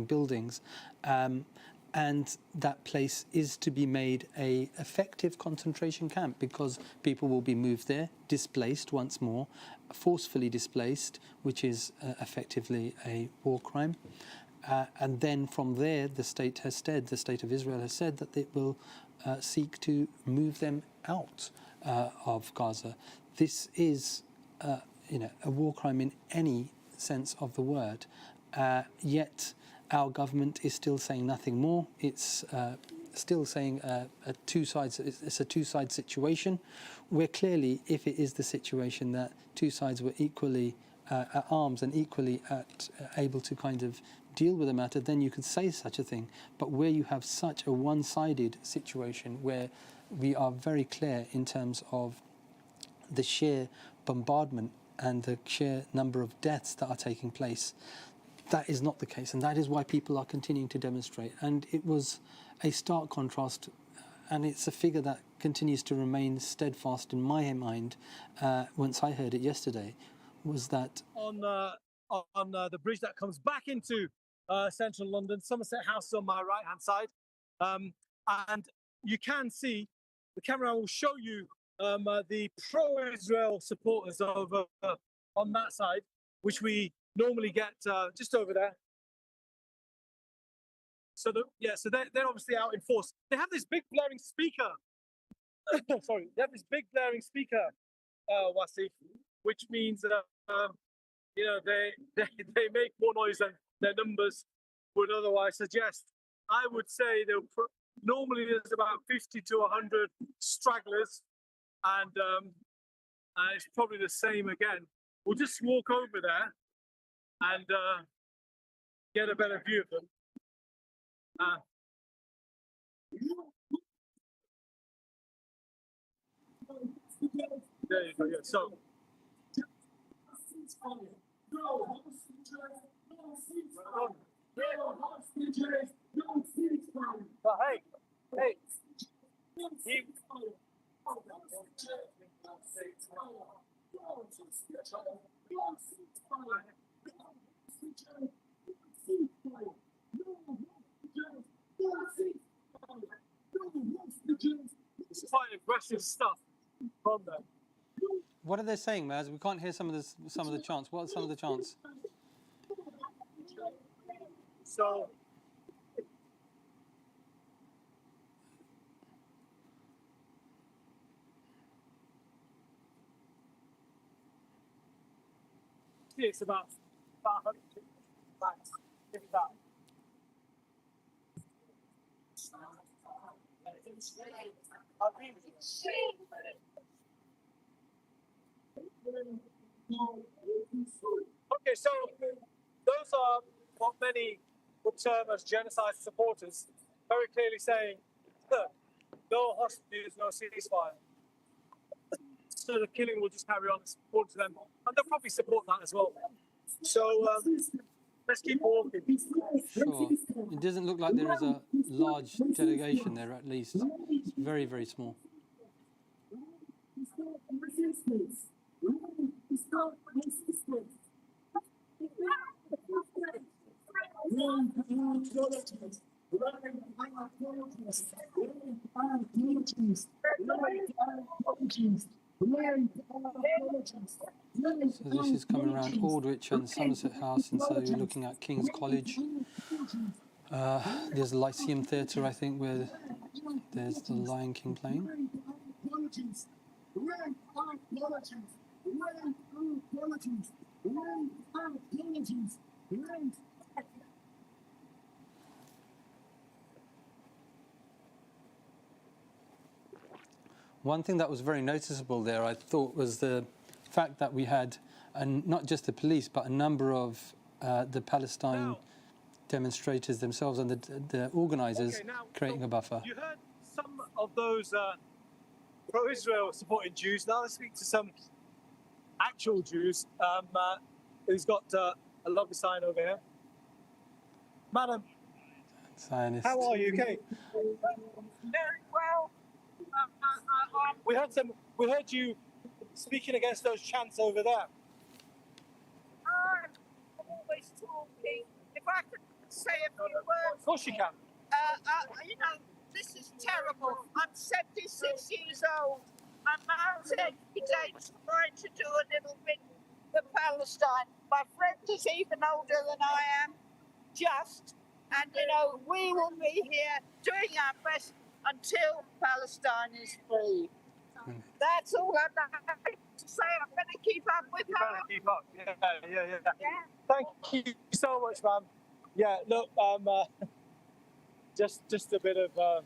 surrounding buildings. And that place is to be made a effective concentration camp because people will be moved there, displaced once more, forcefully displaced, which is effectively a war crime. And then from there, the state of Israel has said that it will seek to move them out of Gaza. This is, a war crime in any sense of the word. Yet our government is still saying nothing more. It's still saying it's a two-side situation, where clearly, if it is the situation that two sides were equally at arms and equally able to kind of deal with the matter, then you could say such a thing. But where you have such a one-sided situation, where we are very clear in terms of the sheer bombardment and the sheer number of deaths that are taking place, that is not the case, and that is why people are continuing to demonstrate. And it was a stark contrast, and it's a figure that continues to remain steadfast in my mind once I heard it yesterday, was that on the bridge that comes back into central London, Somerset House on my right-hand side, and you can see, the camera will show you the pro-Israel supporters over on that side, which we normally get just over there. So they're obviously out in force. They have this big blaring speaker. Sorry, they have this big blaring speaker, Wasif, which means they make more noise than their numbers would otherwise suggest. I would say normally there's about 50 to 100 stragglers, and it's probably the same again. We'll just walk over there and get a better view of them. There you go. Yeah. So. But hey. It's quite aggressive stuff from them. What are they saying, Maz? We can't hear some of the chants. What are some of the chants? So it's about 100 facts. Maybe that. Okay, so those are what many would term as genocide supporters, very clearly saying, look, no hostages, no ceasefire. So the killing will just carry on, according to them, and they'll probably support that as well. So let's keep walking. Sure. It doesn't look like there is a large delegation there, at least. It's very, very small. So this is coming around Aldwych and Somerset House, and so you're looking at King's College. There's the Lyceum Theatre, I think, where there's the Lion King playing. One thing that was very noticeable there, I thought, was the fact that we had, and not just the police, but a number of the Palestine demonstrators themselves and the organisers creating a buffer. You heard some of those pro-Israel supporting Jews. Now let's speak to some actual Jews who's got a lovely sign over here. Madam, Zionist. How are you? Okay. Very well. We heard you speaking against those chants over there. I'm always talking. If I could say a few words? Of course you can. You know, this is terrible. I'm 76 years old. I'm out every day trying to do a little bit for Palestine. My friend is even older than I am, and you know, we will be here doing our best until Palestine is free. That's all I'd like to say. I'm going to keep up with You her. better keep up. Yeah. Yeah. Thank you so much, ma'am. Yeah, look, just a bit of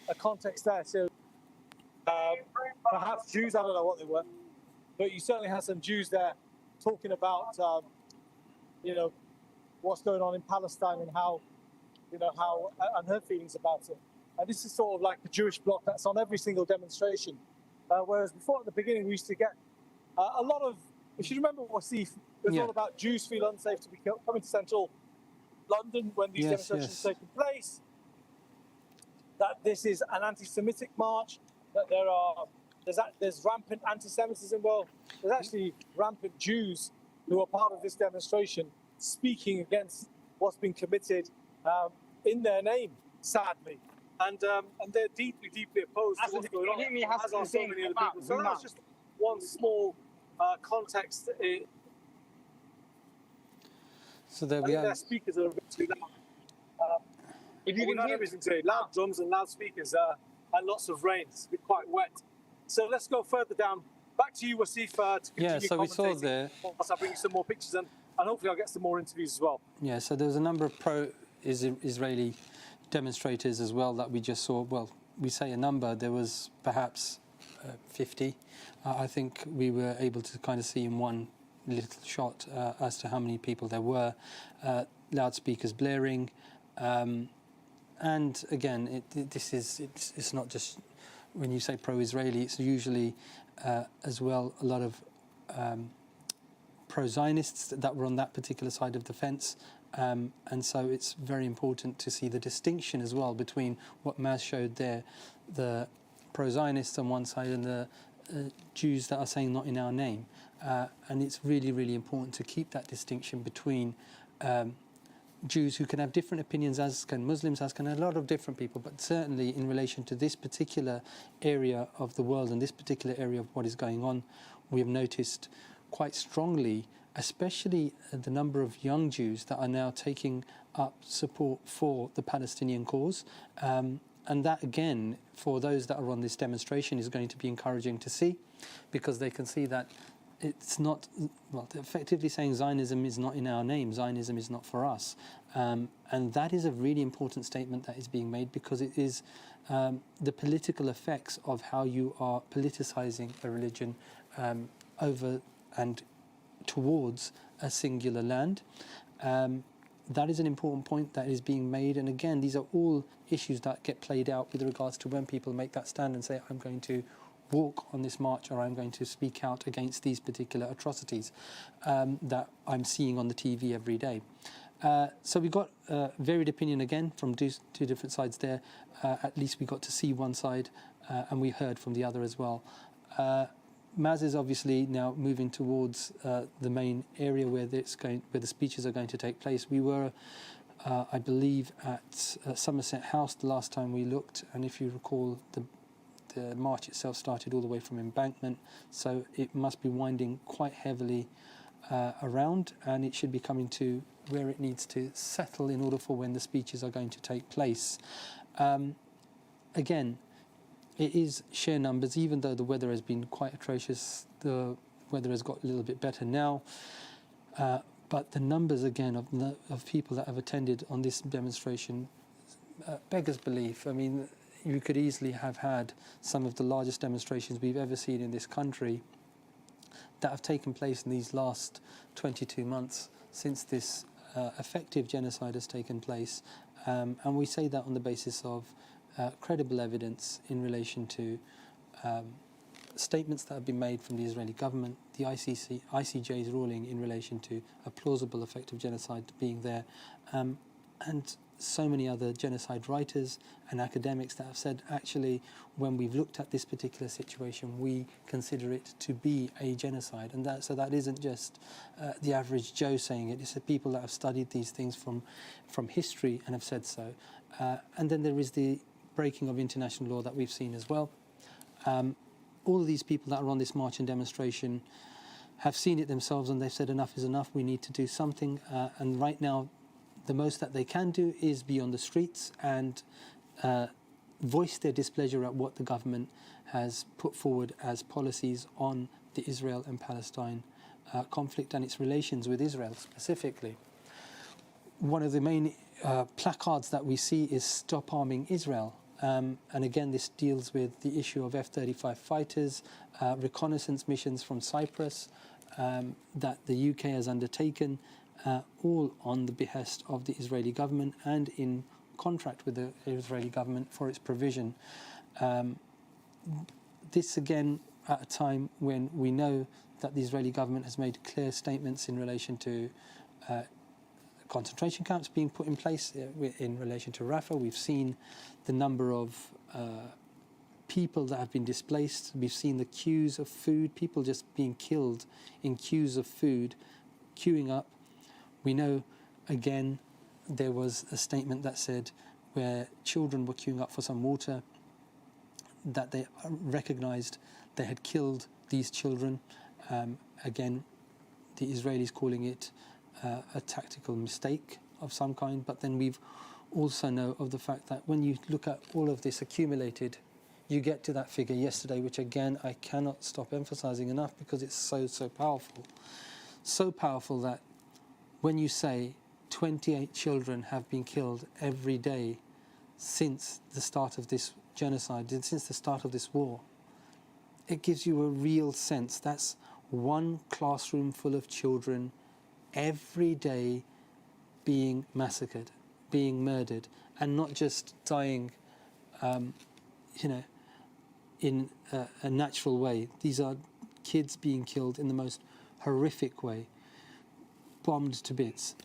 a context there. So, perhaps Jews, I don't know what they were, but you certainly had some Jews there talking about, you know, what's going on in Palestine and how and her feelings about it. And this is sort of like the Jewish bloc that's on every single demonstration. Whereas before, at the beginning, we used to get a lot of, if you remember, Wasif, it was all about Jews feel unsafe to be coming to central London when these demonstrations are taking place, that this is an anti-Semitic march, that there's rampant anti-Semitism. Well, there's actually rampant Jews who are part of this demonstration speaking against what's been committed in their name, sadly. And they're deeply, deeply opposed to what's going on, as are so many other people. So that's just one small context. So there I we think are. their speakers are a bit too loud. If you can hear everything today, loud drums and loudspeakers and lots of rain. It's been quite wet. So let's go further down. Back to you, Wasif, to continue So we saw commentating there. whilst I bring you some more pictures and hopefully I'll get some more interviews as well. Yeah, so there was a number of pro-Israeli demonstrators as well that we just saw. Well, we say a number, there was perhaps 50. I think we were able to kind of see in one little shot as to how many people there were, loudspeakers blaring. And again, it's not just, when you say pro-Israeli, it's usually as well a lot of pro-Zionists that were on that particular side of the fence. And so it's very important to see the distinction as well between what Maz showed there, the pro-Zionists on one side and the Jews that are saying not in our name. And it's really, really important to keep that distinction between Jews who can have different opinions, as can Muslims, as can a lot of different people, but certainly in relation to this particular area of the world and this particular area of what is going on, we have noticed quite strongly, especially the number of young Jews that are now taking up support for the Palestinian cause. And that, again, for those that are on this demonstration is going to be encouraging to see, because they can see that it's not, well, effectively saying Zionism is not in our name, Zionism is not for us. And that is a really important statement that is being made, because it is the political effects of how you are politicizing a religion over and towards a singular land. That is an important point that is being made. And again, these are all issues that get played out with regards to when people make that stand and say, I'm going to walk on this march, or I'm going to speak out against these particular atrocities that I'm seeing on the TV every day. So we got varied opinion again from two different sides there. At least we got to see one side and we heard from the other as well. Maz is obviously now moving towards the main area where the speeches are going to take place. We were, I believe, at Somerset House the last time we looked, and if you recall, the march itself started all the way from Embankment, so it must be winding quite heavily around, and it should be coming to where it needs to settle in order for when the speeches are going to take place. Again, it is sheer numbers, even though the weather has been quite atrocious. The weather has got a little bit better now, but the numbers again of people that have attended on this demonstration beggars belief. I mean, you could easily have had some of the largest demonstrations we've ever seen in this country that have taken place in these last 22 months since this effective genocide has taken place. And we say that on the basis of credible evidence in relation to statements that have been made from the Israeli government, the ICJ's ruling in relation to a plausible effective genocide being there, and so many other genocide writers and academics that have said, actually, when we've looked at this particular situation, we consider it to be a genocide. And so that isn't just the average Joe saying it. It's the people that have studied these things from history and have said so. And then there is the breaking of international law that we've seen as well. All of these people that are on this march and demonstration have seen it themselves, and they've said enough is enough, we need to do something. And right now, the most that they can do is be on the streets and voice their displeasure at what the government has put forward as policies on the Israel and Palestine conflict and its relations with Israel specifically. One of the main placards that we see is "Stop Arming Israel." And again, this deals with the issue of F-35 fighters, reconnaissance missions from Cyprus that the UK has undertaken, all on the behest of the Israeli government and in contract with the Israeli government for its provision. This again at a time when we know that the Israeli government has made clear statements in relation to concentration camps being put in place in relation to Rafah. We've seen the number of people that have been displaced. We've seen the queues of food, people just being killed in queues of food, queuing up. We know, again, there was a statement that said where children were queuing up for some water, that they recognised they had killed these children. Again, the Israelis calling it a tactical mistake of some kind, but then we've also know of the fact that when you look at all of this accumulated, you get to that figure yesterday, which again I cannot stop emphasising enough because it's so powerful. So powerful that when you say 28 children have been killed every day since the start of this genocide, since the start of this war, it gives you a real sense. That's one classroom full of children every day being massacred, being murdered, and not just dying, in a natural way. These are kids being killed in the most horrific way, bombed to bits.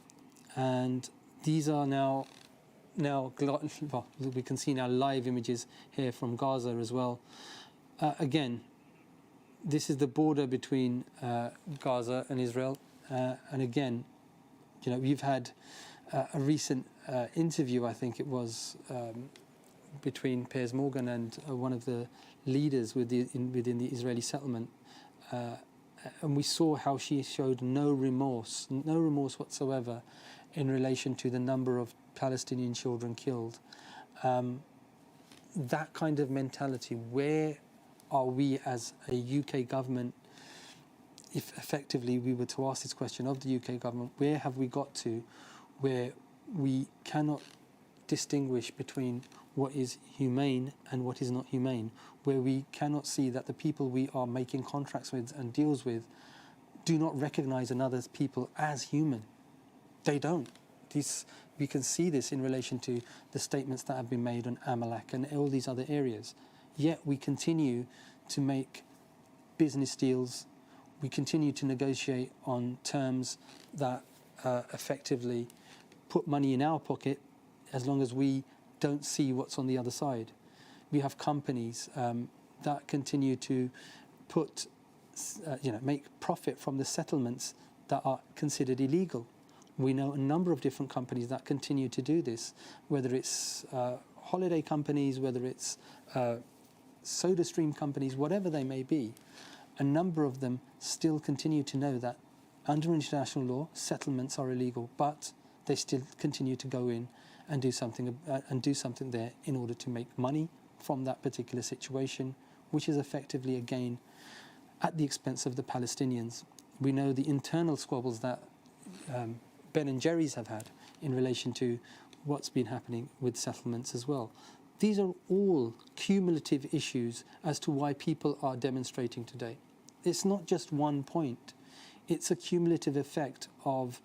And these are now we can see now live images here from Gaza as well. Again, this is the border between Gaza and Israel. And again, you've had a recent interview, I think it was, between Piers Morgan and one of the leaders within the Israeli settlement. And we saw how she showed no remorse whatsoever in relation to the number of Palestinian children killed. That kind of mentality, where are we as a UK government? If effectively we were to ask this question of the UK government, where have we got to where we cannot distinguish between what is humane and what is not humane, where we cannot see that the people we are making contracts with and deals with do not recognise another people as human. They don't. We can see this in relation to the statements that have been made on Amalek and all these other areas. Yet we continue to make business deals. We continue to negotiate on terms that effectively put money in our pocket as long as we don't see what's on the other side. We have companies that continue to make profit from the settlements that are considered illegal. We know a number of different companies that continue to do this, whether it's holiday companies, whether it's soda stream companies, whatever they may be. A number of them still continue to know that under international law, settlements are illegal, but they still continue to go in and do something there in order to make money from that particular situation, which is effectively a gain at the expense of the Palestinians. We know the internal squabbles that Ben and Jerry's have had in relation to what's been happening with settlements as well. These are all cumulative issues as to why people are demonstrating today. It's not just one point. It's a cumulative effect of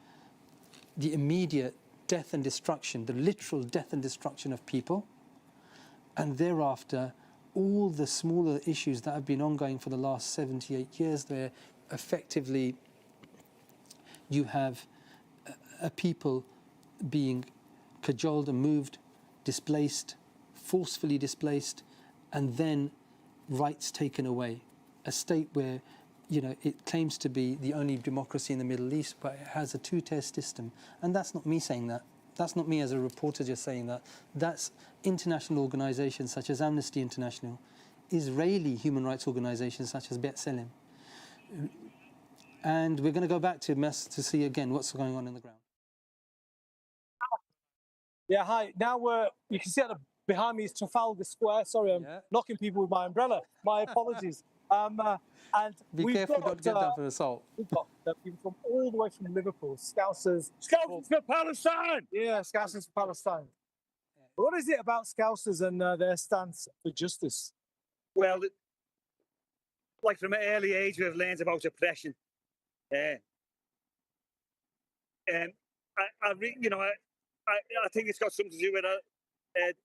the immediate death and destruction, the literal death and destruction of people, and thereafter all the smaller issues that have been ongoing for the last 78 years, where effectively you have a people being cajoled and moved, displaced, forcefully displaced, and then rights taken away. A state where, it claims to be the only democracy in the Middle East, but it has a two-tier system. And that's not me saying that. That's not me as a reporter just saying that. That's international organizations such as Amnesty International, Israeli human rights organizations such as B'Tselem. And we're going to go back to Mes to see again what's going on in the ground. Yeah, hi. Now you can see behind me is Trafalgar Square. Sorry, I'm knocking people with my umbrella. My apologies. And be careful not to get down for assault. We've got people from all the way from Liverpool, Scousers. Scousers for Palestine! Yeah, Scousers for Palestine. What is it about Scousers and their stance for justice? Well, like from an early age, we've learned about oppression. I think it's got something to do with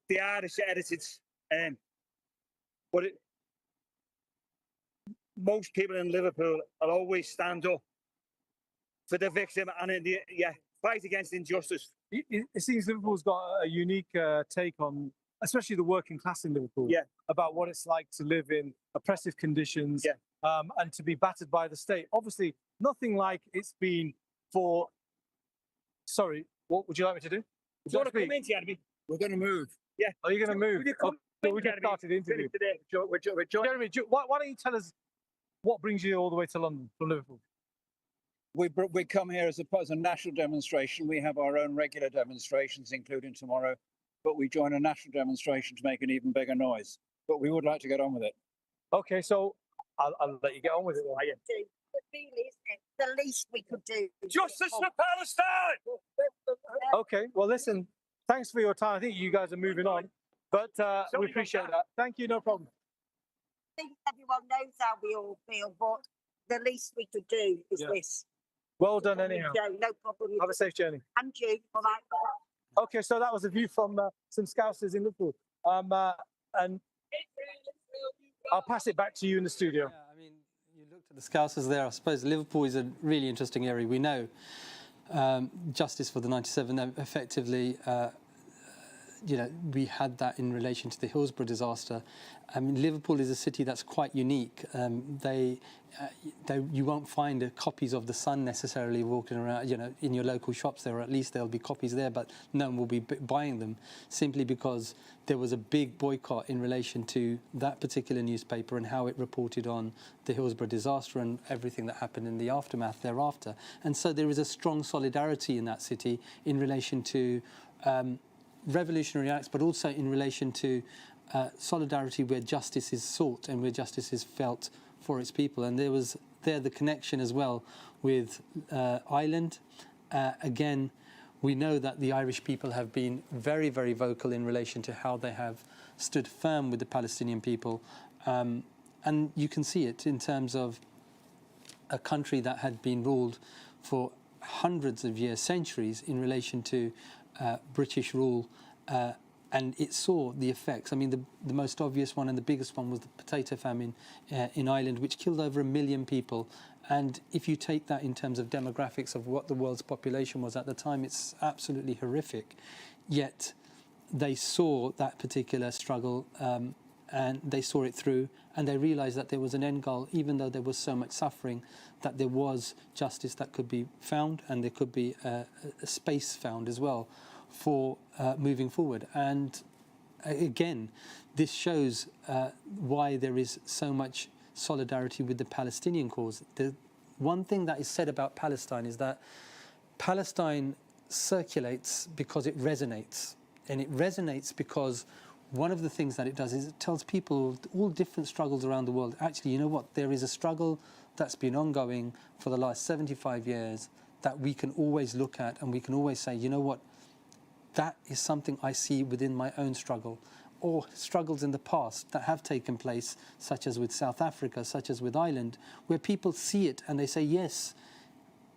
the Irish heritage. But most people in Liverpool will always stand up for the victim and fight against injustice. It seems Liverpool's got a unique take on, especially the working class in Liverpool, about what it's like to live in oppressive conditions and to be battered by the state. Obviously, nothing like it's been for. Sorry, what would you like me to do? Do you want to come in, Jeremy? We're going to move. Yeah. Are you going to move? We just started the interview. Jeremy, why don't you tell us what brings you all the way to London from Liverpool? We come here as a national demonstration. We have our own regular demonstrations, including tomorrow, but we join a national demonstration to make an even bigger noise. But we would like to get on with it. Okay, so I'll let you get on with it. The least we could do. Justice for Palestine! Okay, well, listen, thanks for your time. I think you guys are moving on, but we appreciate that. Thank you, no problem. I think everyone knows how we all feel, but the least we could do is this. Well done, anyhow. No problem. Have a safe journey. And you. Bye-bye. Okay, so that was a view from some Scousers in Liverpool. And I'll pass it back to you in the studio. Yeah, I mean, you looked at the Scousers there. I suppose Liverpool is a really interesting area. We know justice for the 97, effectively, we had that in relation to the Hillsborough disaster. I mean, Liverpool is a city that's quite unique. You won't find copies of The Sun necessarily walking around, in your local shops there, or at least there'll be copies there, but no one will be buying them, simply because there was a big boycott in relation to that particular newspaper and how it reported on the Hillsborough disaster and everything that happened in the aftermath thereafter. And so there is a strong solidarity in that city in relation to revolutionary acts, but also in relation to solidarity where justice is sought and where justice is felt for its people. And there was the connection as well with Ireland. Again, we know that the Irish people have been very, very vocal in relation to how they have stood firm with the Palestinian people. And you can see it in terms of a country that had been ruled for hundreds of years, centuries, in relation to British rule, and it saw the effects. I mean, the most obvious one and the biggest one was the potato famine in Ireland, which killed over 1 million people. And if you take that in terms of demographics of what the world's population was at the time, it's absolutely horrific. Yet they saw that particular struggle and they saw it through, and they realised that there was an end goal, even though there was so much suffering, that there was justice that could be found, and there could be a space found as well for moving forward. And again, this shows why there is so much solidarity with the Palestinian cause. The one thing that is said about Palestine is that Palestine circulates because it resonates. And it resonates because one of the things that it does is it tells people all different struggles around the world. Actually, you know what? There is a struggle that's been ongoing for the last 75 years that we can always look at, and we can always say, you know what? That is something I see within my own struggle, or struggles in the past that have taken place, such as with South Africa, such as with Ireland, where people see it and they say, yes,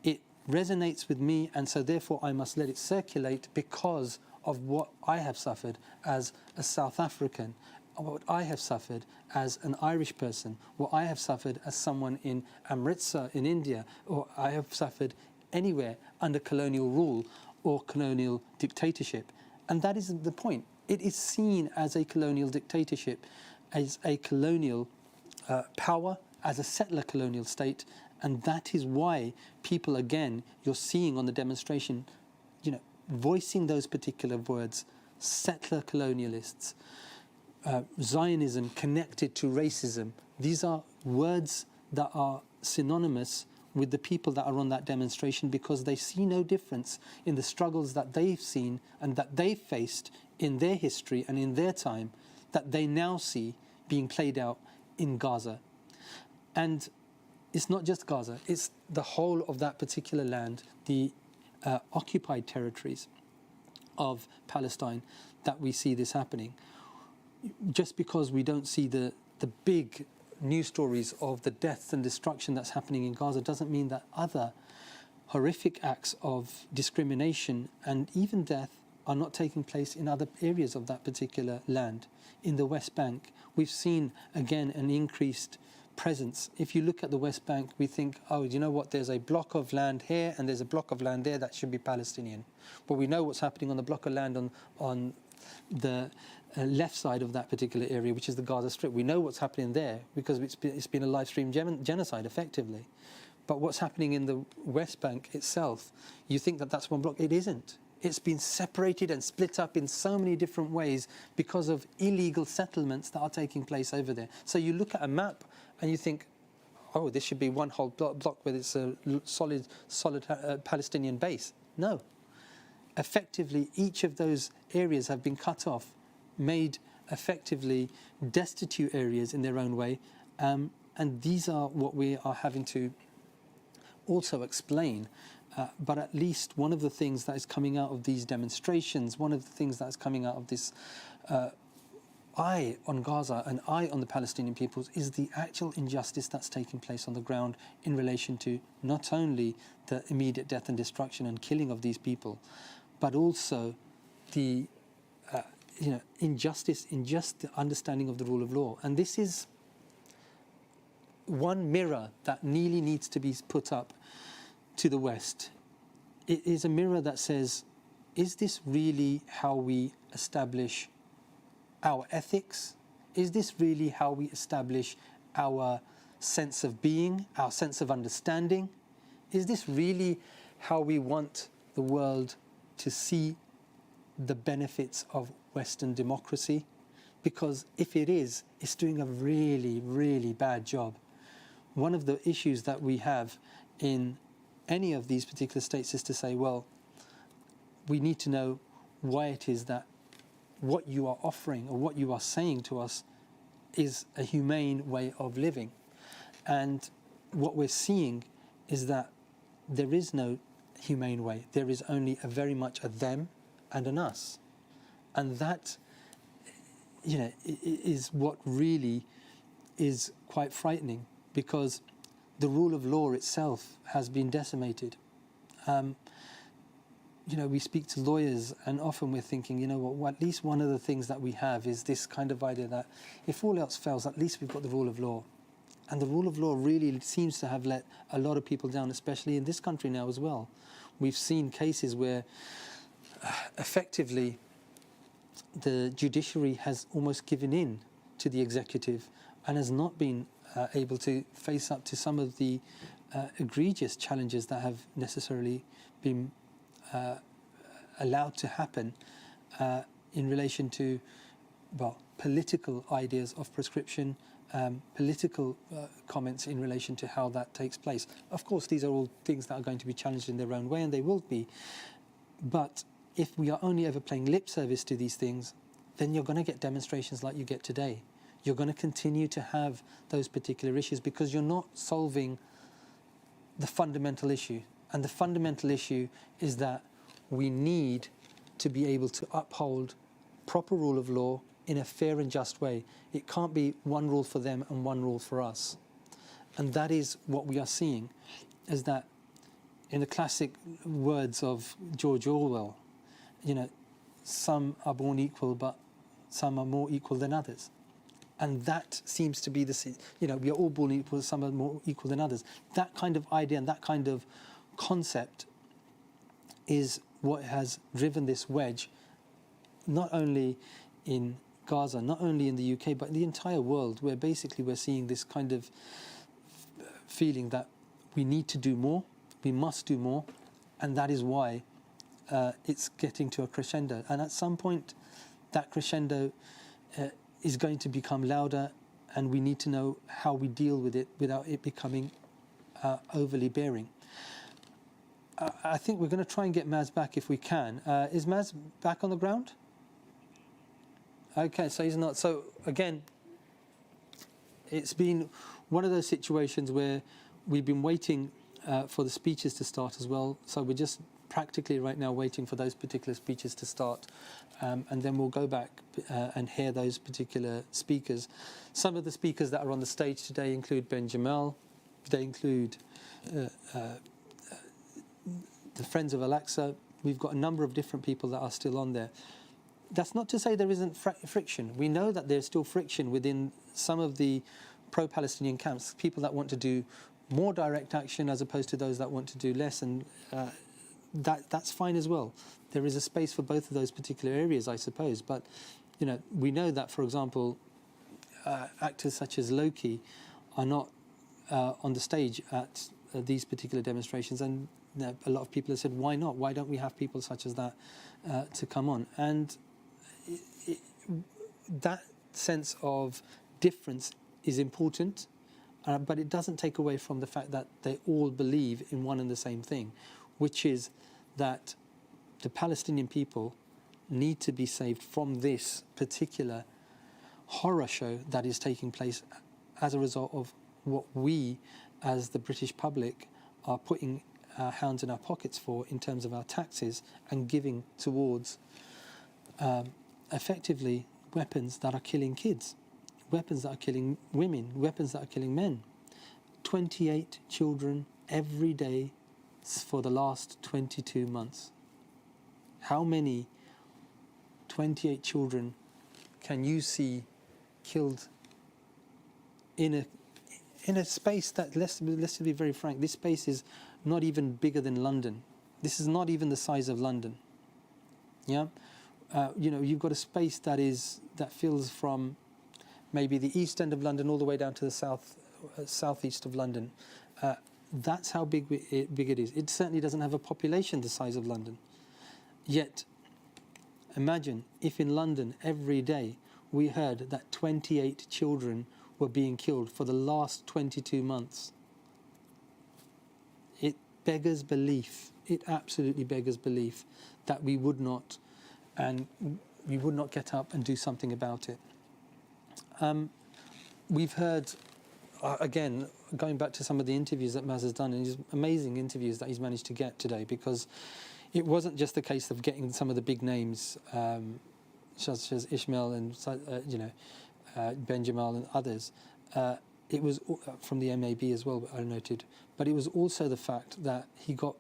it resonates with me, and so therefore I must let it circulate because of what I have suffered as a South African, what I have suffered as an Irish person, what I have suffered as someone in Amritsar in India, or I have suffered anywhere under colonial rule or colonial dictatorship. And that is the point. It is seen as a colonial dictatorship, as a colonial power, as a settler colonial state. And that is why people, again, you're seeing on the demonstration, voicing those particular words, settler colonialists, Zionism connected to racism. These are words that are synonymous with the people that are on that demonstration, because they see no difference in the struggles that they've seen and that they've faced in their history and in their time, that they now see being played out in Gaza. And it's not just Gaza, it's the whole of that particular land, the occupied territories of Palestine, that we see this happening. Just because we don't see the big news stories of the death and destruction that's happening in Gaza doesn't mean that other horrific acts of discrimination and even death are not taking place in other areas of that particular land. In the West Bank, we've seen, again, an increased presence. If you look at the West Bank, we think, oh, you know what, there's a block of land here and there's a block of land there that should be Palestinian. But we know what's happening on the block of land on the left side of that particular area, which is the Gaza Strip. We know what's happening there because it's been a live stream genocide, effectively. But what's happening in the West Bank itself, you think that that's one block. It isn't. It's been separated and split up in so many different ways because of illegal settlements that are taking place over there. So you look at a map and you think, oh, this should be one whole block where it's a solid Palestinian base. No. Effectively, each of those areas have been cut off, made effectively destitute areas in their own way. And these are what we are having to also explain. But at least one of the things that is coming out of these demonstrations, one of the things that is coming out of this eye on Gaza and eye on the Palestinian peoples, is the actual injustice that's taking place on the ground in relation to not only the immediate death and destruction and killing of these people, but also the injustice in just the understanding of the rule of law. And this is one mirror that really needs to be put up to the West. It is a mirror that says, is this really how we establish our ethics? Is this really how we establish our sense of being, our sense of understanding? Is this really how we want the world to see the benefits of Western democracy? Because if it is, it's doing a really, really bad job. One of the issues that we have in any of these particular states is to say, well, we need to know why it is that what you are offering or what you are saying to us is a humane way of living. And what we're seeing is that there is no humane way. There is only a very much a them and an us. And that, is what really is quite frightening, because the rule of law itself has been decimated. We speak to lawyers and often we're thinking, at least one of the things that we have is this kind of idea that if all else fails, at least we've got the rule of law. And the rule of law really seems to have let a lot of people down, especially in this country now as well. We've seen cases where effectively the judiciary has almost given in to the executive and has not been able to face up to some of the egregious challenges that have necessarily been allowed to happen in relation to, political ideas of prescription, political comments in relation to how that takes place. Of course, these are all things that are going to be challenged in their own way, and they will be. But if we are only ever paying lip service to these things, then you're going to get demonstrations like you get today. You're going to continue to have those particular issues because you're not solving the fundamental issue. And the fundamental issue is that we need to be able to uphold proper rule of law in a fair and just way. It can't be one rule for them and one rule for us. And that is what we are seeing, is that in the classic words of George Orwell, some are born equal, but some are more equal than others. And that seems to be we are all born equal, some are more equal than others. That kind of idea and that kind of concept is what has driven this wedge not only in Gaza, not only in the UK, but in the entire world, where basically we're seeing this kind of feeling that we need to do more, we must do more, and that is why it's getting to a crescendo. And at some point, that crescendo is going to become louder, and we need to know how we deal with it without it becoming overly bearing. I think we're going to try and get Maz back if we can. Is Maz back on the ground? Okay, so he's not. So again, it's been one of those situations where we've been waiting for the speeches to start as well. So we're just practically right now waiting for those particular speeches to start. And then we'll go back and hear those particular speakers. Some of the speakers that are on the stage today include Ben Jamal. They include the Friends of Al-Aqsa. We've got a number of different people that are still on there. That's not to say there isn't friction. We know that there's still friction within some of the pro-Palestinian camps, people that want to do more direct action as opposed to those that want to do less, and that's fine as well. There is a space for both of those particular areas, I suppose. But we know that, for example, actors such as Loki are not on the stage at these particular demonstrations, and a lot of people have said, why not? Why don't we have people such as that to come on? And that sense of difference is important, but it doesn't take away from the fact that they all believe in one and the same thing, which is that the Palestinian people need to be saved from this particular horror show that is taking place as a result of what we, as the British public, are putting our hands in our pockets for in terms of our taxes and giving towards effectively weapons that are killing kids, weapons that are killing women, weapons that are killing men. 28 children every day for the last 22 months. How many 28 children can you see killed in a space that, let's be very frank, this space is not even bigger than London. This is not even the size of London. Yeah, you've got a space that fills from maybe the east end of London all the way down to the southeast of London. That's how big it is. It certainly doesn't have a population the size of London. Yet, imagine if in London every day we heard that 28 children were being killed for the last 22 months. It beggars belief. It absolutely beggars belief that we would not get up and do something about it. We've heard, again, going back to some of the interviews that Maz has done, and his amazing interviews that he's managed to get today, because it wasn't just the case of getting some of the big names, such as Ishmael and Ben Jamal and others. It was from the MAB as well, I noted. But it was also the fact that he got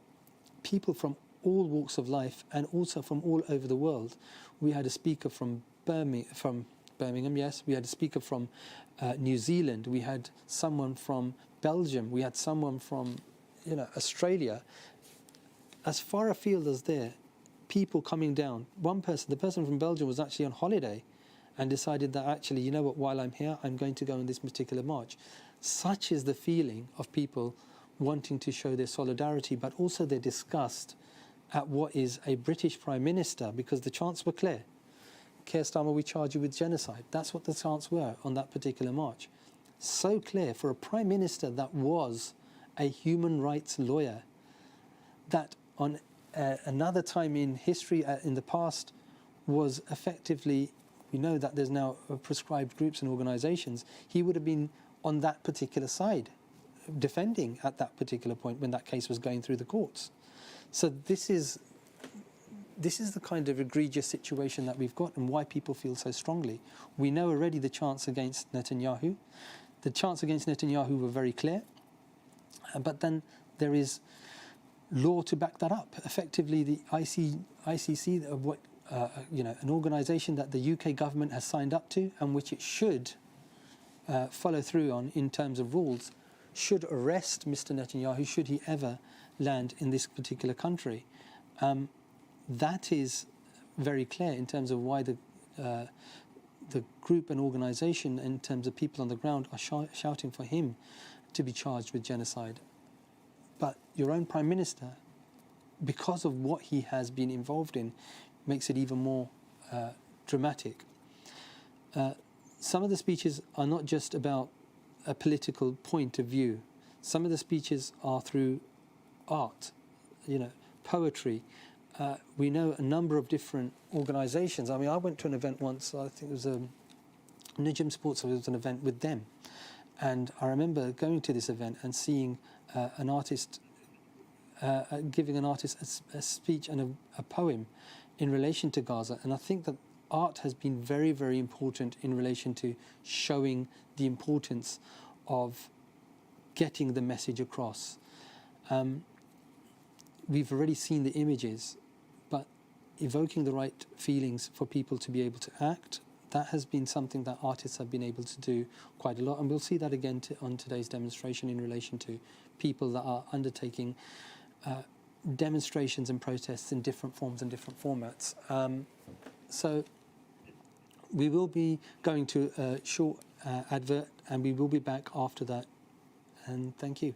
people from all walks of life and also from all over the world. We had a speaker from Birmingham, yes. We had a speaker from New Zealand. We had someone from Belgium. We had someone from Australia. As far afield as there, people coming down. The person from Belgium was actually on holiday and decided that actually, you know what, while I'm here, I'm going to go on this particular march. Such is the feeling of people wanting to show their solidarity, but also their disgust at what is a British Prime Minister, because the chants were clear. Keir Starmer, we charge you with genocide. That's what the chants were on that particular march. So clear for a Prime Minister that was a human rights lawyer, that on another time in history, in the past, was effectively, we know that there's now prescribed groups and organisations, he would have been on that particular side, defending at that particular point when that case was going through the courts. So this is the kind of egregious situation that we've got, and why people feel so strongly. We know already the chants against Netanyahu. The chants against Netanyahu were very clear, but then there is law to back that up. Effectively, the ICC, an organisation that the UK government has signed up to, and which it should follow through on in terms of rules, should arrest Mr. Netanyahu should he ever land in this particular country. That is very clear in terms of why the group and organisation, in terms of people on the ground, are shouting for him to be charged with genocide. But your own Prime Minister, because of what he has been involved in, makes it even more dramatic. Some of the speeches are not just about a political point of view. Some of the speeches are through art, poetry. We know a number of different organisations. I mean, I went to an event once, I think it was Nijm Sports, it was an event with them. And I remember going to this event and seeing an artist, giving an artist a speech and a poem in relation to Gaza. And I think that art has been very, very important in relation to showing the importance of getting the message across. We've already seen the images, but evoking the right feelings for people to be able to act, that has been something that artists have been able to do quite a lot. And we'll see that again on today's demonstration in relation to people that are undertaking demonstrations and protests in different forms and different formats. So we will be going to a short advert, and we will be back after that. And thank you.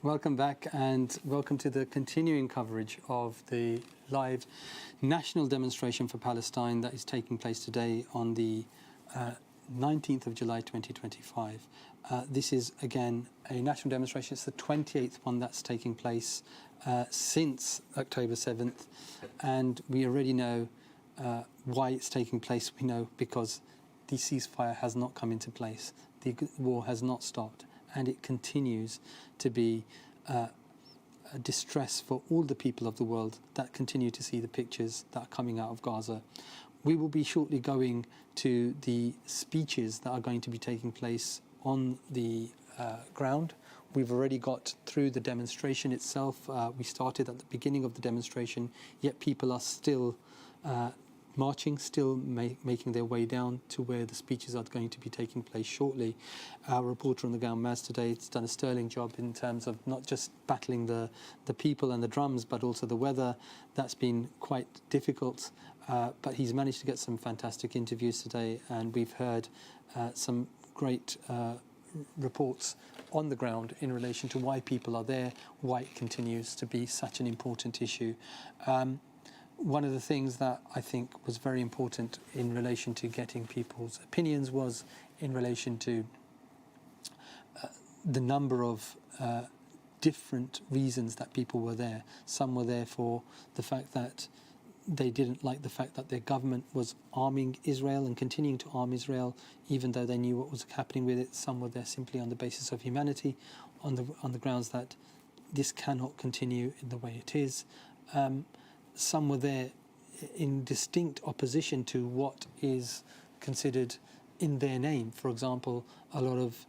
Welcome back, and welcome to the continuing coverage of the live national demonstration for Palestine that is taking place today on the 19th of July 2025. This is again a national demonstration. It's the 28th one that's taking place since October 7th, and we already know why it's taking place. We know because the ceasefire has not come into place. The war has not stopped, and it continues to be a distress for all the people of the world that continue to see the pictures that are coming out of Gaza. We will be shortly going to the speeches that are going to be taking place on the ground. We've already got through the demonstration itself. We started at the beginning of the demonstration, yet people are still marching, still making their way down to where the speeches are going to be taking place shortly. Our reporter on the ground, Maz, today has done a sterling job in terms of not just battling the people and the drums, but also the weather. That's been quite difficult, but he's managed to get some fantastic interviews today, and we've heard some great reports on the ground in relation to why people are there, why it continues to be such an important issue. One of the things that I think was very important in relation to getting people's opinions was in relation to the number of different reasons that people were there. Some were there for the fact that they didn't like the fact that their government was arming Israel and continuing to arm Israel, even though they knew what was happening with it. Some were there simply on the basis of humanity, on the grounds that this cannot continue in the way it is. Some were there in distinct opposition to what is considered in their name. For example, a lot of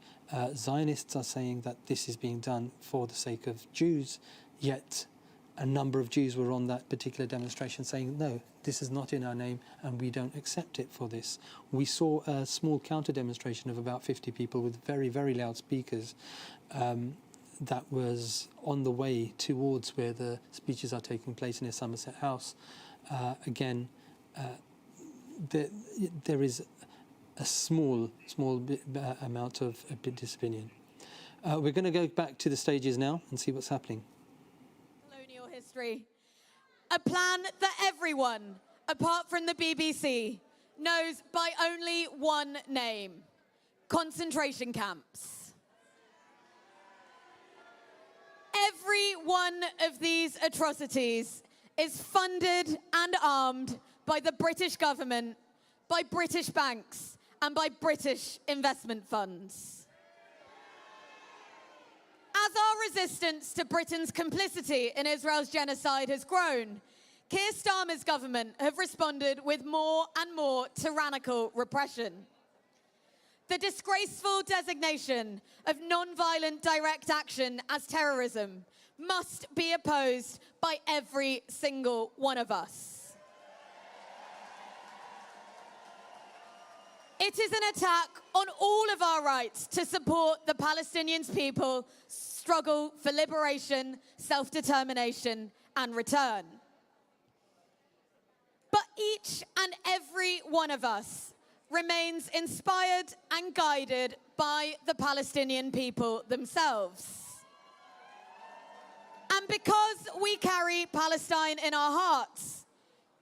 Zionists are saying that this is being done for the sake of Jews, yet a number of Jews were on that particular demonstration saying, no, this is not in our name and we don't accept it for this. We saw a small counter-demonstration of about 50 people with very, very loud speakers that was on the way towards where the speeches are taking place in a Somerset House. Again, there is a small amount of disopinion. We're going to go back to the stages now and see what's happening. Colonial history. A plan that everyone, apart from the BBC, knows by only one name: concentration camps. Every one of these atrocities is funded and armed by the British government, by British banks, and by British investment funds. As our resistance to Britain's complicity in Israel's genocide has grown, Keir Starmer's government have responded with more and more tyrannical repression. The disgraceful designation of non-violent direct action as terrorism must be opposed by every single one of us. It is an attack on all of our rights to support the Palestinian people's struggle for liberation, self-determination, and return. But each and every one of us remains inspired and guided by the Palestinian people themselves. And because we carry Palestine in our hearts,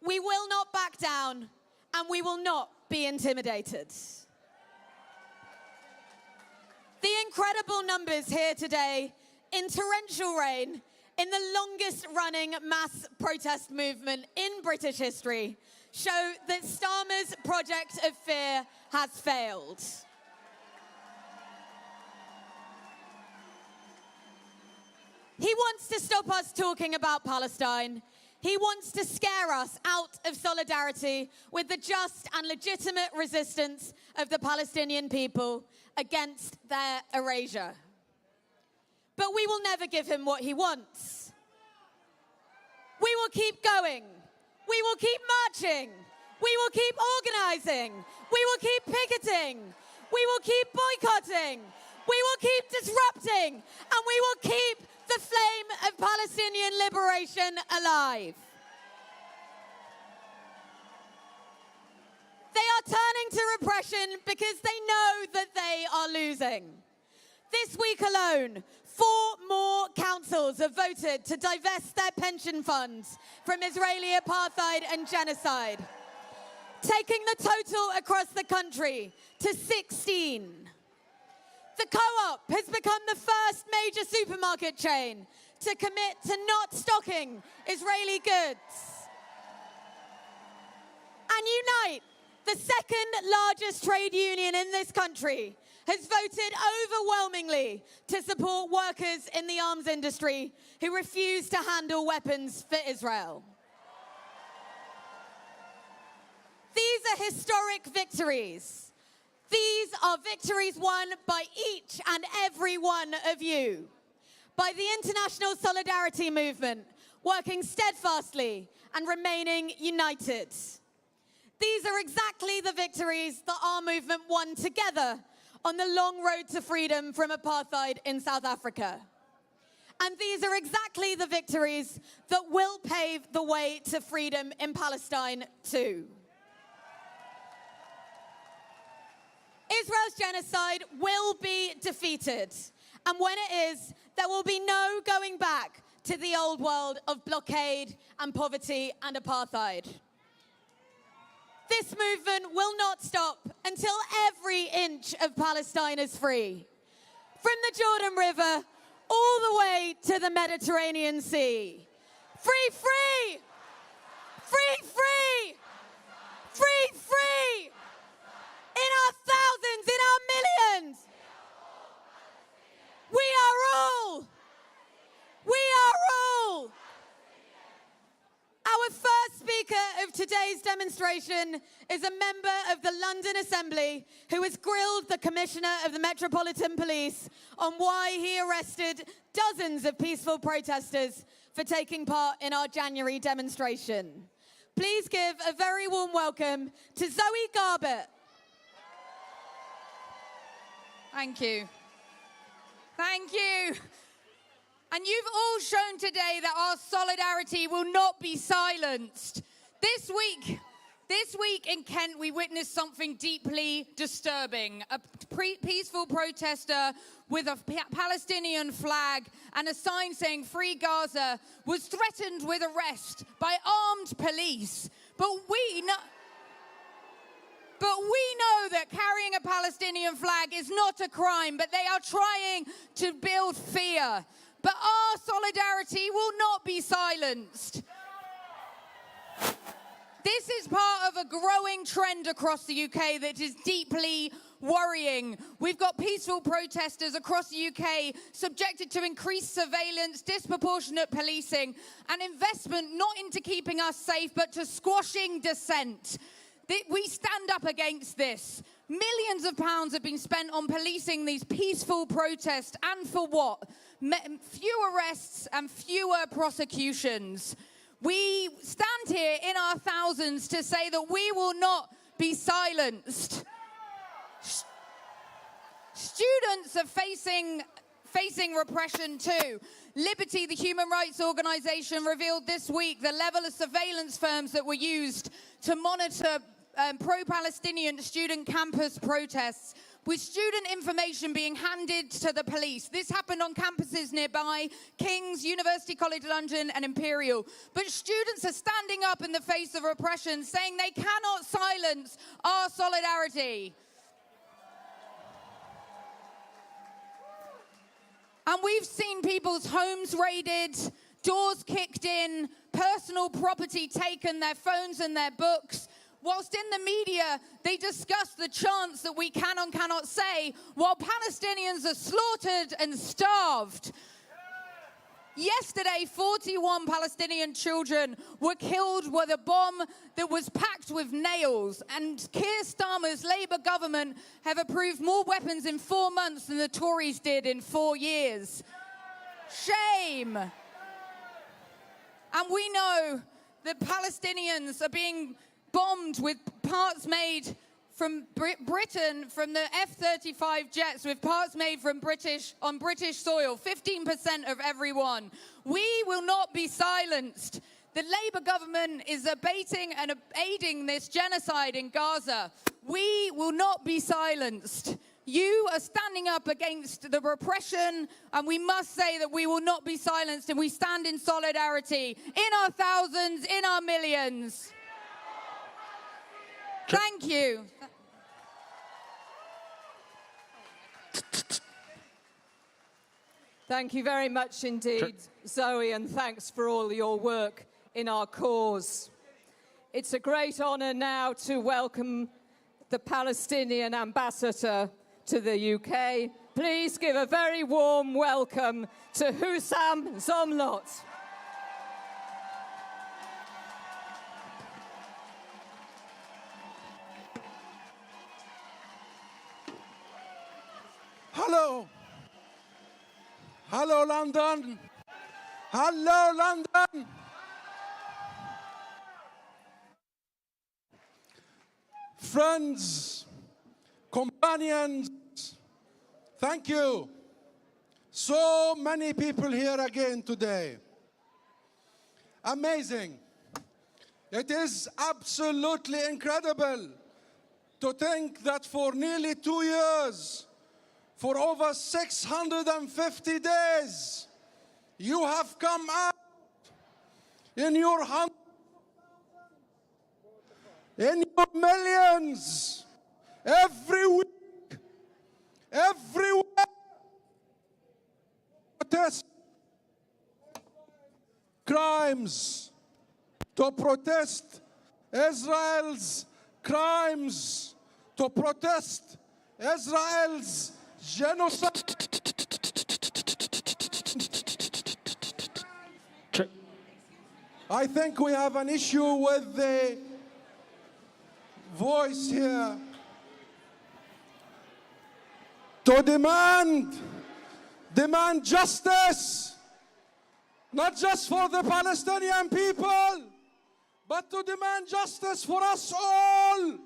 we will not back down and we will not be intimidated. The incredible numbers here today in torrential rain, in the longest running mass protest movement in British history, show that Starmer's project of fear has failed. He wants to stop us talking about Palestine. He wants to scare us out of solidarity with the just and legitimate resistance of the Palestinian people against their erasure. But we will never give him what he wants. We will keep going. We will keep marching. We will keep organizing. We will keep picketing. We will keep boycotting. We will keep disrupting. And we will keep the flame of Palestinian liberation alive. They are turning to repression because they know that they are losing. This week alone, 4 more councils have voted to divest their pension funds from Israeli apartheid and genocide, taking the total across the country to 16. The Co-op has become the first major supermarket chain to commit to not stocking Israeli goods. And Unite, the second largest trade union in this country, has voted overwhelmingly to support workers in the arms industry who refuse to handle weapons for Israel. These are historic victories. These are victories won by each and every one of you, by the international solidarity movement, working steadfastly and remaining united. These are exactly the victories that our movement won together on the long road to freedom from apartheid in South Africa. And these are exactly the victories that will pave the way to freedom in Palestine too. Israel's genocide will be defeated. And when it is, there will be no going back to the old world of blockade and poverty and apartheid. This movement will not stop until every inch of Palestine is free. From the Jordan River all the way to the Mediterranean Sea. Free, free! Free, free! Free, free! In our thousands, in our millions! We are all! We are all! Our first speaker of today's demonstration is a member of the London Assembly who has grilled the Commissioner of the Metropolitan Police on why he arrested dozens of peaceful protesters for taking part in our January demonstration. Please give a very warm welcome to Zoe Garbett. Thank you. Thank you. And you've all shown today that our solidarity will not be silenced. This week in Kent, we witnessed something deeply disturbing. A peaceful protester with a Palestinian flag and a sign saying "Free Gaza" was threatened with arrest by armed police. But we know that carrying a Palestinian flag is not a crime, but they are trying to build fear. But our solidarity will not be silenced. This is part of a growing trend across the UK that is deeply worrying. We've got peaceful protesters across the UK subjected to increased surveillance, disproportionate policing, and investment not into keeping us safe, but to squashing dissent. We stand up against this. Millions of pounds have been spent on policing these peaceful protests, and for what? Fewer arrests and fewer prosecutions. We stand here in our thousands to say that we will not be silenced. Students are facing repression too. Liberty, the human rights organization, revealed this week the level of surveillance firms that were used to monitor pro-Palestinian student campus protests, with student information being handed to the police. This happened on campuses nearby, King's, University College London and Imperial. But students are standing up in the face of repression, saying they cannot silence our solidarity. And we've seen people's homes raided, doors kicked in, personal property taken, their phones and their books. Whilst in the media, they discuss the chants that we can and cannot say, while Palestinians are slaughtered and starved. Yesterday, 41 Palestinian children were killed with a bomb that was packed with nails. And Keir Starmer's Labour government have approved more weapons in 4 months than the Tories did in 4 years. Shame. And we know that Palestinians are being bombed with parts made from Britain, from the F-35 jets, with parts made from on British soil, 15% of everyone. We will not be silenced. The Labour government is abating and aiding this genocide in Gaza. We will not be silenced. You are standing up against the repression, and we must say that we will not be silenced, and we stand in solidarity in our thousands, in our millions. Thank you. Thank you very much indeed, Zoe, and thanks for all your work in our cause. It's a great honour now to welcome the Palestinian ambassador to the UK. Please give a very warm welcome to Hussam Zomlot. Hello. Hello, London. Hello, London. Friends, companions, thank you. So many people here again today. Amazing. It is absolutely incredible to think that for nearly 2 years, for over 650 days, you have come out in your hundreds, in your millions, every week, everywhere, protest crimes, to protest Israel's crimes, to protest Israel's genocide. I think we have an issue with the voice here. To demand justice, not just for the Palestinian people, but to demand justice for us all.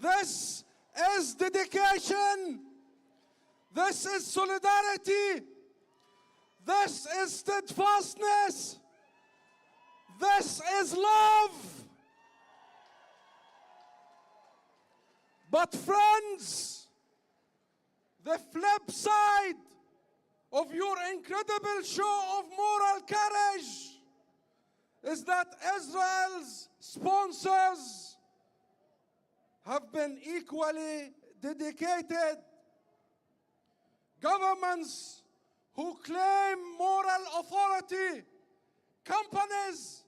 This is dedication. This is solidarity. This is steadfastness. This is love. But friends, the flip side of your incredible show of moral courage is that Israel's sponsors have been equally dedicated. Governments who claim moral authority, companies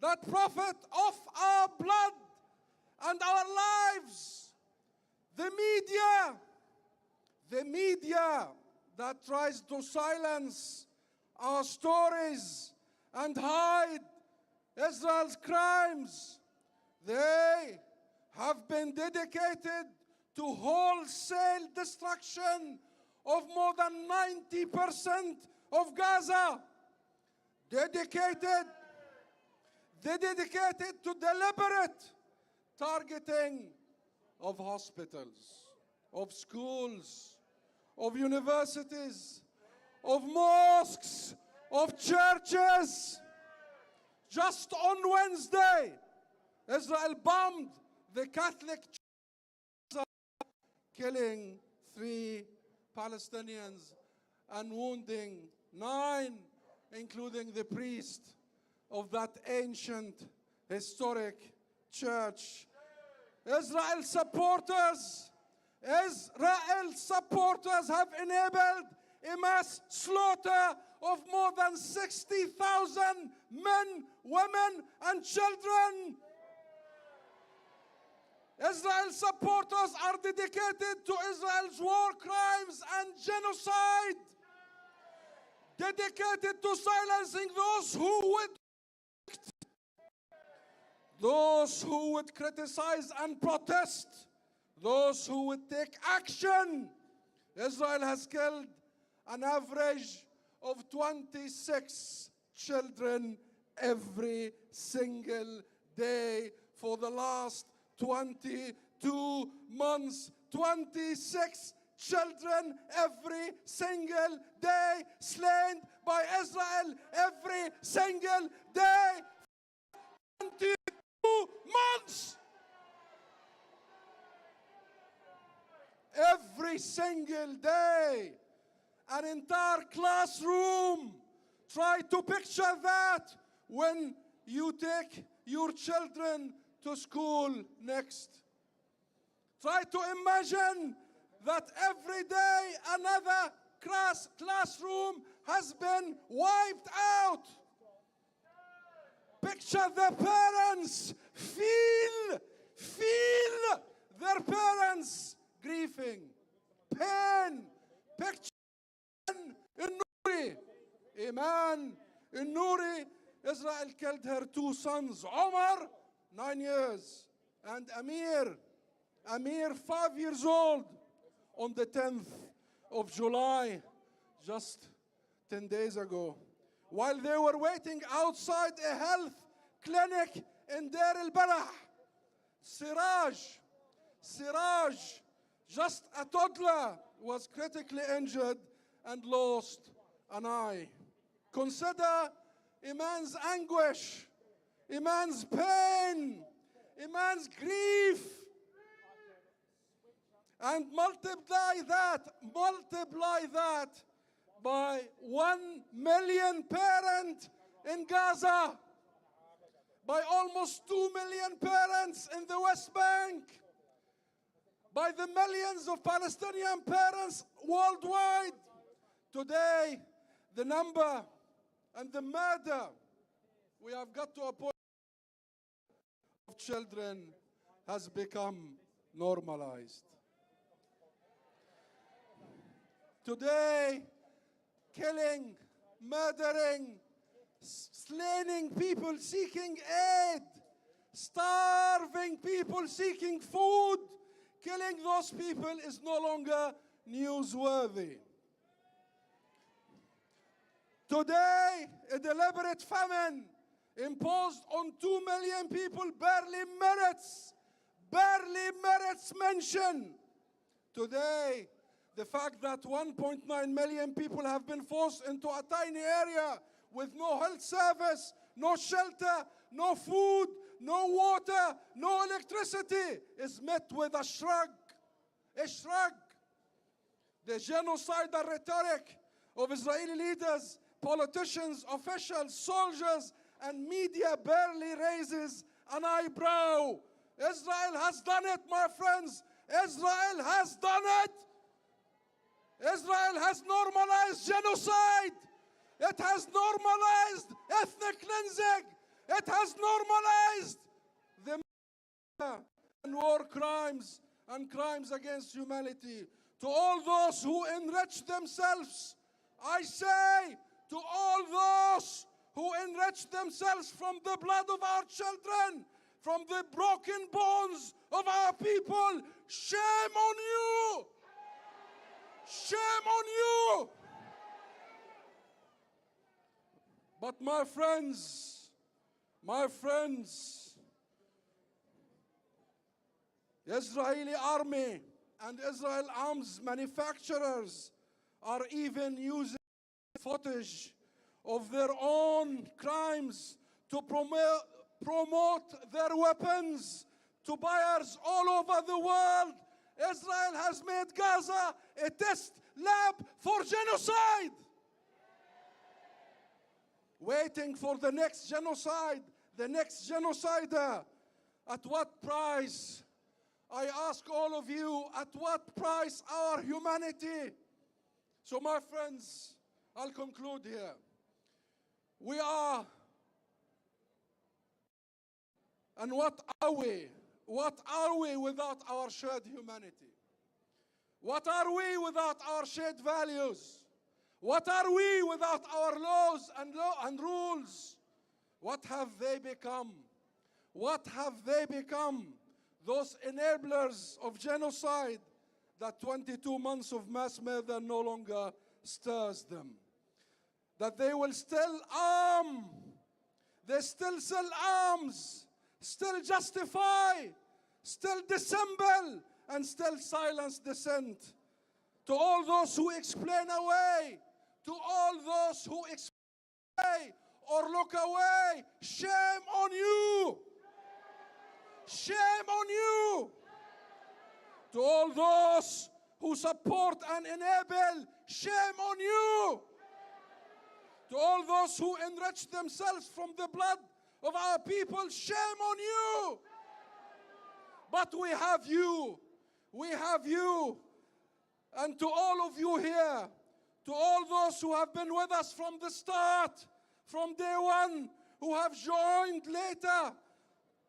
that profit off our blood and our lives, the media that tries to silence our stories and hide Israel's crimes, they have been dedicated to wholesale destruction of more than 90% of Gaza. Dedicated to deliberate targeting of hospitals, of schools, of universities, of mosques, of churches. Just on Wednesday, Israel bombed the Catholic Church, killing 3 Palestinians and wounding 9, including the priest of that ancient, historic church. Israel supporters have enabled a mass slaughter of more than 60,000 men, women, and children. Israel supporters are dedicated to Israel's war crimes and genocide, dedicated to silencing those who would criticize and protest, those who would take action. Israel has killed an average of 26 children every single day for the last 22 months. 26 children every single day slain by Israel every single day. 22 months. every single day. An entire classroom. Try to picture that when you take your children to school next. Try to imagine that every day another classroom has been wiped out. Picture the parents, feel their parents grieving, pain. Picture Nouri, Iman Nouri. Israel killed her two sons, Omar, 9 years, and Amir, 5 years old, on the 10th of July, just 10 days ago, while they were waiting outside a health clinic in Deir al-Balah. Siraj, just a toddler, was critically injured and lost an eye. Consider Iman's anguish, Iman's pain, Iman's grief, and multiply that by 1 million parents in Gaza, by almost 2 million parents in the West Bank, by the millions of Palestinian parents worldwide. Today, the number and the murder, we have got to a point of children has become normalized. Today, killing, murdering, slaying people seeking aid, starving people seeking food, killing those people is no longer newsworthy. Today, a deliberate famine imposed on 2 million people barely merits mention. Today, the fact that 1.9 million people have been forced into a tiny area with no health service, no shelter, no food, no water, no electricity is met with a shrug. The genocidal rhetoric of Israeli leaders, politicians, officials, soldiers, and media barely raises an eyebrow. Israel has done it, my friends. Israel has done it. Israel has normalized genocide. It has normalized ethnic cleansing. It has normalized the and war crimes and crimes against humanity. To all those who enrich themselves, I say, to all those who enrich themselves from the blood of our children, from the broken bones of our people, shame on you! Shame on you! But my friends, the Israeli army and Israel arms manufacturers are even using footage of their own crimes to promote their weapons to buyers all over the world. Israel has made Gaza a test lab for genocide. Waiting for the next genocide, the next genocider. At what price? I ask all of you, at what price our humanity? So my friends, I'll conclude here. We are, and what are we? What are we without our shared humanity? What are we without our shared values? What are we without our laws and rules? What have they become? What have they become? Those enablers of genocide that 22 months of mass murder no longer stirs them. That they will still arm, they still sell arms, still justify, still dissemble, and still silence dissent. To all those who explain away, to all those who explain or look away, shame on you! Shame on you! To all those who support and enable, shame on you. To all those who enrich themselves from the blood of our people, shame on you. But we have you. We have you. And to all of you here, to all those who have been with us from the start, from day one, who have joined later,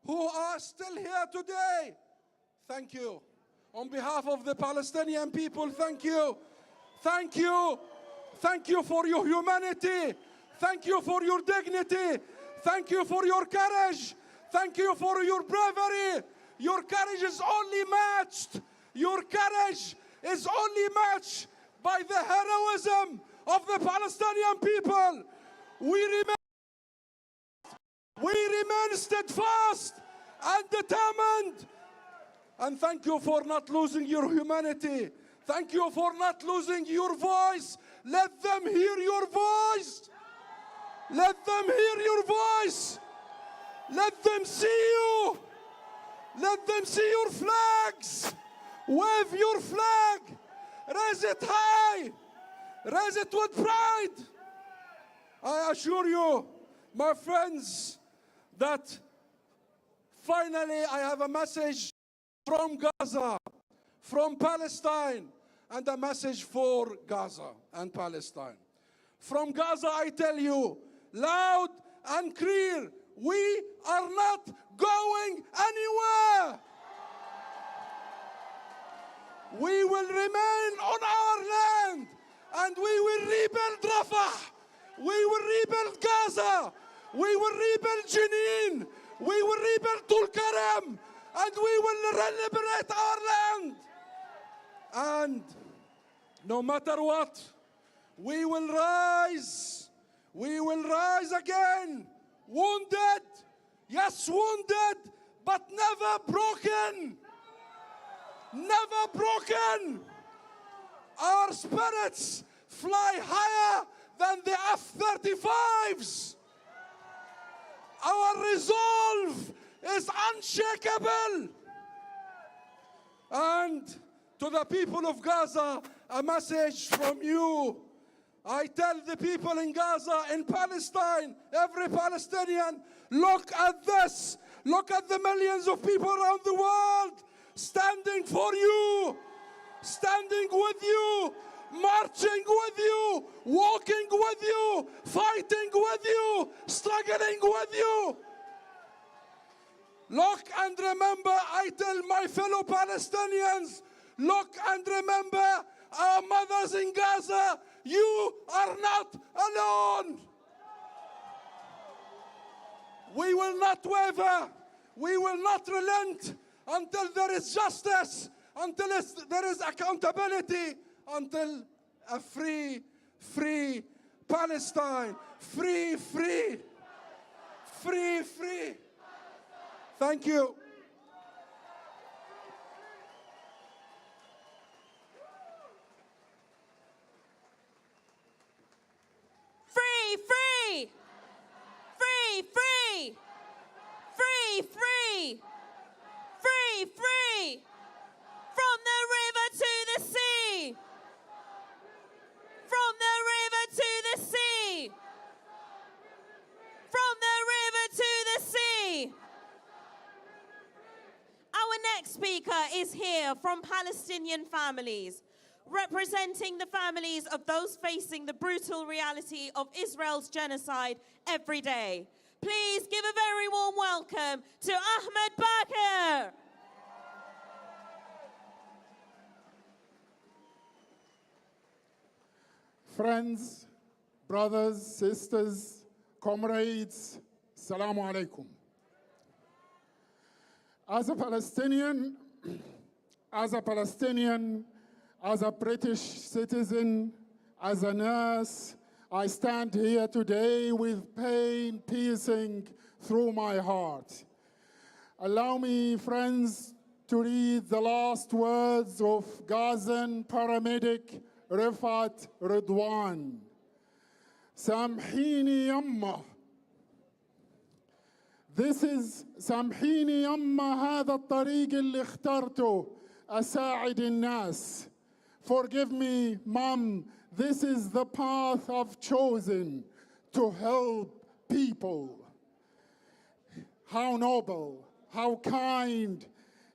who are still here today, thank you. On behalf of the Palestinian people, thank you. Thank you. Thank you for your humanity. Thank you for your dignity. Thank you for your courage. Thank you for your bravery. Your courage is only matched. Your courage is only matched by the heroism of the Palestinian people. We remain steadfast and determined. And thank you for not losing your humanity. Thank you for not losing your voice. Let them hear your voice. Let them hear your voice. Let them see you. Let them see your flags. Wave your flag. Raise it high. Raise it with pride. I assure you, my friends, that finally I have a message from Gaza, from Palestine, and a message for Gaza and Palestine. From Gaza, I tell you, loud and clear, we are not going anywhere. We will remain on our land, and we will rebuild Rafah. We will rebuild Gaza. We will rebuild Jenin. We will rebuild Tulkarem. And we will liberate our land. And no matter what, we will rise. We will rise again. Wounded, yes, wounded, but never broken. Never broken. Our spirits fly higher than the F-35s. Our resolve is unshakable. And to the people of Gaza, a message from you. I tell the people in Gaza, in Palestine, every Palestinian, look at this. Look at the millions of people around the world standing for you, standing with you, marching with you, walking with you, fighting with you, struggling with you. Look and remember, I tell my fellow Palestinians, look and remember our mothers in Gaza, you are not alone. We will not waver. We will not relent until there is justice, until there is accountability, until a free Palestine. Free. Thank you. Free. From the river to the sea. From the river to the sea. From the river to the sea. Our next speaker is here from Palestinian families, representing the families of those facing the brutal reality of Israel's genocide every day. Please give a very warm welcome to Ahmed Bakr. Friends, brothers, sisters, comrades, Assalamu alaikum. As a Palestinian, as a British citizen, as a nurse, I stand here today with pain piercing through my heart. Allow me, friends, to read the last words of Gazan paramedic Rifat Ridwan. سامحيني يما. This is سامحيني يما هذا الطريق اللي اخترته أساعد الناس. Forgive me, Mom, this is the path I've chosen to help people. How noble, how kind,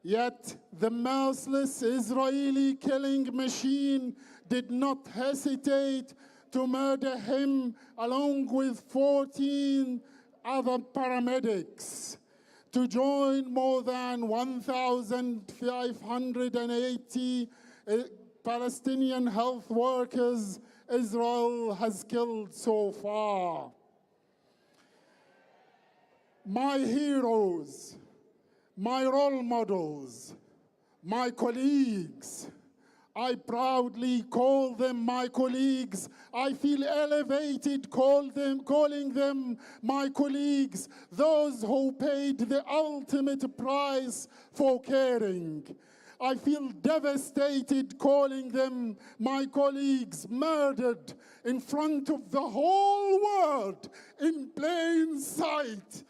yet the merciless Israeli killing machine did not hesitate to murder him along with 14 other paramedics, to join more than 1,580 Palestinian health workers Israel has killed so far. My heroes, my role models, my colleagues, I proudly call them my colleagues. I feel elevated calling them my colleagues, those who paid the ultimate price for caring. I feel devastated calling them my colleagues, murdered in front of the whole world in plain sight.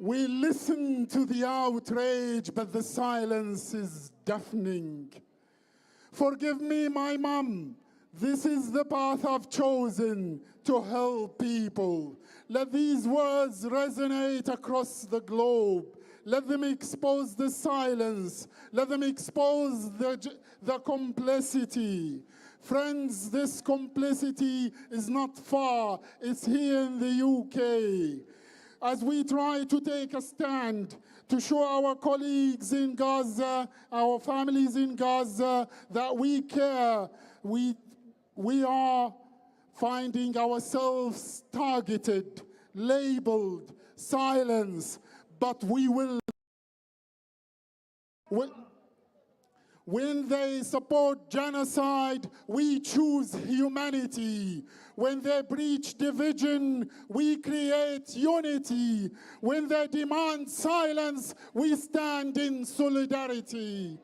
We listen to the outrage, but the silence is deafening. Forgive me, my mom. This is the path I've chosen to help people. Let these words resonate across the globe. Let them expose the silence. Let them expose the complicity. Friends, this complicity is not far. It's here in the UK. As we try to take a stand to show our colleagues in Gaza, our families in Gaza, that we care, we are finding ourselves targeted, labeled, silenced, but we will. When they support genocide, we choose humanity. When they breach division, we create unity. When they demand silence, we stand in solidarity.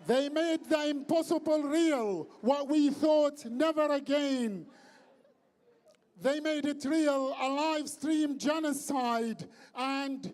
They made the impossible real, what we thought never again. They made it real, a live stream genocide, and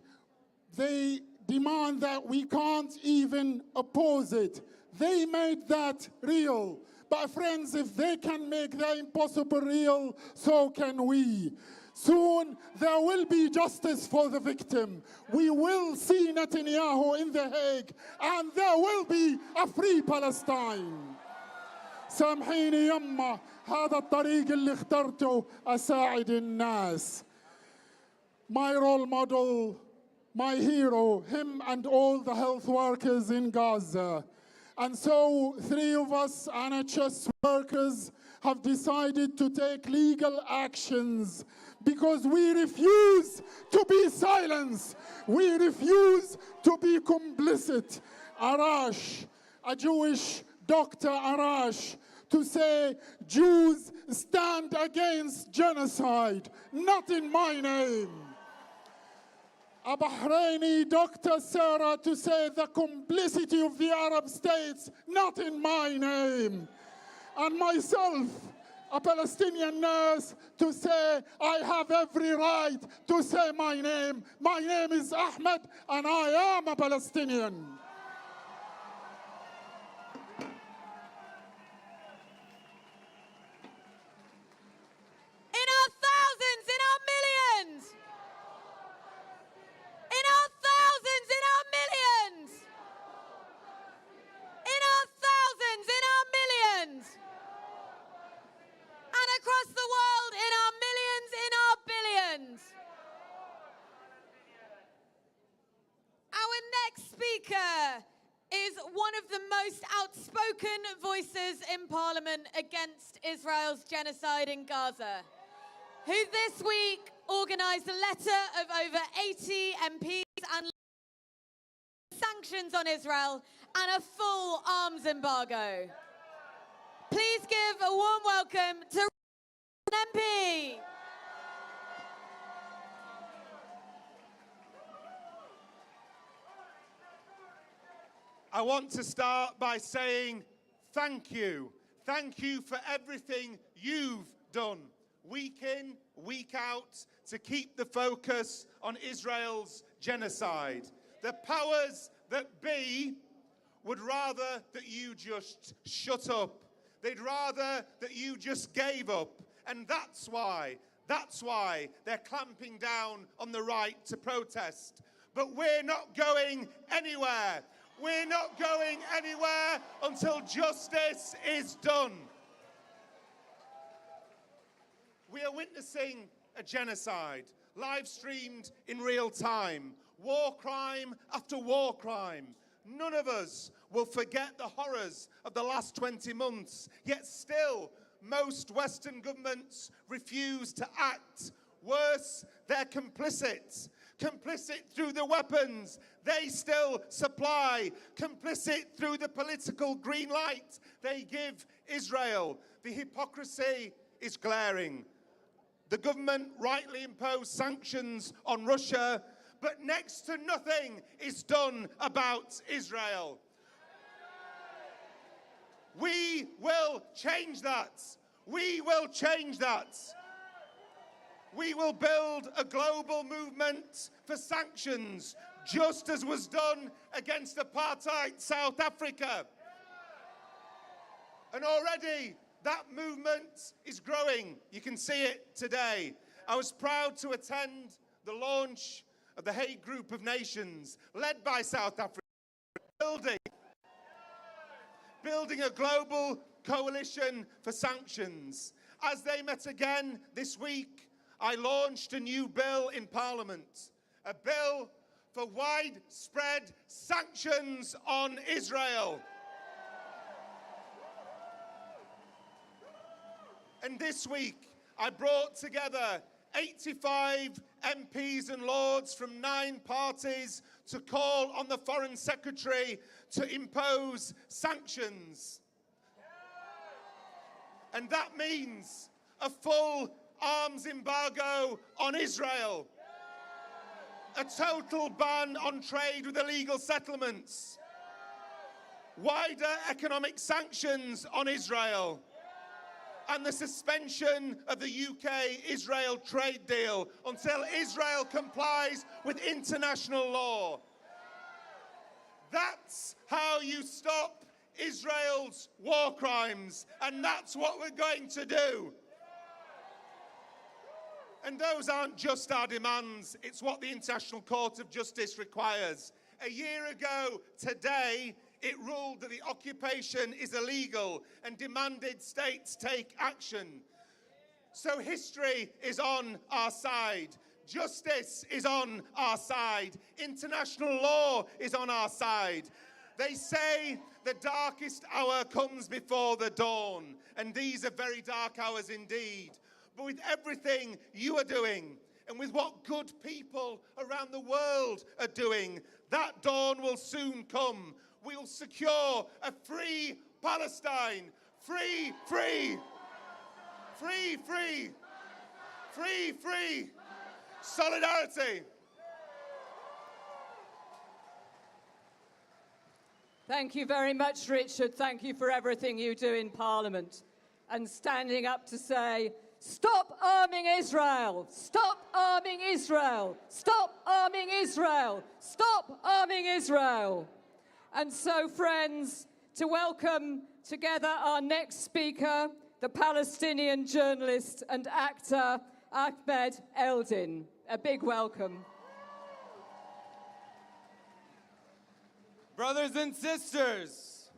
they demand that we can't even oppose it. They made that real. But friends, if they can make the impossible real, so can we. Soon there will be justice for the victim. We will see Netanyahu in The Hague, and there will be a free Palestine. سامحيني يما، هذا الطريق اللي اخترته أساعد الناس. My role model, my hero, him and all the health workers in Gaza. And so 3 of us NHS workers have decided to take legal actions because we refuse to be silenced. We refuse to be complicit. Arash, a Jewish Dr. Arash, to say Jews stand against genocide, not in my name. A Bahraini Dr. Sarah to say the complicity of the Arab states, not in my name. And myself, a Palestinian nurse, to say I have every right to say my name. My name is Ahmed and I am a Palestinian. In our thousands, in our millions. In our thousands, in our millions. In our thousands, in our millions. And across the world, in our millions, in our billions. Our next speaker is one of the most outspoken voices in Parliament against Israel's genocide in Gaza, who this week organised a letter of over 80 MPs and sanctions on Israel and a full arms embargo. Please give a warm welcome to an MP. I want to start by saying thank you. Thank you for everything you've done, week in, week out, to keep the focus on Israel's genocide. The powers that B would rather that you just shut up. They'd rather that you just gave up. And that's why they're clamping down on the right to protest. But we're not going anywhere. We're not going anywhere until justice is done. We are witnessing a genocide, live streamed in real time, war crime after war crime. None of us will forget the horrors of the last 20 months, yet still most Western governments refuse to act. Worse, they're complicit. Complicit through the weapons they still supply. Complicit through the political green light they give Israel. The hypocrisy is glaring. The government rightly imposed sanctions on Russia, but next to nothing is done about Israel. We will change that. We will change that. We will build a global movement for sanctions, just as was done against apartheid South Africa. And already that movement is growing. You can see it today. I was proud to attend the launch of the Hague Group of Nations, led by South Africa, building a global coalition for sanctions. As they met again this week, I launched a new bill in Parliament, a bill for widespread sanctions on Israel. And this week, I brought together 85 MPs and Lords from 9 parties to call on the Foreign Secretary to impose sanctions. And that means a full arms embargo on Israel, a total ban on trade with illegal settlements, wider economic sanctions on Israel, and the suspension of the UK-Israel trade deal until Israel complies with international law. That's how you stop Israel's war crimes, and that's what we're going to do. And those aren't just our demands, it's what the International Court of Justice requires. A year ago today, it ruled that the occupation is illegal and demanded states take action. So history is on our side. Justice is on our side. International law is on our side. They say the darkest hour comes before the dawn, and these are very dark hours indeed. But with everything you are doing, and with what good people around the world are doing, that dawn will soon come. We will secure a free Palestine. Free, free. Free, free. Free, free. Solidarity. Thank you very much, Richard. Thank you for everything you do in Parliament and standing up to say, stop arming Israel! Stop arming Israel! Stop arming Israel! Stop arming Israel! And so, friends, to welcome together our next speaker, the Palestinian journalist and actor Ahmed Eldin. A big welcome. Brothers and sisters,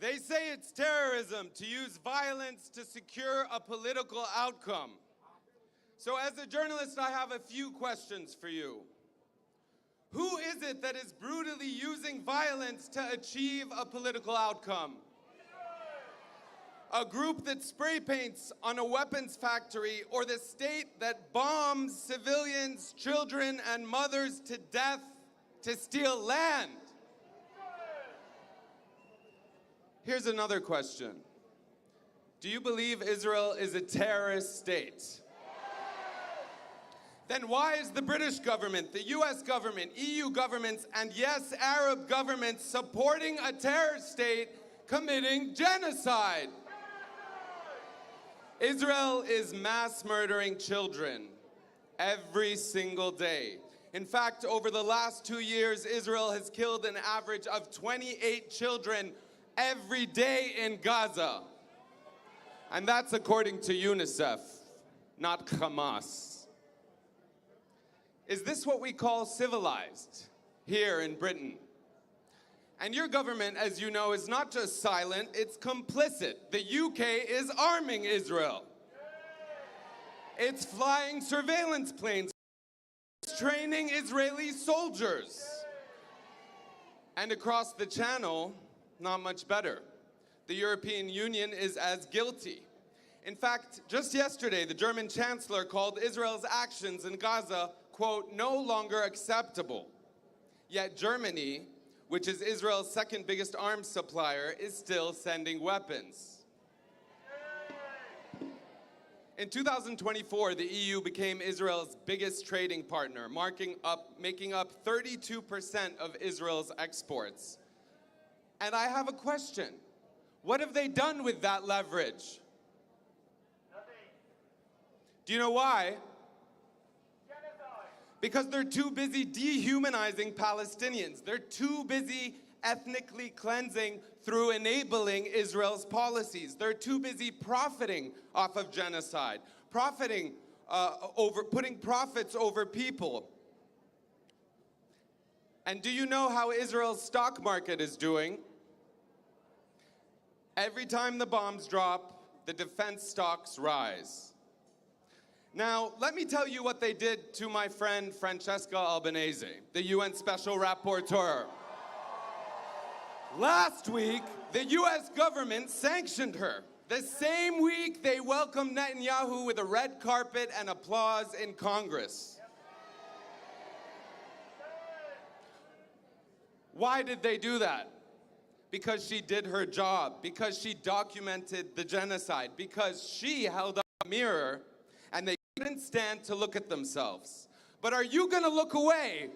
they say it's terrorism to use violence to secure a political outcome. So as a journalist, I have a few questions for you. Who is it that is brutally using violence to achieve a political outcome? A group that spray paints on a weapons factory, or the state that bombs civilians, children, and mothers to death to steal land? Here's another question. Do you believe Israel is a terrorist state? Then why is the British government, the US government, EU governments, and yes, Arab governments supporting a terror state committing genocide? Israel is mass murdering children every single day. In fact, over the last 2 years, Israel has killed an average of 28 children every day in Gaza. And that's according to UNICEF, not Hamas. Is this what we call civilized here in Britain? And your government, as you know, is not just silent, it's complicit. The UK is arming Israel. It's flying surveillance planes, it's training Israeli soldiers. And across the channel, not much better. The European Union is as guilty. In fact, just yesterday, the German Chancellor called Israel's actions in Gaza, quote, no longer acceptable. Yet Germany, which is Israel's second biggest arms supplier, is still sending weapons. In 2024, the EU became Israel's biggest trading partner, making up 32% of Israel's exports. And I have a question. What have they done with that leverage? Do you know why? Because they're too busy dehumanizing Palestinians. They're too busy ethnically cleansing through enabling Israel's policies. They're too busy profiting off of genocide, putting profits over people. And do you know how Israel's stock market is doing? Every time the bombs drop, the defense stocks rise. Now, let me tell you what they did to my friend Francesca Albanese, the UN Special Rapporteur. Last week, the US government sanctioned her. The same week, they welcomed Netanyahu with a red carpet and applause in Congress. Why did they do that? Because she did her job, because she documented the genocide, because she held up a mirror and they couldn't stand to look at themselves. But are you gonna look away?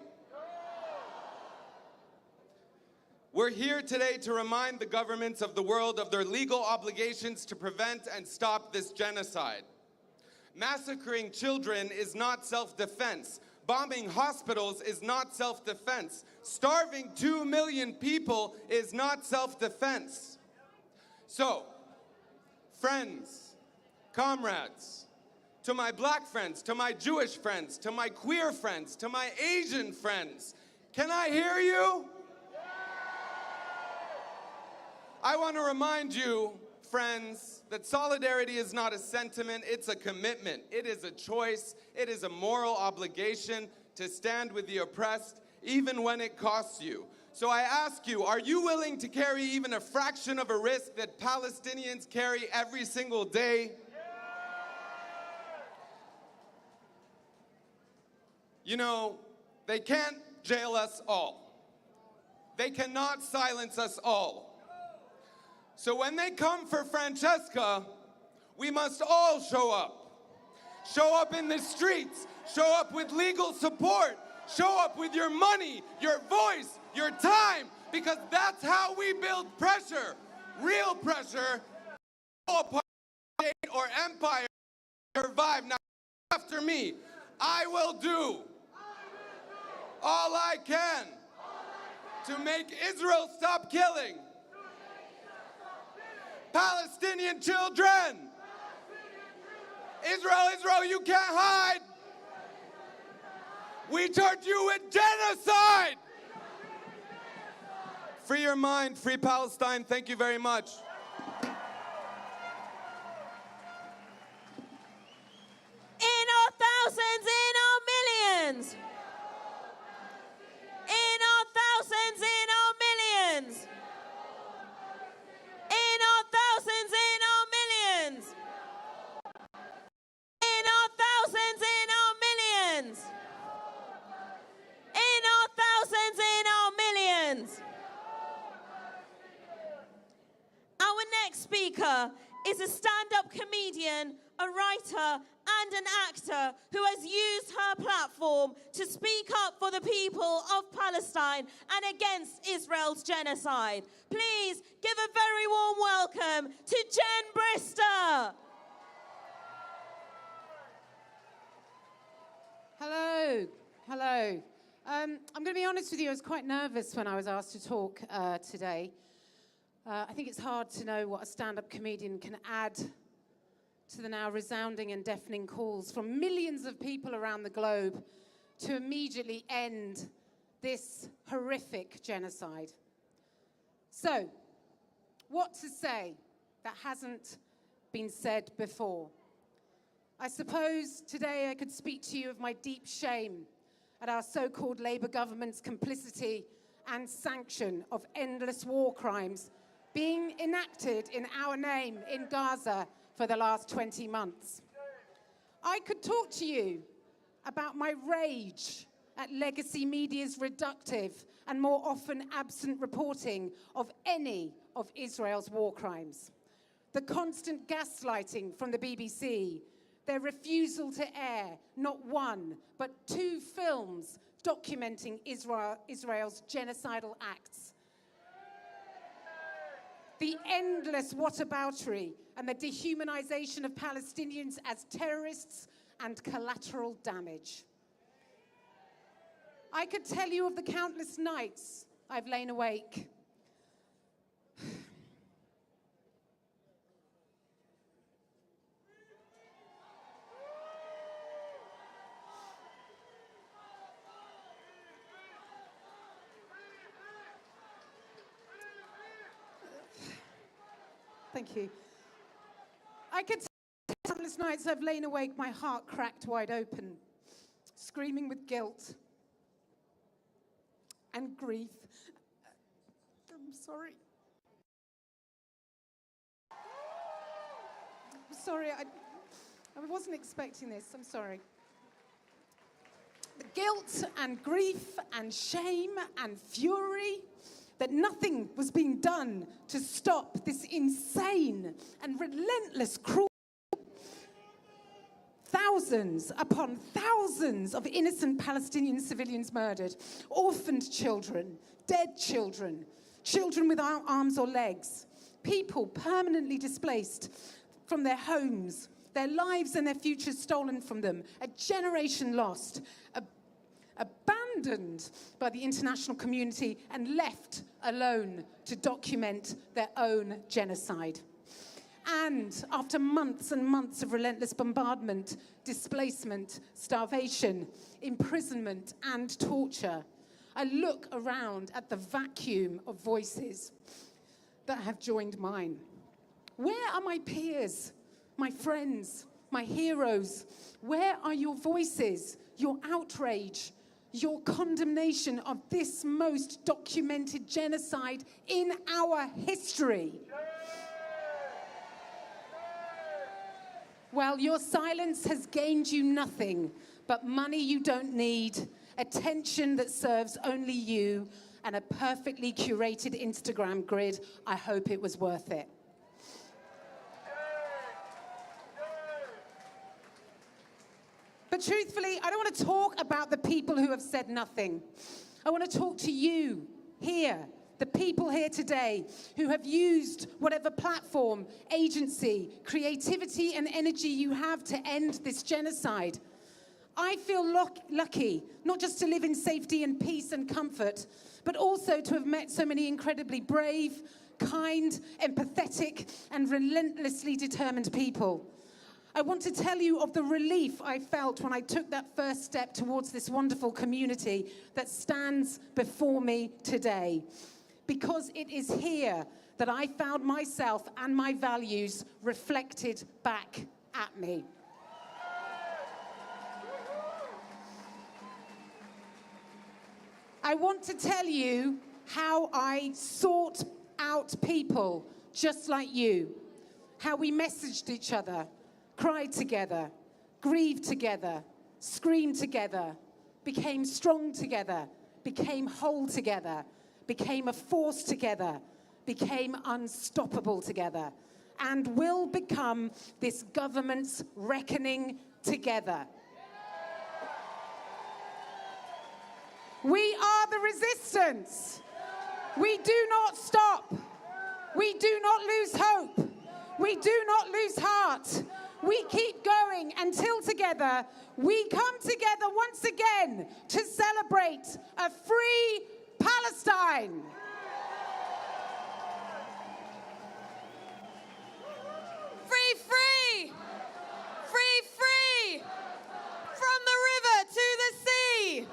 We're here today to remind the governments of the world of their legal obligations to prevent and stop this genocide. Massacring children is not self-defense. Bombing hospitals is not self-defense. Starving 2 million people is not self-defense. So, friends, comrades, to my black friends, to my Jewish friends, to my queer friends, to my Asian friends, can I hear you? I want to remind you, friends, that solidarity is not a sentiment, it's a commitment. It is a choice, it is a moral obligation to stand with the oppressed, even when it costs you. So I ask you, are you willing to carry even a fraction of a risk that Palestinians carry every single day? You know, they can't jail us all. They cannot silence us all. So when they come for Francesca, we must all show up. Show up in the streets, show up with legal support, show up with your money, your voice, your time, because that's how we build pressure, real pressure, apartheid or empire to survive. Now, after me, I will do all I can to make Israel stop killing Palestinian children. Israel, Israel, you can't hide. We charge you with genocide. Free your mind, free Palestine. Thank you very much. In our thousands, in our millions. In our thousands, in our millions. In our thousands, in our millions. In our thousands, in our millions. In our thousands, in our millions. Our next speaker is a stand-up comedian, a writer, and an actor who has used her platform to speak up for the people of Palestine and against Israel's genocide. Please give a very warm welcome to Jen Brister. Hello. Hello. I'm going to be honest with you, I was quite nervous when I was asked to talk today. I think it's hard to know what a stand-up comedian can add to the now resounding and deafening calls from millions of people around the globe to immediately end this horrific genocide. So, what to say that hasn't been said before? I suppose today I could speak to you of my deep shame at our so-called Labour government's complicity and sanction of endless war crimes being enacted in our name in Gaza for the last 20 months. I could talk to you about my rage at legacy media's reductive and more often absent reporting of any of Israel's war crimes. The constant gaslighting from the BBC, their refusal to air not one, but 2 films documenting Israel's genocidal acts. The endless whataboutery and the dehumanization of Palestinians as terrorists and collateral damage. I could tell you of the countless nights I've lain awake. Thank you. I could tell you countless nights I've lain awake, my heart cracked wide open, screaming with guilt and grief. I'm sorry. I'm sorry, I wasn't expecting this, I'm sorry. The guilt and grief and shame and fury that nothing was being done to stop this insane and relentless cruelty. Thousands upon thousands of innocent Palestinian civilians murdered, orphaned children, dead children, children without arms or legs, people permanently displaced from their homes, their lives and their futures stolen from them, a generation lost, abandoned by the international community and left alone to document their own genocide. And after months and months of relentless bombardment, displacement, starvation, imprisonment, and torture, I look around at the vacuum of voices that have joined mine. Where are my peers, my friends, my heroes? Where are your voices, your outrage, your condemnation of this most documented genocide in our history? Well, your silence has gained you nothing but money you don't need, attention that serves only you, and a perfectly curated Instagram grid. I hope it was worth it. But truthfully, I don't want to talk about the people who have said nothing. I want to talk to you here, the people here today who have used whatever platform, agency, creativity and energy you have to end this genocide. I feel lucky, not just to live in safety and peace and comfort, but also to have met so many incredibly brave, kind, empathetic, and relentlessly determined people. I want to tell you of the relief I felt when I took that first step towards this wonderful community that stands before me today. Because it is here that I found myself and my values reflected back at me. I want to tell you how I sought out people just like you, how we messaged each other, cried together, grieved together, screamed together, became strong together, became whole together, became a force together, became unstoppable together, and will become this government's reckoning together. We are the resistance. We do not stop. We do not lose hope. We do not lose heart. we keep going until together we come together once again to celebrate a free Palestine. Free, free! Free, free! From the river to the sea!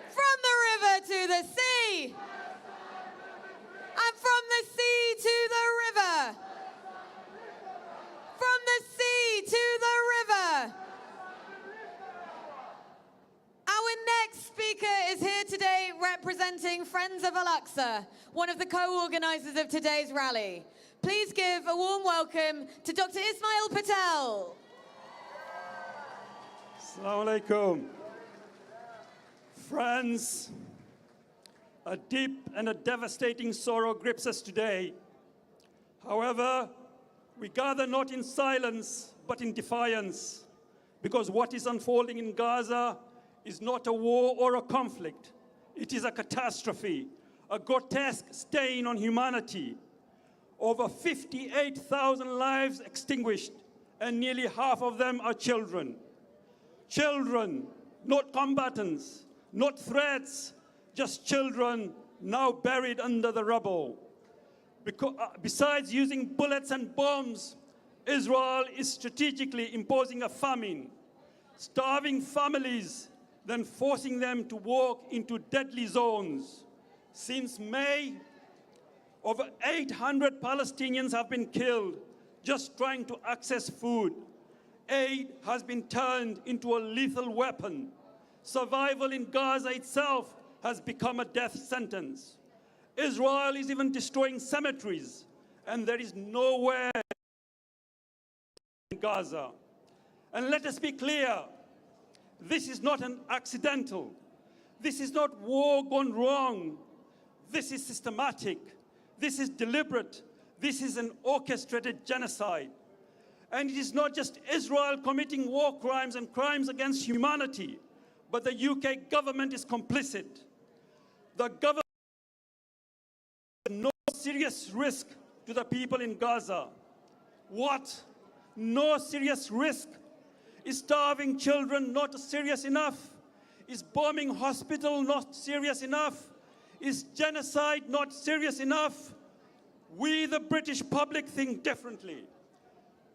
From the river to the sea! And from the sea to the river! From the sea to the river! Our next speaker is here today representing Friends of Al-Aqsa, one of the co-organisers of today's rally. Please give a warm welcome to Dr. Ismail Patel. Assalamu alaikum. Friends, a deep and a devastating sorrow grips us today. However, we gather not in silence, but in defiance, because what is unfolding in Gaza is not a war or a conflict. It is a catastrophe, a grotesque stain on humanity. Over 58,000 lives extinguished, and nearly half of them are children. Children, not combatants, not threats, just children now buried under the rubble. Besides using bullets and bombs, Israel is strategically imposing a famine, starving families, then forcing them to walk into deadly zones. Since May, over 800 Palestinians have been killed just trying to access food. Aid has been turned into a lethal weapon. Survival in Gaza itself has become a death sentence. Israel is even destroying cemeteries, and there is nowhere in Gaza. And let us be clear, this is not an accidental. This is not war gone wrong. This is systematic. This is deliberate. This is an orchestrated genocide. And it is not just Israel committing war crimes and crimes against humanity, but the UK government is complicit. The government has no serious risk to the people in Gaza. What? No serious risk? Is starving children not serious enough? Is bombing hospital not serious enough? Is genocide not serious enough? We, the British public, think differently.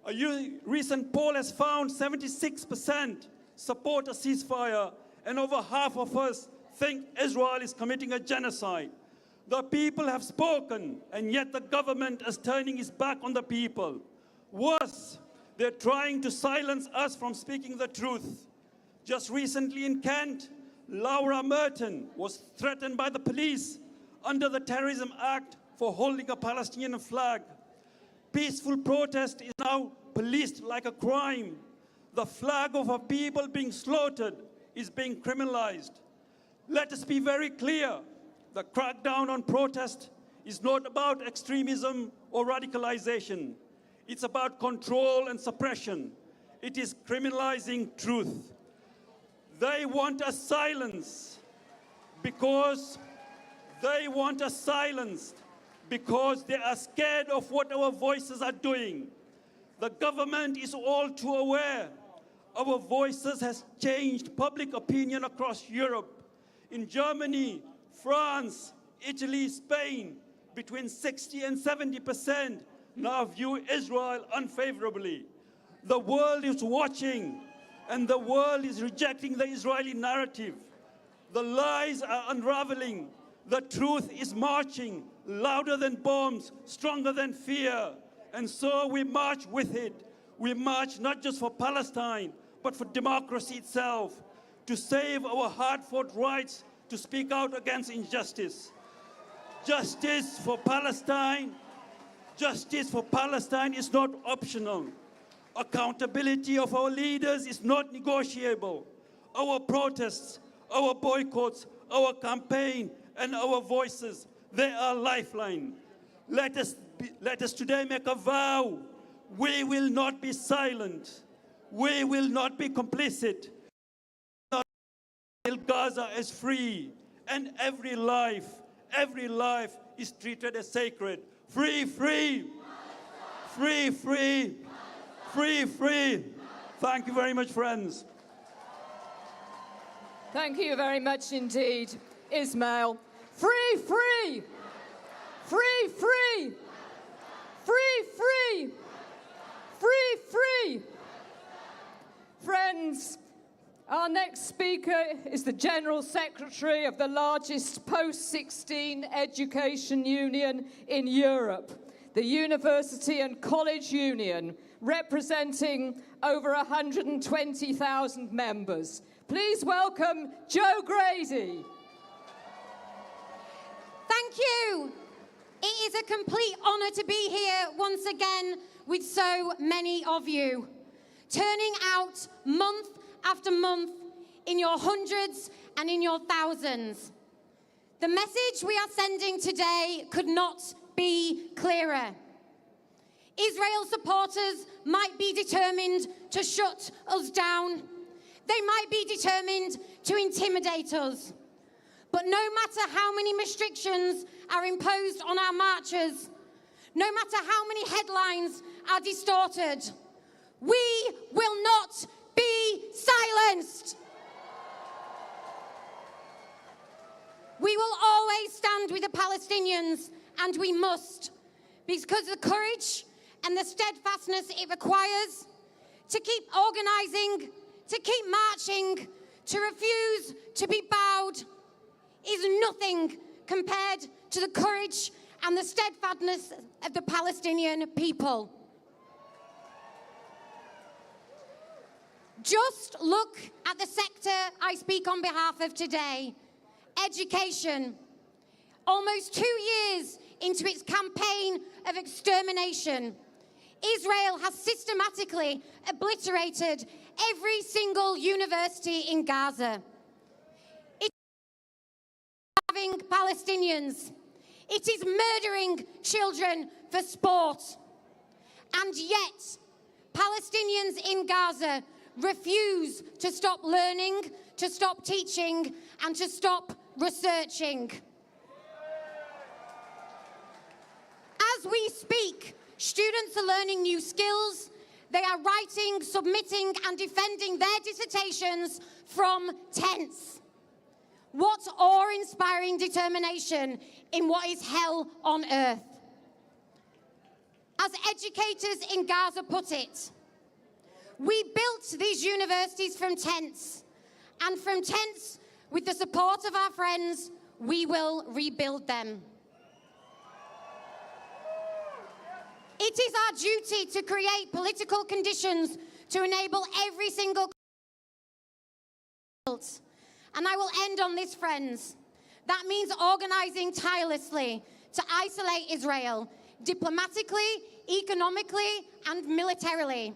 A recent poll has found 76% support a ceasefire, and over half of us think Israel is committing a genocide. The people have spoken, and yet the government is turning its back on the people. Worse, they're trying to silence us from speaking the truth. Just recently in Kent, Laura Merton was threatened by the police under the Terrorism Act for holding a Palestinian flag. Peaceful protest is now policed like a crime. The flag of a people being slaughtered is being criminalized. Let us be very clear. The crackdown on protest is not about extremism or radicalization. It's about control and suppression. It is criminalizing truth. They want us silenced because they are scared of what our voices are doing. The government is all too aware. Our voices has changed public opinion across Europe. In Germany, France, Italy, Spain, between 60 and 70% now view Israel unfavorably. The world is watching, and the world is rejecting the Israeli narrative. The lies are unraveling. The truth is marching, louder than bombs, stronger than fear. And so we march with it. We march not just for Palestine, but for democracy itself, to save our hard-fought rights to speak out against injustice. Justice for Palestine is not optional. Accountability of our leaders is not negotiable. Our protests, our boycotts, our campaign, and our voices, they are lifeline. Let us today make a vow. We will not be silent. We will not be complicit. Gaza is free, and every life is treated as sacred. Free, free, free, free, Free, free. Thank you very much, friends. Thank you very much indeed, Ismail. Free, free! Free, free! Free, free! Free, free! Friends, our next speaker is the General Secretary of the largest post-16 education union in Europe, the University and College Union, representing over 120,000 members. Please welcome Joe Grady. Thank you. It is a complete honour to be here once again with so many of you, turning out month after month in your hundreds and in your thousands. The message we are sending today could not be clearer. Israel supporters might be determined to shut us down. They might be determined to intimidate us. But no matter how many restrictions are imposed on our marches, no matter how many headlines are distorted, we will not be silenced. We will always stand with the Palestinians, and we must, because the courage and the steadfastness it requires to keep organising, to keep marching, to refuse to be bowed, is nothing compared to the courage and the steadfastness of the Palestinian people. Just look at the sector I speak on behalf of today, education. Almost 2 years into its campaign of extermination, Israel has systematically obliterated every single university in Gaza. It is having Palestinians. It is murdering children for sport. And yet, Palestinians in Gaza refuse to stop learning, to stop teaching, and to stop researching. As we speak, students are learning new skills. They are writing, submitting, and defending their dissertations from tents. What awe-inspiring determination in what is hell on earth. As educators in Gaza put it, we built these universities from tents, and from tents, with the support of our friends, we will rebuild them. It is our duty to create political conditions to enable every single. And I will end on this, friends. That means organising tirelessly to isolate Israel, diplomatically, economically, and militarily.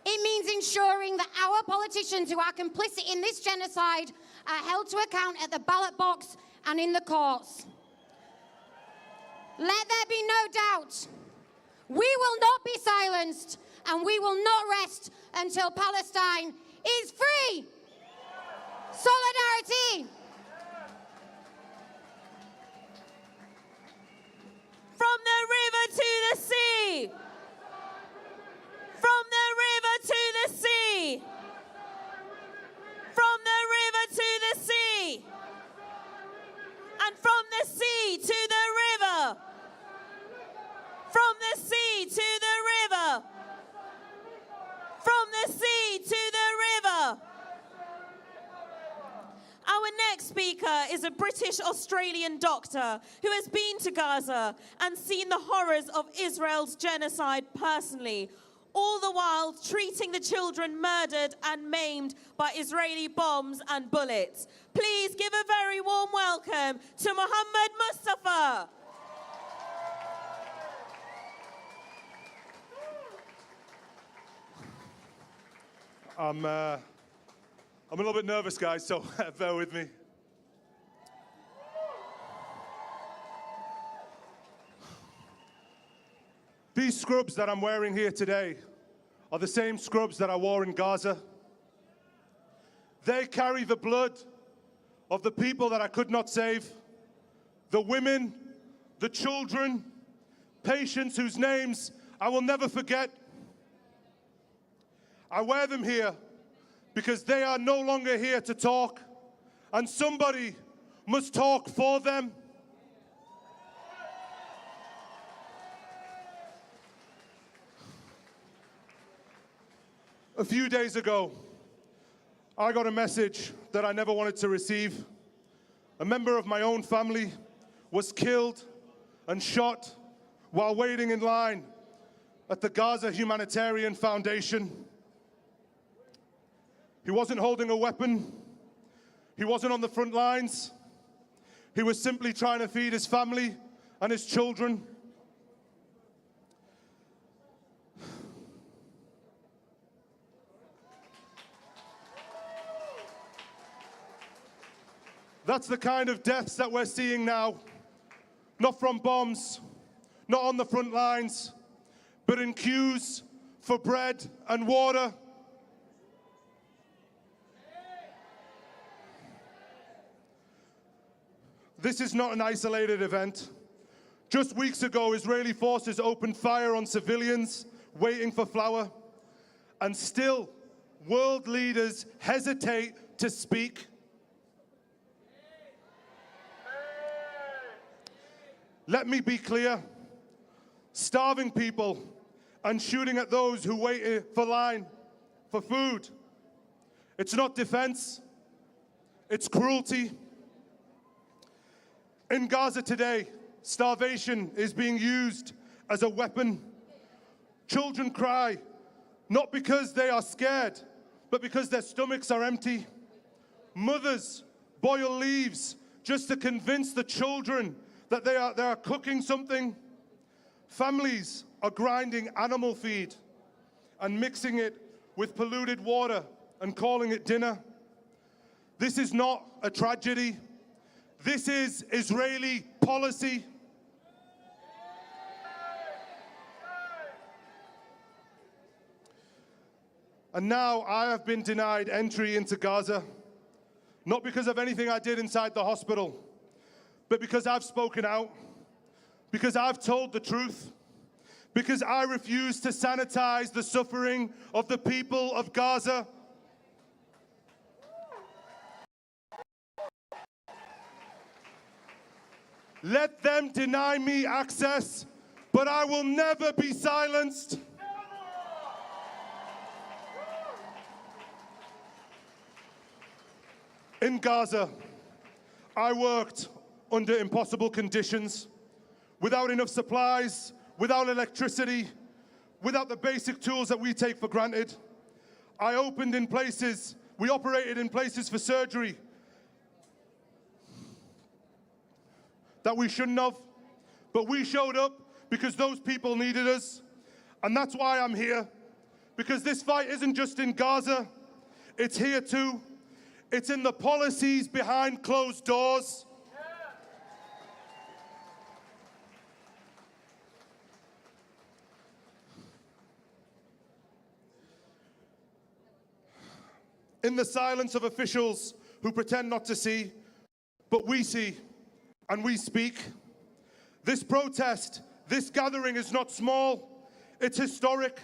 It means ensuring that our politicians who are complicit in this genocide are held to account at the ballot box and in the courts. Let there be no doubt, we will not be silenced, and we will not rest until Palestine is free. Solidarity. From the river to the sea. From the river to the sea. From the river to the sea. And from the sea to the river. From the sea to the river. From the sea to the river. Our next speaker is a British-Australian doctor who has been to Gaza and seen the horrors of Israel's genocide personally, all the while treating the children murdered and maimed by Israeli bombs and bullets. Please give a very warm welcome to Mohammed Mustafa. I'm a little bit nervous, guys, so bear with me. These scrubs that I'm wearing here today are the same scrubs that I wore in Gaza. They carry the blood of the people that I could not save, the women, the children, patients whose names I will never forget. I wear them here because they are no longer here to talk, and somebody must talk for them. A few days ago, I got a message that I never wanted to receive. A member of my own family was killed and shot while waiting in line at the Gaza Humanitarian Foundation. He wasn't holding a weapon. He wasn't on the front lines. He was simply trying to feed his family and his children. That's the kind of deaths that we're seeing now. Not from bombs, not on the front lines, but in queues for bread and water. This is not an isolated event. Just weeks ago, Israeli forces opened fire on civilians waiting for flour, and still world leaders hesitate to speak. Let me be clear. Starving people and shooting at those who wait for line for food, it's not defense, it's cruelty. In Gaza today, starvation is being used as a weapon. Children cry, not because they are scared, but because their stomachs are empty. Mothers boil leaves just to convince the children that they are cooking something. Families are grinding animal feed and mixing it with polluted water and calling it dinner. This is not a tragedy. This is Israeli policy. And now I have been denied entry into Gaza, not because of anything I did inside the hospital, but because I've spoken out, because I've told the truth, because I refuse to sanitize the suffering of the people of Gaza. Let them deny me access, but I will never be silenced. In Gaza, I worked under impossible conditions, without enough supplies, without electricity, without the basic tools that we take for granted. I opened in places, we operated in places for surgery that we shouldn't have, but we showed up because those people needed us. And that's why I'm here, because this fight isn't just in Gaza, it's here too. It's in the policies behind closed doors. In the silence of officials who pretend not to see, but we see and we speak. This protest, this gathering is not small, it's historic.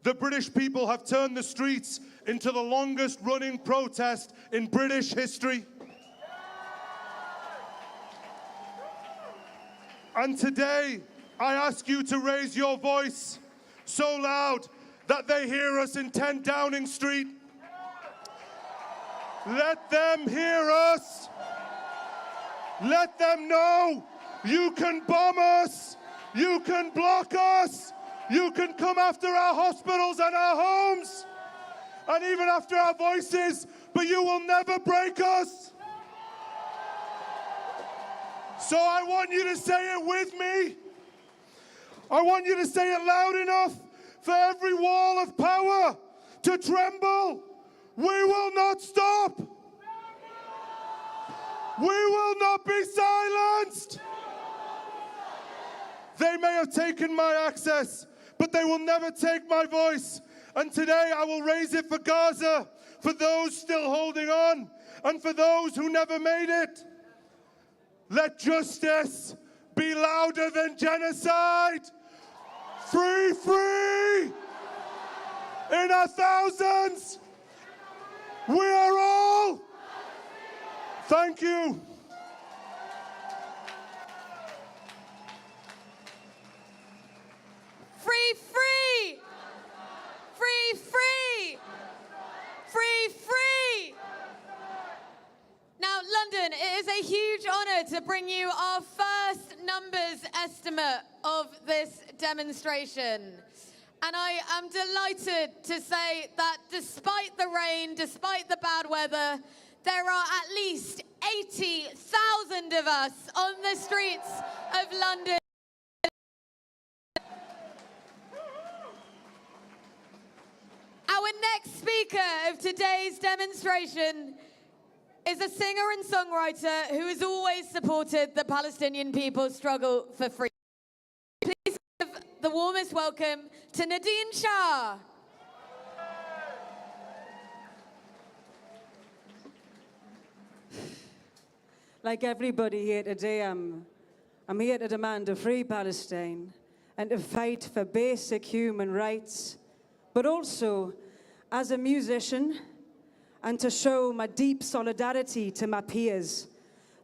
The British people have turned the streets into the longest running protest in British history. And today, I ask you to raise your voice so loud that they hear us in 10 Downing Street. Let them hear us. Let them know you can bomb us, you can block us, you can come after our hospitals and our homes, and even after our voices, but you will never break us. So I want you to say it with me. I want you to say it loud enough for every wall of power to tremble. We will not stop. We will not be silenced. They may have taken my access, but they will never take my voice. And today I will raise it for Gaza, for those still holding on, and for those who never made it. Let justice be louder than genocide. Free, free! in our thousands. We are all. Thank you. Free, free! Free, free! Free, free! Now, London, it is a huge honour to bring you our first numbers estimate of this demonstration. And I am delighted to say that despite the rain, despite the bad weather, there are at least 80,000 of us on the streets of London. Our next speaker of today's demonstration is a singer and songwriter who has always supported the Palestinian people's struggle for freedom. Please give the warmest welcome to Nadine Shah. Like everybody here today, I'm here to demand a free Palestine and to fight for basic human rights, but also as a musician and to show my deep solidarity to my peers,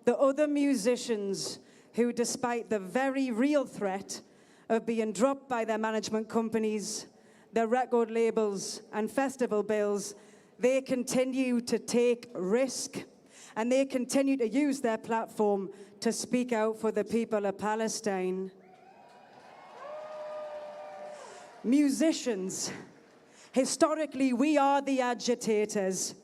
the other musicians who, despite the very real threat of being dropped by their management companies, their record labels and festival bills, they continue to take risk and they continue to use their platform to speak out for the people of Palestine. Musicians, historically, we are the agitators.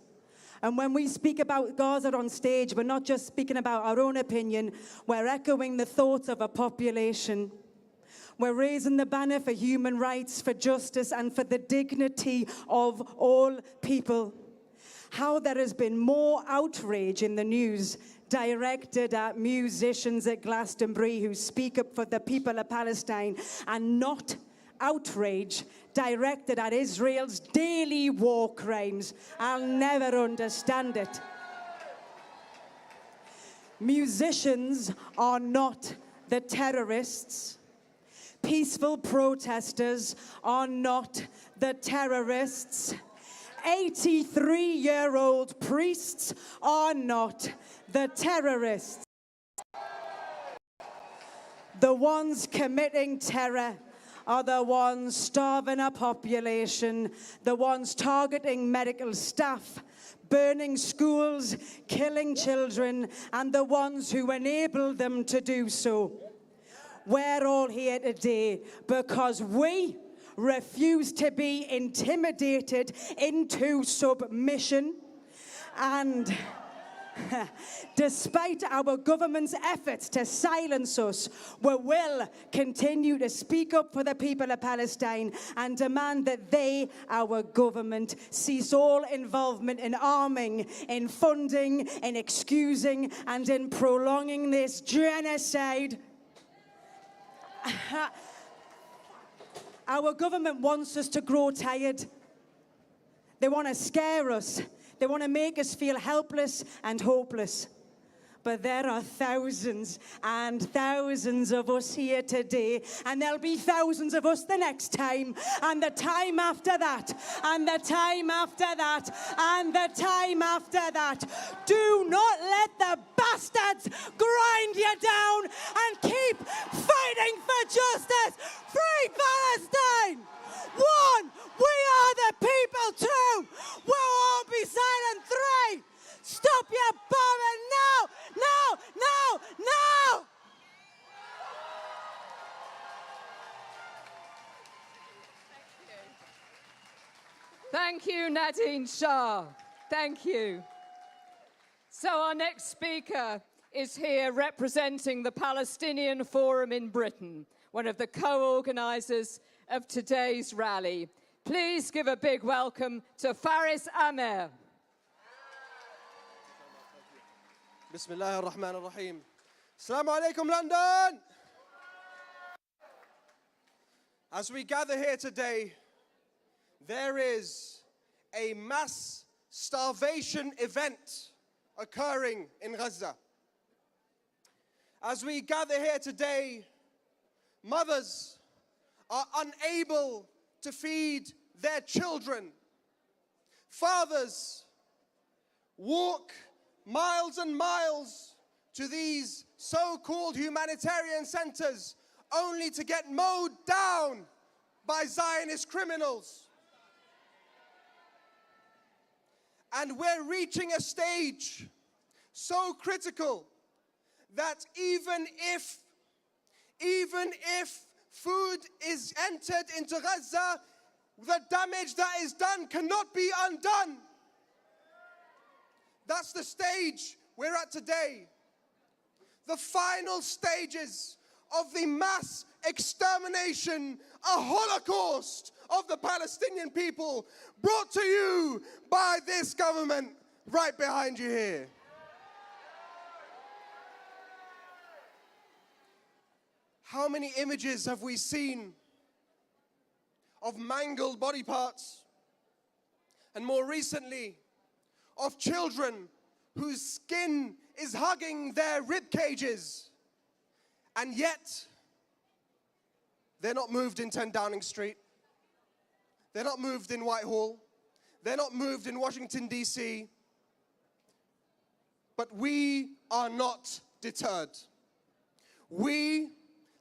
And when we speak about Gaza on stage, we're not just speaking about our own opinion, we're echoing the thoughts of a population. We're raising the banner for human rights, for justice, and for the dignity of all people. How there has been more outrage in the news directed at musicians at Glastonbury who speak up for the people of Palestine, and not outrage directed at Israel's daily war crimes. I'll never understand it. Musicians are not the terrorists. Peaceful protesters are not the terrorists. 83-year-old priests are not the terrorists. The ones committing terror are the ones starving a population, the ones targeting medical staff, burning schools, killing children, and the ones who enable them to do so. We're all here today because we refuse to be intimidated into submission. And despite our government's efforts to silence us, we will continue to speak up for the people of Palestine and demand that they, our government, cease all involvement in arming, in funding, in excusing, and in prolonging this genocide. Our government wants us to grow tired. They want to scare us. They want to make us feel helpless and hopeless. But there are thousands and thousands of us here today, and there'll be thousands of us the next time, and the time after that, and the time after that, and the time after that. Do not let the bastards grind you down, and keep fighting for justice. Free Palestine! One, we are the people. Two, we'll all be silent. Three, stop your bombing now, now, now, now! Thank you, Nadine Shah. Thank you. So our next speaker is here representing the Palestinian Forum in Britain, one of the co-organisers of today's rally. Please give a big welcome to Faris Amer. Bismillah ar-Rahman ar-Rahim. Assalamu alaikum, London! As we gather here today, there is a mass starvation event occurring in Gaza. As we gather here today, mothers are unable to feed their children. Fathers walk miles and miles to these so-called humanitarian centers only to get mowed down by Zionist criminals. And we're reaching a stage so critical that even if food is entered into Gaza, the damage that is done cannot be undone. That's the stage we're at today. The final stages of the mass extermination, a holocaust of the Palestinian people, brought to you by this government right behind you here. How many images have we seen of mangled body parts, and more recently, of children whose skin is hugging their rib cages, and yet they're not moved in 10 Downing Street, they're not moved in Whitehall, they're not moved in Washington, D.C., but we are not deterred. We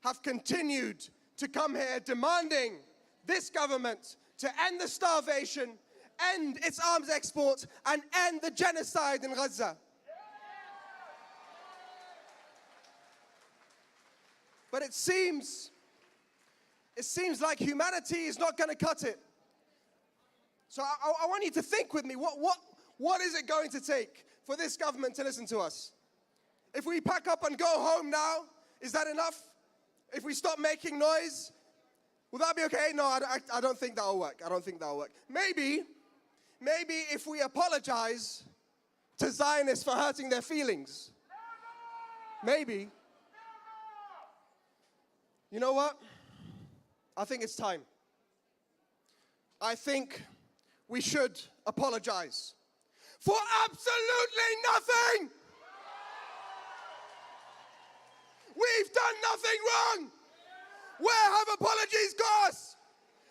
have continued to come here demanding this government to end the starvation, end its arms export, and end the genocide in Gaza. But it seems like humanity is not going to cut it. So I want you to think with me, what is it going to take for this government to listen to us? If we pack up and go home now, is that enough? If we stop making noise, will that be okay? No, I don't think that'll work. I don't think that'll work. Maybe if we apologize to Zionists for hurting their feelings. Maybe. You know what? I think it's time. I think we should apologize for absolutely nothing. We've done nothing wrong. Where have apologies got us?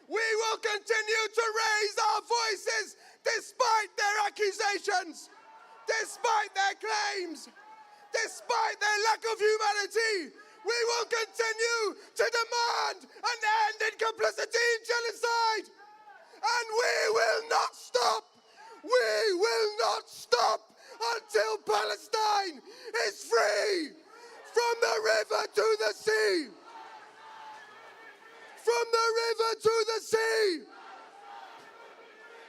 We will continue to raise our voices despite their accusations, despite their claims, despite their lack of humanity. We will continue to demand an end in complicity in genocide. And we will not stop. We will not stop until Palestine is free. From the river to the sea. From the river to the sea.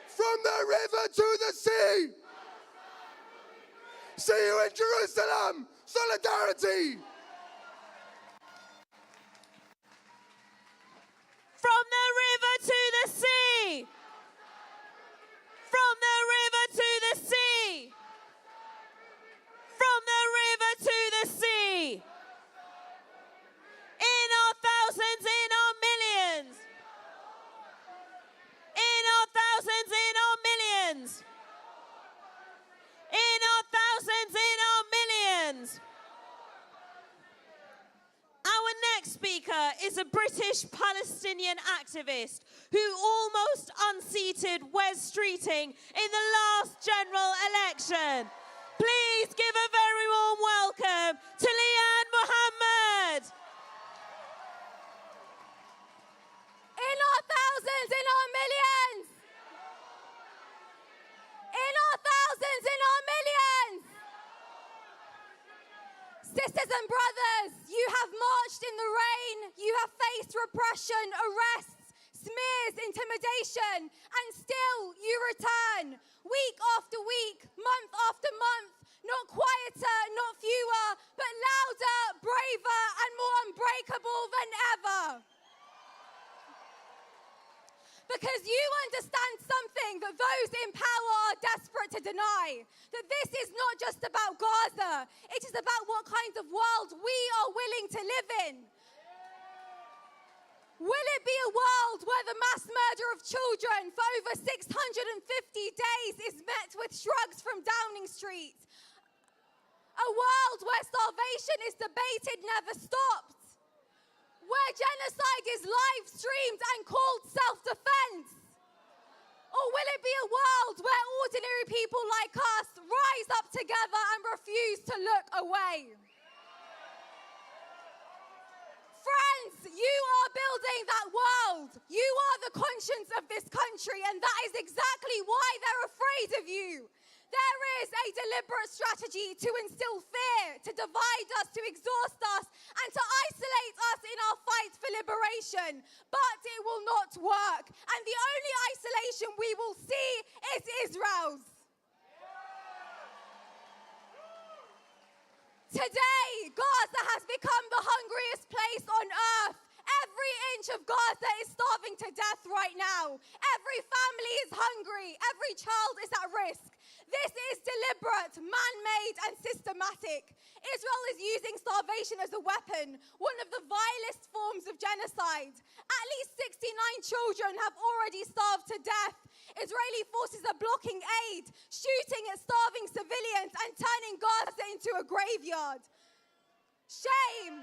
From the river to the sea. See you in Jerusalem. Solidarity. From the river to the sea. From the river to the sea. From the river to the sea. In our thousands, in our millions. In our thousands, in our millions. In our thousands, in our millions. Our next speaker is a British Palestinian activist who almost unseated Wes Streeting in the last general election. Please give a very warm welcome to Leanne Mohammed. In our thousands, in our millions. In our thousands, in our millions. Sisters and brothers, you have marched in the rain. You have faced repression, arrests, smears, intimidation, and still you return. Week after week, month after month, not quieter, not fewer, but louder, braver, and more unbreakable than ever. Because you understand something that those in power are desperate to deny. That this is not just about Gaza. It is about what kind of world we are willing to live in. Will it be a world where the mass murder of children for over 650 days is met with shrugs from Downing Street? A world where starvation is debated, never stopped. Where genocide is live streamed and called self-defense. Or will it be a world where ordinary people like us rise up together and refuse to look away? Friends, you are building that world. You are the conscience of this country, and that is exactly why they're afraid of you. There is a deliberate strategy to instill fear, to divide us, to exhaust us, and to isolate us in our fight for liberation. But it will not work. And the only isolation we will see is Israel's. Today, Gaza has become the hungriest place on earth. Every inch of Gaza is starving to death right now. Every family is hungry. Every child is at risk. This is deliberate, man-made, and systematic. Israel is using starvation as a weapon, one of the vilest forms of genocide. At least 69 children have already starved to death. Israeli forces are blocking aid, shooting at starving civilians, and turning Gaza into a graveyard. Shame.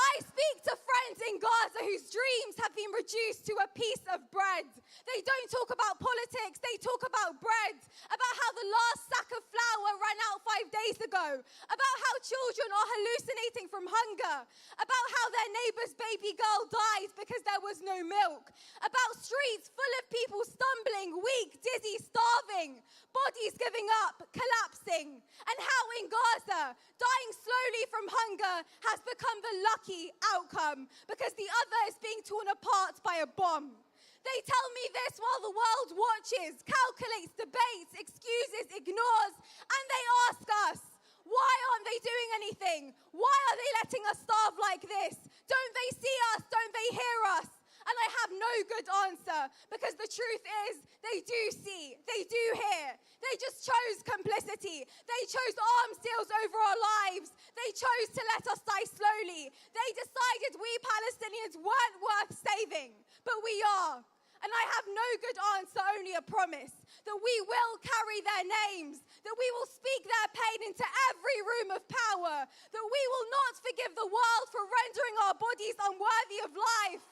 I speak to friends in Gaza whose dreams have been reduced to a piece of bread. They don't talk about politics, they talk about bread, about how the last sack of flour ran out 5 days ago, about how children are hallucinating from hunger, about how their neighbor's baby girl died because there was no milk, about streets full of people stumbling, weak, dizzy, starving, bodies giving up, collapsing, and how in Gaza, dying slowly from hunger has become the lucky outcome because the other is being torn apart by a bomb. They tell me this while the world watches, calculates, debates, excuses, ignores, and they ask us, why aren't they doing anything? Why are they letting us starve like this? Don't they see us? Don't they hear us? And I have no good answer because the truth is they do see, they do hear. They just chose complicity. They chose arms deals over our lives. They chose to let us die slowly. They decided we Palestinians weren't worth saving, but we are. And I have no good answer, only a promise that we will carry their names, that we will speak their pain into every room of power, that we will not forgive the world for rendering our bodies unworthy of life.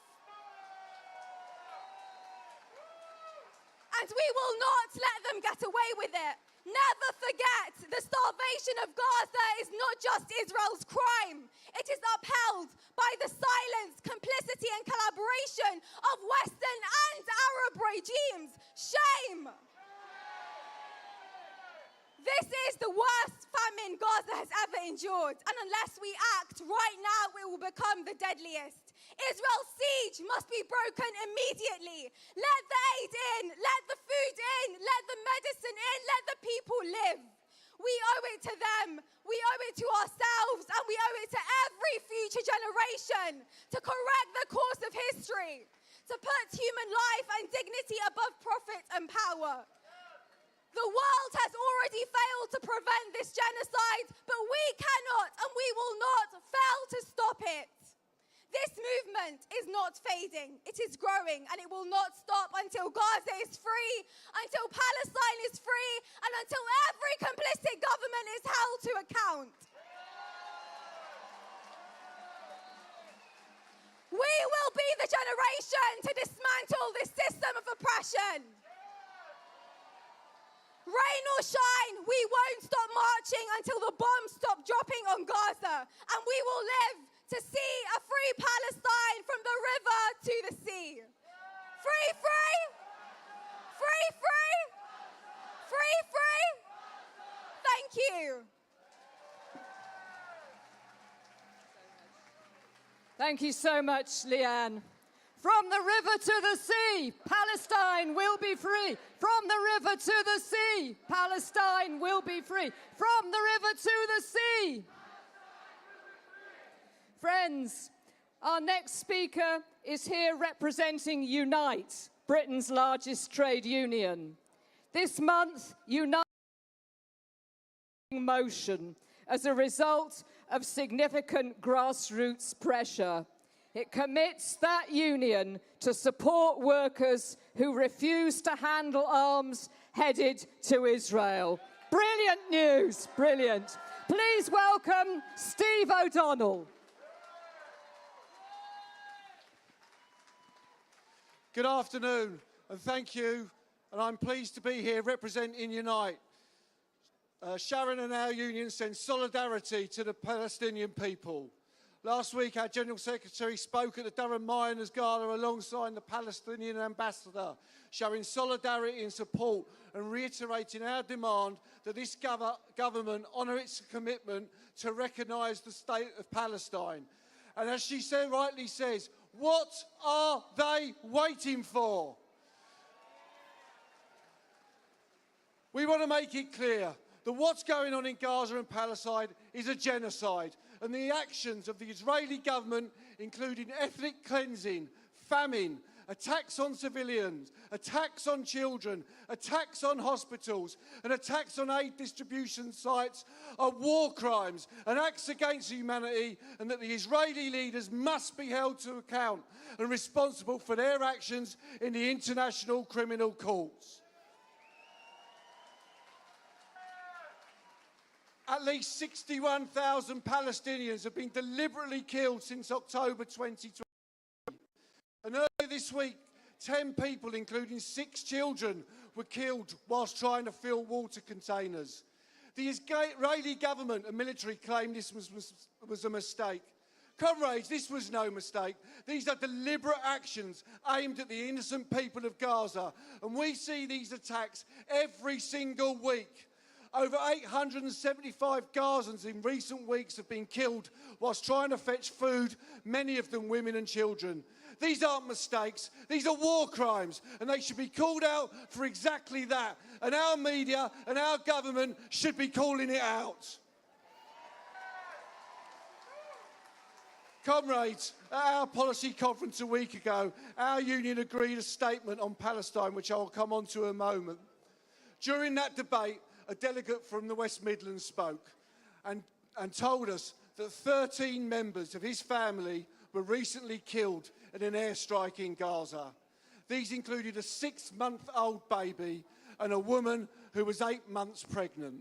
And we will not let them get away with it. Never forget, the starvation of Gaza is not just Israel's crime. It is upheld by the silence, complicity, and collaboration of Western and Arab regimes. Shame! This is the worst famine Gaza has ever endured, and unless we act right now, it will become the deadliest. Israel's siege must be broken immediately. Let the aid in, let the food in, let the medicine in, let the people live. We owe it to them, we owe it to ourselves, and we owe it to every future generation to correct the course of history, to put human life and dignity above profit and power. The world has already failed to prevent this genocide, but we cannot and we will not fail to stop it. This movement is not fading, it is growing, and it will not stop until Gaza is free, until Palestine is free, and until every complicit government is held to account. We will be the generation to dismantle this system of oppression. Rain or shine, we won't stop marching until the bombs stop dropping on Gaza, and we will live to see a free Palestine from the river to the sea. Free, free! Free, free! Free, free! Thank you. Thank you so much, Leanne. From the river to the sea, Palestine will be free. From the river to the sea, Palestine will be free. From the river to the sea. Friends, our next speaker is here representing Unite, Britain's largest trade union. This month, Unite is in motion as a result of significant grassroots pressure. It commits that union to support workers who refuse to handle arms headed to Israel. Brilliant news, brilliant. Please welcome Steve O'Donnell. Good afternoon, and thank you. And I'm pleased to be here representing Unite. Sharon and our union send solidarity to the Palestinian people. Last week, our General Secretary spoke at the Durham Miners' Gala alongside the Palestinian ambassador, showing solidarity and support and reiterating our demand that this government honour its commitment to recognise the state of Palestine. And as she rightly says, what are they waiting for? We want to make it clear that what's going on in Gaza and Palestine is a genocide, and the actions of the Israeli government, including ethnic cleansing, famine, attacks on civilians, attacks on children, attacks on hospitals, and attacks on aid distribution sites are war crimes and acts against humanity, and that the Israeli leaders must be held to account and responsible for their actions in the international criminal courts. At least 61,000 Palestinians have been deliberately killed since October 2020. And earlier this week, 10 people, including 6 children, were killed whilst trying to fill water containers. The Israeli government and military claim this was a mistake. Comrades, this was no mistake. These are deliberate actions aimed at the innocent people of Gaza. And we see these attacks every single week. Over 875 Gazans in recent weeks have been killed whilst trying to fetch food, many of them women and children. These aren't mistakes, these are war crimes, and they should be called out for exactly that. And our media and our government should be calling it out. Comrades, at our policy conference a week ago, our union agreed a statement on Palestine, which I'll come on to in a moment. During that debate, a delegate from the West Midlands spoke and told us that 13 members of his family were recently killed in an airstrike in Gaza. These included a 6-month-old baby and a woman who was 8 months pregnant.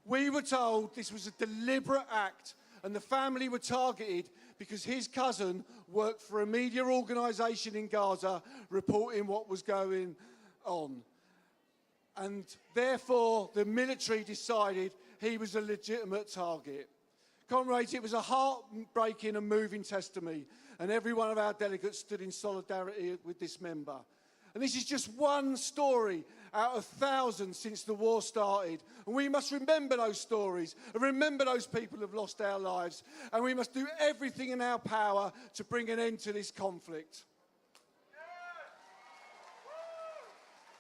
We were told this was a deliberate act, and the family were targeted because his cousin worked for a media organisation in Gaza reporting what was going on. And therefore, the military decided he was a legitimate target. Comrades, it was a heartbreaking and moving testimony, and every one of our delegates stood in solidarity with this member. And this is just one story out of thousands since the war started. And we must remember those stories and remember those people who have lost their lives. And we must do everything in our power to bring an end to this conflict.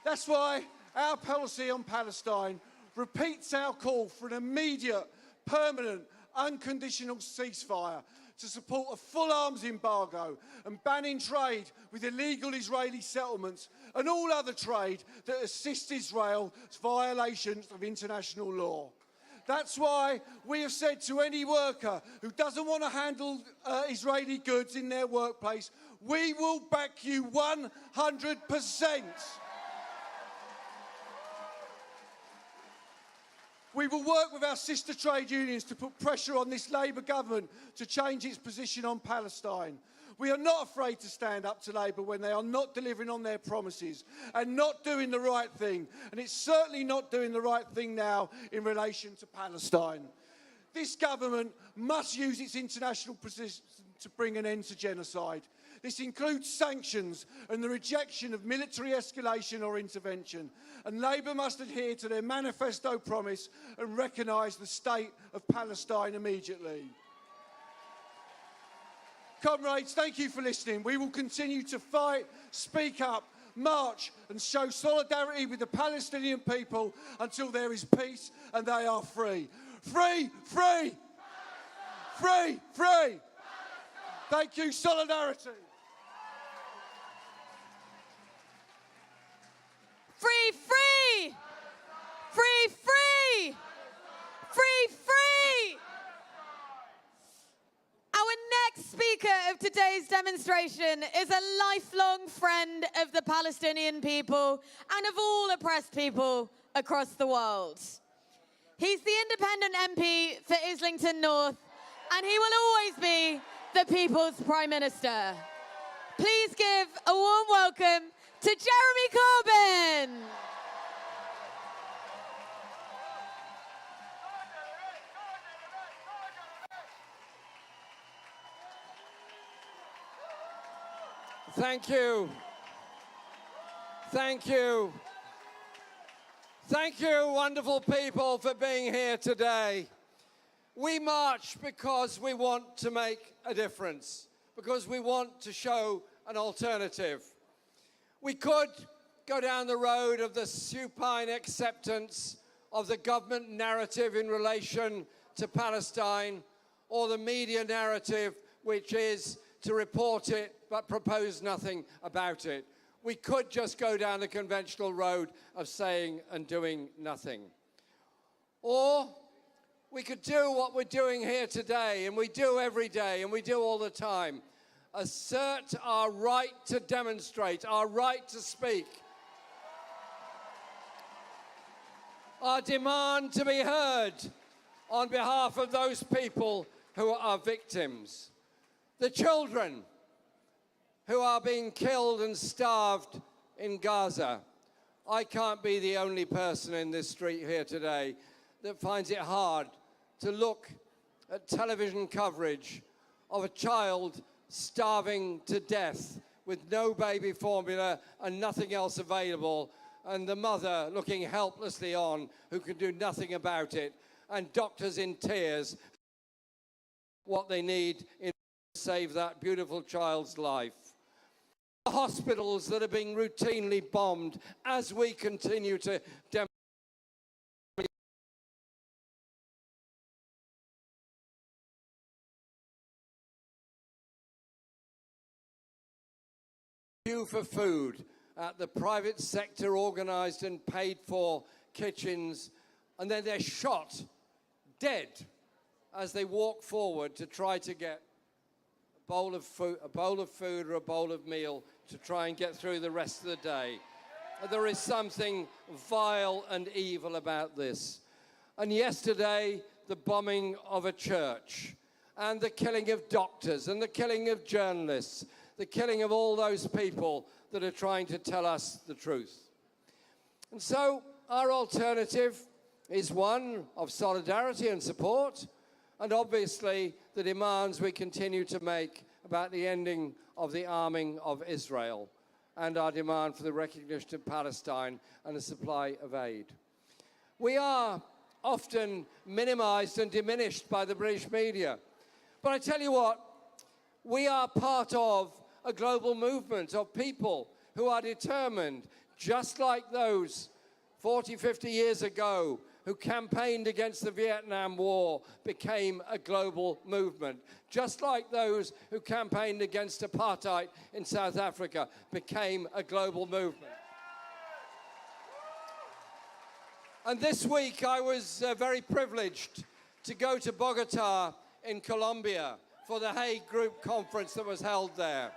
That's why our policy on Palestine repeats our call for an immediate, permanent, unconditional ceasefire to support a full arms embargo and banning trade with illegal Israeli settlements and all other trade that assists Israel's violations of international law. That's why we have said to any worker who doesn't want to handle Israeli goods in their workplace, we will back you 100%. We will work with our sister trade unions to put pressure on this Labour government to change its position on Palestine. We are not afraid to stand up to Labour when they are not delivering on their promises and not doing the right thing. And it's certainly not doing the right thing now in relation to Palestine. This government must use its international position to bring an end to genocide. This includes sanctions and the rejection of military escalation or intervention. And Labour must adhere to their manifesto promise and recognise the state of Palestine immediately. Comrades, thank you for listening. We will continue to fight, speak up, march and show solidarity with the Palestinian people until there is peace and they are free. Free, free! Free, free! Thank you, solidarity. Free, free! Free, free! Free, free! Our next speaker of today's demonstration is a lifelong friend of the Palestinian people and of all oppressed people across the world. He's the independent MP for Islington North, and he will always be the people's Prime Minister. Please give a warm welcome to Jeremy Corbyn. Thank you. Thank you. Thank you, wonderful people, for being here today. We march because we want to make a difference, because we want to show an alternative. We could go down the road of the supine acceptance of the government narrative in relation to Palestine, or the media narrative, which is to report it but propose nothing about it. We could just go down the conventional road of saying and doing nothing. Or we could do what we're doing here today, and we do every day, and we do all the time. Assert our right to demonstrate, our right to speak, our demand to be heard on behalf of those people who are victims. The children who are being killed and starved in Gaza. I can't be the only person in this street here today that finds it hard to look at television coverage of a child starving to death with no baby formula and nothing else available, and the mother looking helplessly on who can do nothing about it, and doctors in tears what they need in order to save that beautiful child's life. The hospitals that are being routinely bombed as we continue to demonstrate for food at the private sector organised and paid for kitchens, and then they're shot dead as they walk forward to try to get a bowl of food or a bowl of meal to try and get through the rest of the day. There is something vile and evil about this. And yesterday, the bombing of a church, and the killing of doctors, and the killing of journalists, the killing of all those people that are trying to tell us the truth. And so our alternative is one of solidarity and support, and obviously the demands we continue to make about the ending of the arming of Israel, and our demand for the recognition of Palestine and the supply of aid. We are often minimized and diminished by the British media. But I tell you what, we are part of a global movement of people who are determined, just like those 40, 50 years ago who campaigned against the Vietnam War became a global movement. Just like those who campaigned against apartheid in South Africa became a global movement. And this week I was very privileged to go to Bogota in Colombia for the Hague Group conference that was held there.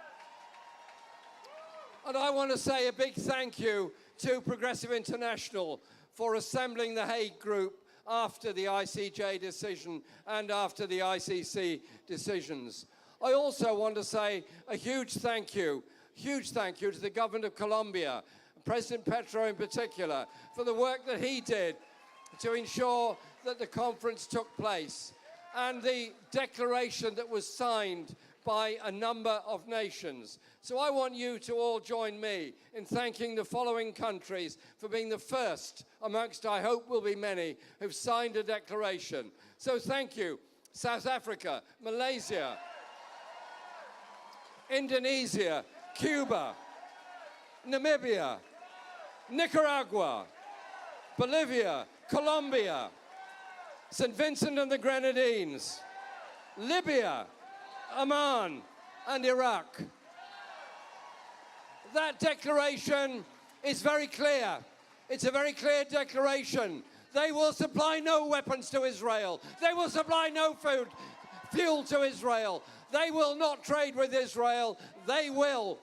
And I want to say a big thank you to Progressive International for assembling the Hague Group after the ICJ decision and after the ICC decisions. I also want to say a huge thank you to the government of Colombia, President Petro in particular, for the work that he did to ensure that the conference took place, and the declaration that was signed by a number of nations. So I want you to all join me in thanking the following countries for being the first amongst, I hope will be many, who've signed a declaration. So thank you, South Africa, Malaysia, Indonesia, Cuba, Namibia, Nicaragua, Bolivia, Colombia, St. Vincent and the Grenadines, Libya, Oman, and Iraq. That declaration is very clear. It's a very clear declaration. They will supply no weapons to Israel. They will supply no fuel to Israel. They will not trade with Israel. They will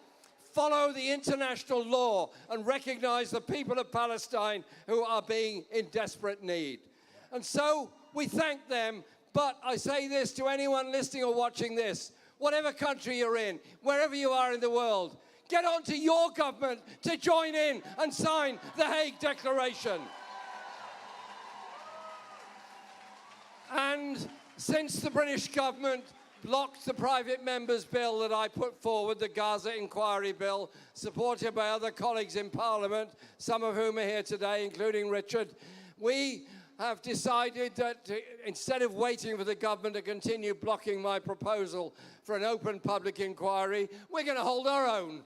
follow the international law and recognize the people of Palestine who are being in desperate need. And so we thank them, but I say this to anyone listening or watching this: whatever country you're in, wherever you are in the world, get onto your government to join in and sign the Hague Declaration. And since the British government blocked the private members' bill that I put forward, the Gaza inquiry bill, supported by other colleagues in Parliament, some of whom are here today, including Richard, we have decided that instead of waiting for the government to continue blocking my proposal for an open public inquiry, we're going to hold our own.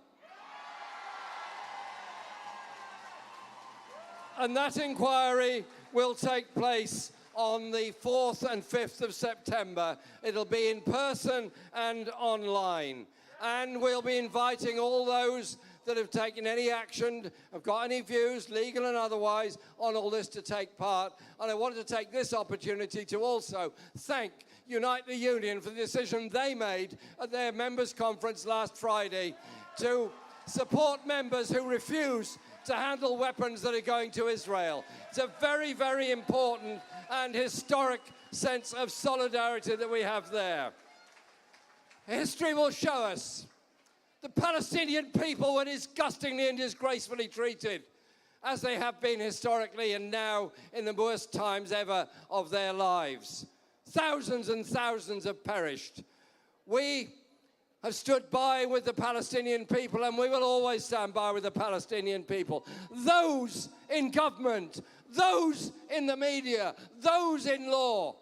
And that inquiry will take place on the 4th and 5th of September. It'll be in person and online. And we'll be inviting all those that have taken any action, have got any views, legal and otherwise, on all this to take part. And I want to take this opportunity to also thank Unite the Union for the decision they made at their members' conference last Friday to support members who refuse to handle weapons that are going to Israel. It's a very, very important and historic sense of solidarity that we have there. History will show us the Palestinian people were disgustingly and disgracefully treated, as they have been historically and now in the worst times ever of their lives. Thousands and thousands have perished. We have stood by with the Palestinian people, and we will always stand by with the Palestinian people. Those in government, those in the media, those in law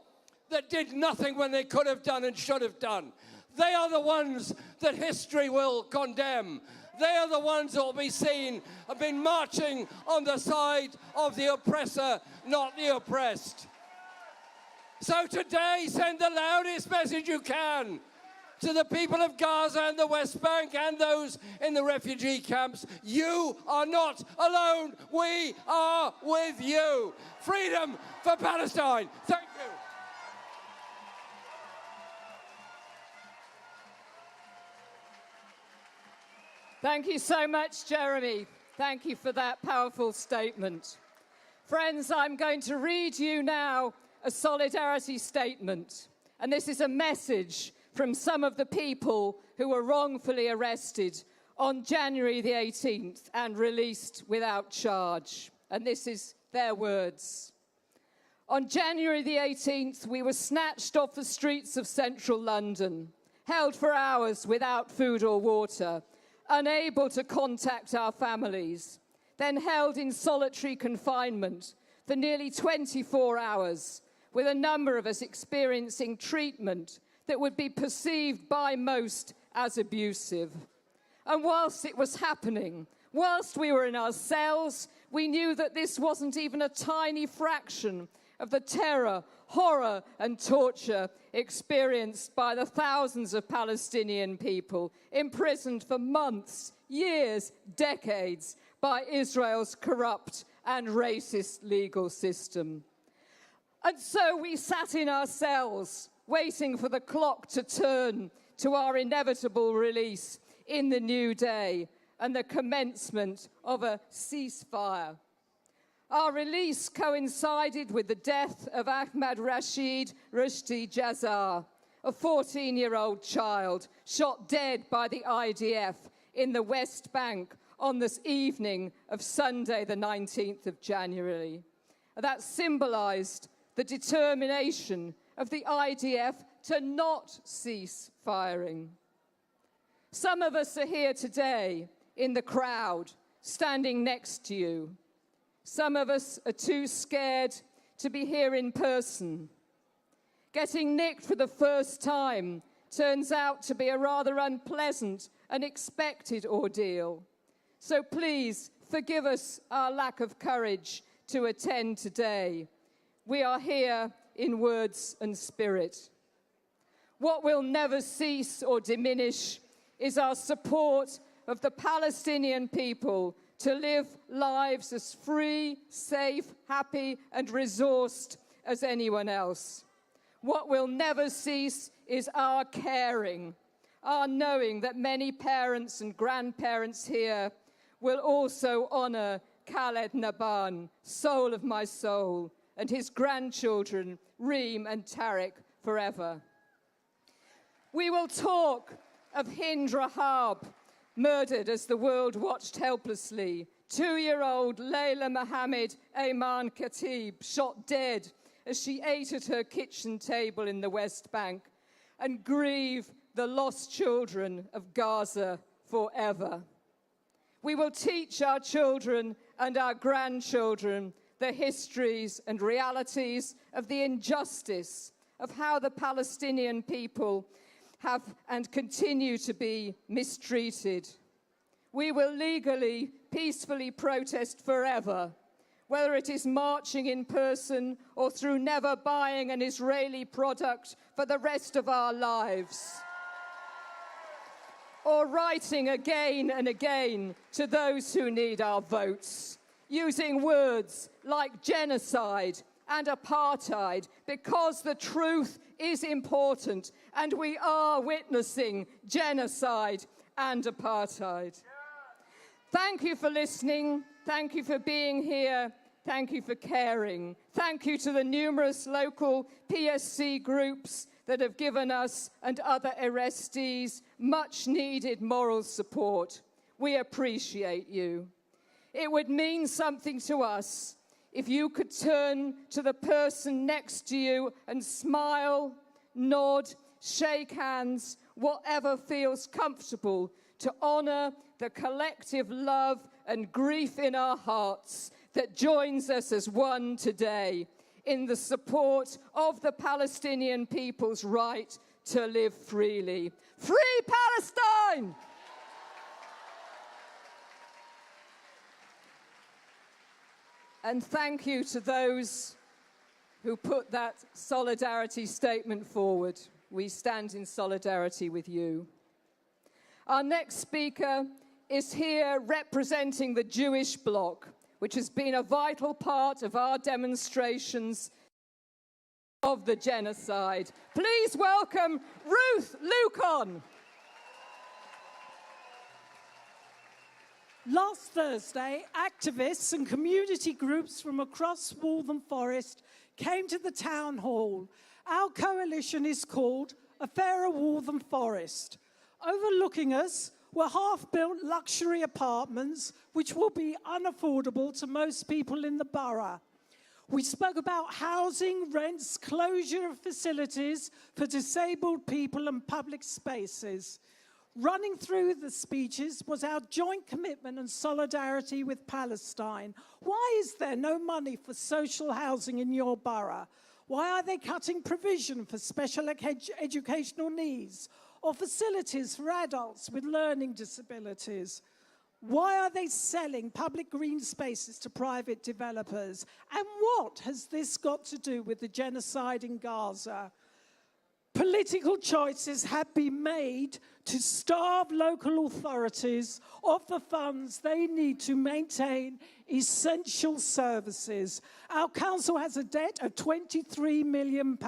that did nothing when they could have done and should have done, they are the ones that history will condemn. They are the ones that will be seen have been marching on the side of the oppressor, not the oppressed. So today, send the loudest message you can to the people of Gaza and the West Bank and those in the refugee camps. You are not alone. We are with you. Freedom for Palestine. Thank you. Thank you so much, Jeremy. Thank you for that powerful statement. Friends, I'm going to read you now a solidarity statement. And this is a message from some of the people who were wrongfully arrested on January the 18th and released without charge. And this is their words. On January the 18th, we were snatched off the streets of central London, held for hours without food or water, unable to contact our families, then held in solitary confinement for nearly 24 hours, with a number of us experiencing treatment that would be perceived by most as abusive. And whilst it was happening, whilst we were in our cells, we knew that this wasn't even a tiny fraction of the terror, horror, and torture experienced by the thousands of Palestinian people imprisoned for months, years, decades by Israel's corrupt and racist legal system. And so we sat in our cells, waiting for the clock to turn to our inevitable release in the new day and the commencement of a ceasefire. Our release coincided with the death of Ahmad Rashid Rushdie Jazar, a 14-year-old child shot dead by the IDF in the West Bank on this evening of Sunday, the 19th of January. That symbolized the determination of the IDF to not cease firing. Some of us are here today in the crowd, standing next to you. Some of us are too scared to be here in person. Getting nicked for the first time turns out to be a rather unpleasant and expected ordeal. So please forgive us our lack of courage to attend today. We are here in words and spirit. What will never cease or diminish is our support of the Palestinian people to live lives as free, safe, happy, and resourced as anyone else. What will never cease is our caring, our knowing that many parents and grandparents here will also honor Khaled Naban, soul of my soul, and his grandchildren, Reem and Tariq, forever. We will talk of Hind Rahab, murdered as the world watched helplessly. 2-year-old Layla Mohammed Ayman Khatib shot dead as she ate at her kitchen table in the West Bank, and grieve the lost children of Gaza forever. We will teach our children and our grandchildren the histories and realities of the injustice of how the Palestinian people have and continue to be mistreated. We will legally, peacefully protest forever, whether it is marching in person or through never buying an Israeli product for the rest of our lives, or writing again and again to those who need our votes, using words like genocide and apartheid, because the truth is important and we are witnessing genocide and apartheid. Thank you for listening. Thank you for being here. Thank you for caring. Thank you to the numerous local PSC groups that have given us and other arrestees much needed moral support. We appreciate you. It would mean something to us if you could turn to the person next to you and smile, nod, shake hands, whatever feels comfortable, to honor the collective love and grief in our hearts that joins us as one today in the support of the Palestinian people's right to live freely. Free Palestine! And thank you to those who put that solidarity statement forward. We stand in solidarity with you. Our next speaker is here representing the Jewish bloc, which has been a vital part of our demonstrations of the genocide. Please welcome Ruth Lucon. Last Thursday, activists and community groups from across Waltham Forest came to the town hall. Our coalition is called A Fairer Waltham Forest. Overlooking us were half-built luxury apartments which will be unaffordable to most people in the borough. We spoke about housing, rents, closure of facilities for disabled people and public spaces. Running through the speeches was our joint commitment and solidarity with Palestine. Why is there no money for social housing in your borough? Why are they cutting provision for special educational needs or facilities for adults with learning disabilities? Why are they selling public green spaces to private developers? And what has this got to do with the genocide in Gaza? Political choices have been made to starve local authorities of the funds they need to maintain essential services. Our council has a debt of £23 million.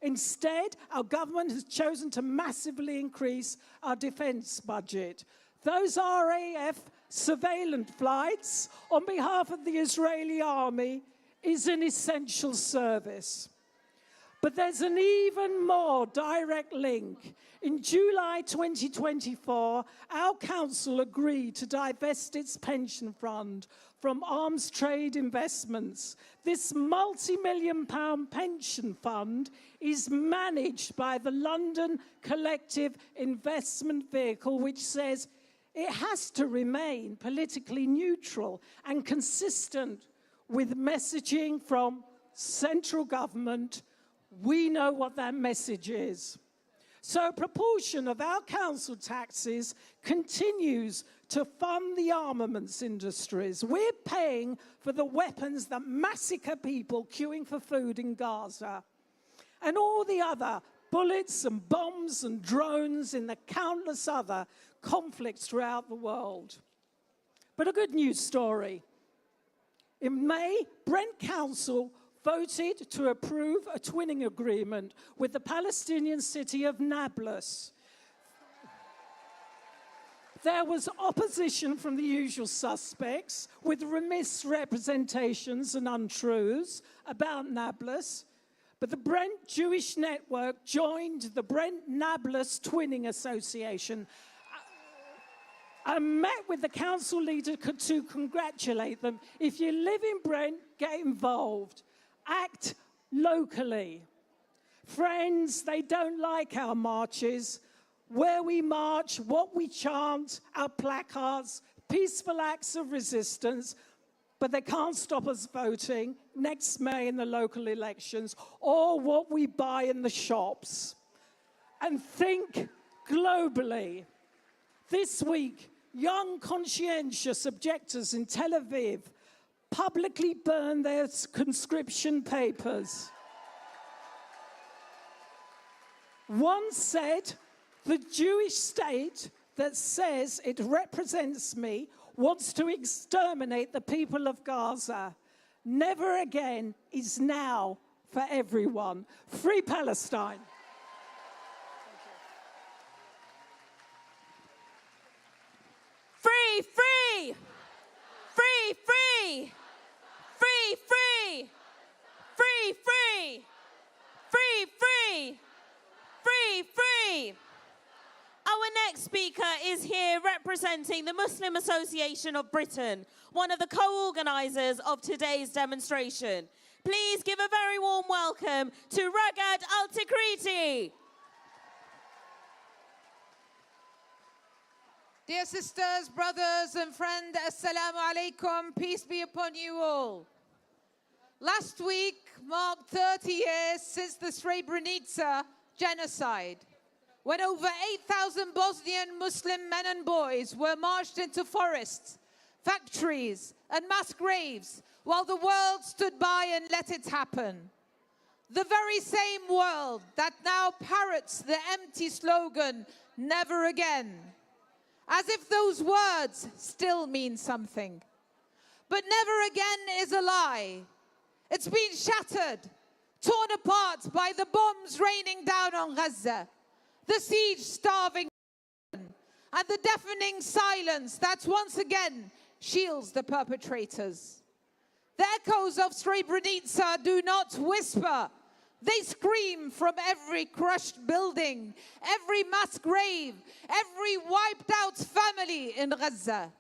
Instead, our government has chosen to massively increase our defence budget. Those RAF surveillance flights on behalf of the Israeli army is an essential service. But there's an even more direct link. In July 2024, our council agreed to divest its pension fund from arms trade investments. This multi-million-pound pension fund is managed by the London Collective Investment Vehicle, which says it has to remain politically neutral and consistent with messaging from central government. We know what that message is. So a proportion of our council taxes continues to fund the armaments industries. We're paying for the weapons that massacre people queuing for food in Gaza, and all the other bullets and bombs and drones in the countless other conflicts throughout the world. But a good news story. In May, Brent Council voted to approve a twinning agreement with the Palestinian city of Nablus. There was opposition from the usual suspects with misrepresentations and untruths about Nablus. But the Brent Jewish Network joined the Brent Nablus Twinning Association and met with the council leader to congratulate them. If you live in Brent, get involved. Act locally. Friends, they don't like our marches. Where we march, what we chant, our placards, peaceful acts of resistance, but they can't stop us voting next May in the local elections or what we buy in the shops. And think globally. This week, young conscientious objectors in Tel Aviv publicly burned their conscription papers. One said, the Jewish state that says it represents me wants to exterminate the people of Gaza. Never again is now for everyone. Free Palestine. Free, free! Free, free! Free, free! Free, free! Free, free! Free, free! Our next speaker is here representing the Muslim Association of Britain, one of the co-organisers of today's demonstration. Please give a very warm welcome to Ragad Al-Tikriti. Dear sisters, brothers and friends, assalamu alaikum, peace be upon you all. Last week marked 30 years since the Srebrenica genocide, when over 8,000 Bosnian Muslim men and boys were marched into forests, factories, and mass graves while the world stood by and let it happen. The very same world that now parrots the empty slogan, "Never again," as if those words still mean something. But never again is a lie. It's been shattered, torn apart by the bombs raining down on Gaza, the siege starving, and the deafening silence that once again shields the perpetrators. The echoes of Srebrenica do not whisper. They scream from every crushed building, every mass grave, every wiped out family in Gaza.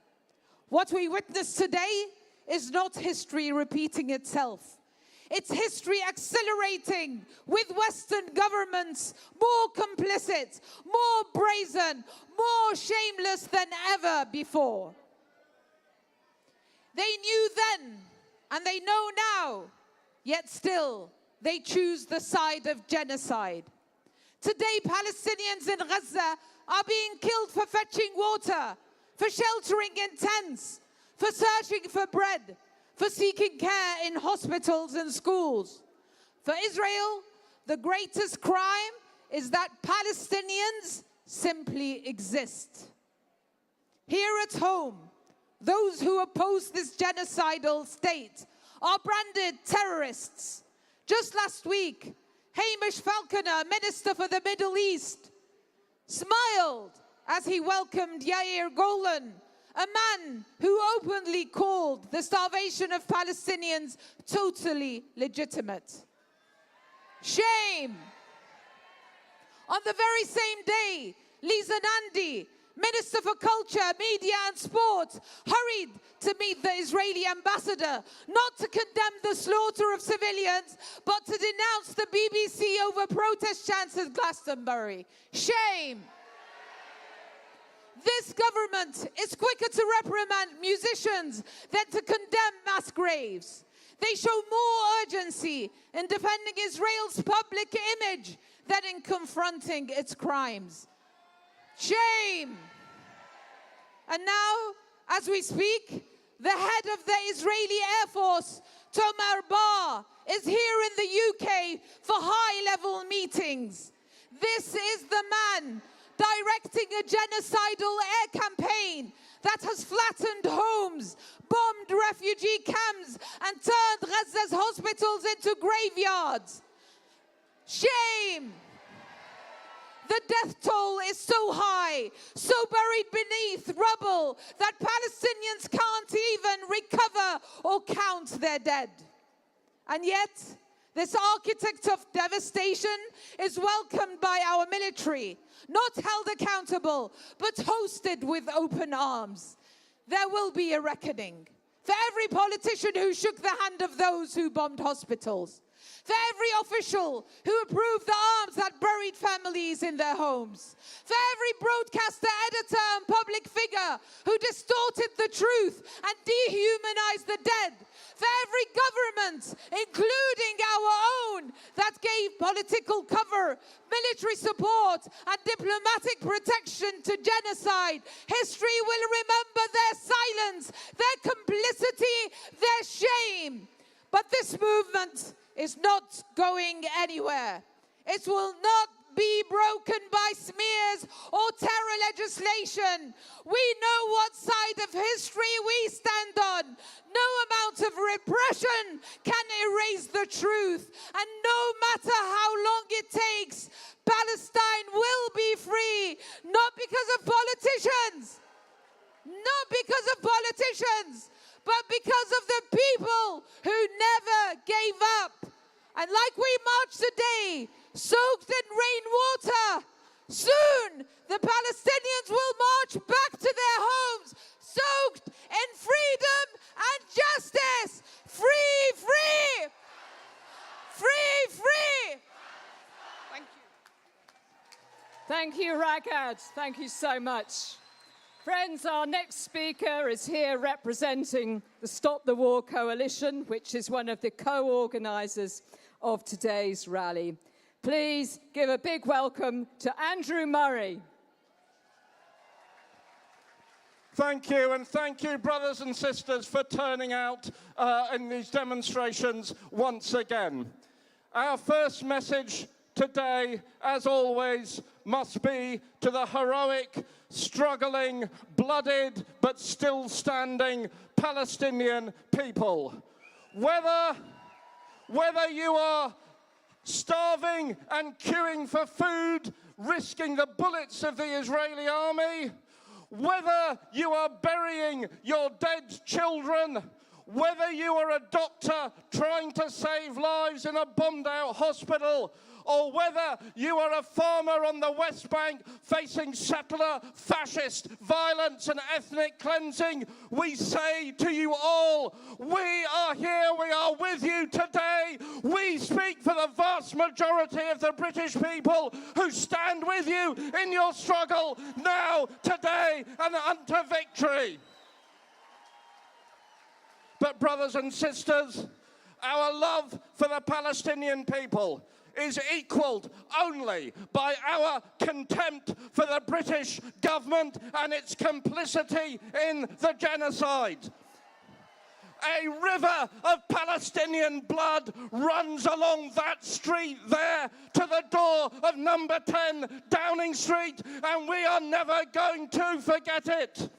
What we witness today is not history repeating itself. It's history accelerating with Western governments more complicit, more brazen, more shameless than ever before. They knew then, and they know now, yet still they choose the side of genocide. Today, Palestinians in Gaza are being killed for fetching water, for sheltering in tents, for searching for bread, for seeking care in hospitals and schools. For Israel, the greatest crime is that Palestinians simply exist. Here at home, those who oppose this genocidal state are branded terrorists. Just last week, Hamish Falconer, Minister for the Middle East, smiled as he welcomed Yair Golan, a man who openly called the starvation of Palestinians totally legitimate. Shame! On the very same day, Lisa Nandy, Minister for Culture, Media and Sport, hurried to meet the Israeli ambassador, not to condemn the slaughter of civilians, but to denounce the BBC over protest chants at Glastonbury. Shame! This government is quicker to reprimand musicians than to condemn mass graves. They show more urgency in defending Israel's public image than in confronting its crimes. Shame! And now, as we speak, the head of the Israeli Air Force, Tomer Bar, is here in the UK for high-level meetings. This is the man directing a genocidal air campaign that has flattened homes, bombed refugee camps, and turned Gaza's hospitals into graveyards. Shame! The death toll is so high, so buried beneath rubble, that Palestinians can't even recover or count their dead. And yet, This architect of devastation is welcomed by our military, not held accountable, but hosted with open arms. There will be a reckoning for every politician who shook the hand of those who bombed hospitals, for every official who approved the arms that buried families in their homes, for every broadcaster, editor, and public figure who distorted the truth and dehumanized the dead, for every government, including our own, that gave political cover, military support, and diplomatic protection to genocide. History will remember their silence, their complicity, their shame. But this movement is not going anywhere. It will not be broken by smears or terror legislation. We know what side of history we stand on. No amount of repression can erase the truth. And no matter how long it takes, Palestine will be free. Not because of politicians. Not because of politicians, but because of the people who never gave up. And like we march today, soaked in rainwater, soon the Palestinians will march back to their homes, soaked in freedom and justice. Free, free! Free, free! Thank you. Thank you, Ragad. Thank you so much. Friends, our next speaker is here representing the Stop the War Coalition, which is one of the co-organisers of today's rally. Please give a big welcome to Andrew Murray. Thank you, and thank you, brothers and sisters, for turning out in these demonstrations once again. Our first message today, as always, must be to the heroic, struggling, blooded, but still standing Palestinian people. Whether you are starving and queuing for food, risking the bullets of the Israeli army, whether you are burying your dead children, whether you are a doctor trying to save lives in a bombed-out hospital, or whether you are a farmer on the West Bank facing settler, fascist violence and ethnic cleansing, we say to you all, we are here, we are with you today. We speak for the vast majority of the British people who stand with you in your struggle now, today, and unto victory. But brothers and sisters, our love for the Palestinian people is equalled only by our contempt for the British government and its complicity in the genocide. A river of Palestinian blood runs along that street there to the door of number 10 Downing Street, and we are never going to forget it.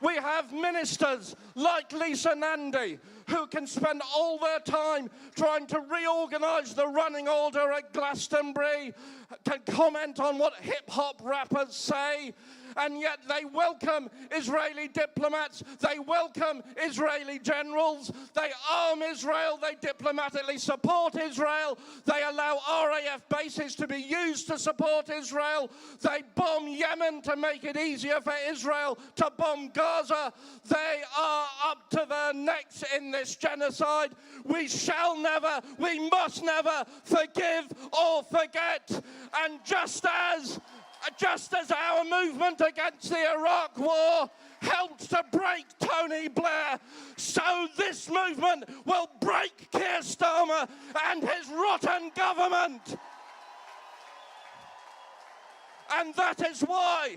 We have ministers like Lisa Nandy who can spend all their time trying to reorganise the running order at Glastonbury, can comment on what hip-hop rappers say, and yet they welcome Israeli diplomats, they welcome Israeli generals, they arm Israel, they diplomatically support Israel, they allow RAF bases to be used to support Israel, they bomb Yemen to make it easier for Israel to bomb Gaza. They are up to their necks in this genocide. We shall never, we must never forgive or forget. And just as our movement against the Iraq War helped to break Tony Blair, so this movement will break Keir Starmer and his rotten government. And that is why,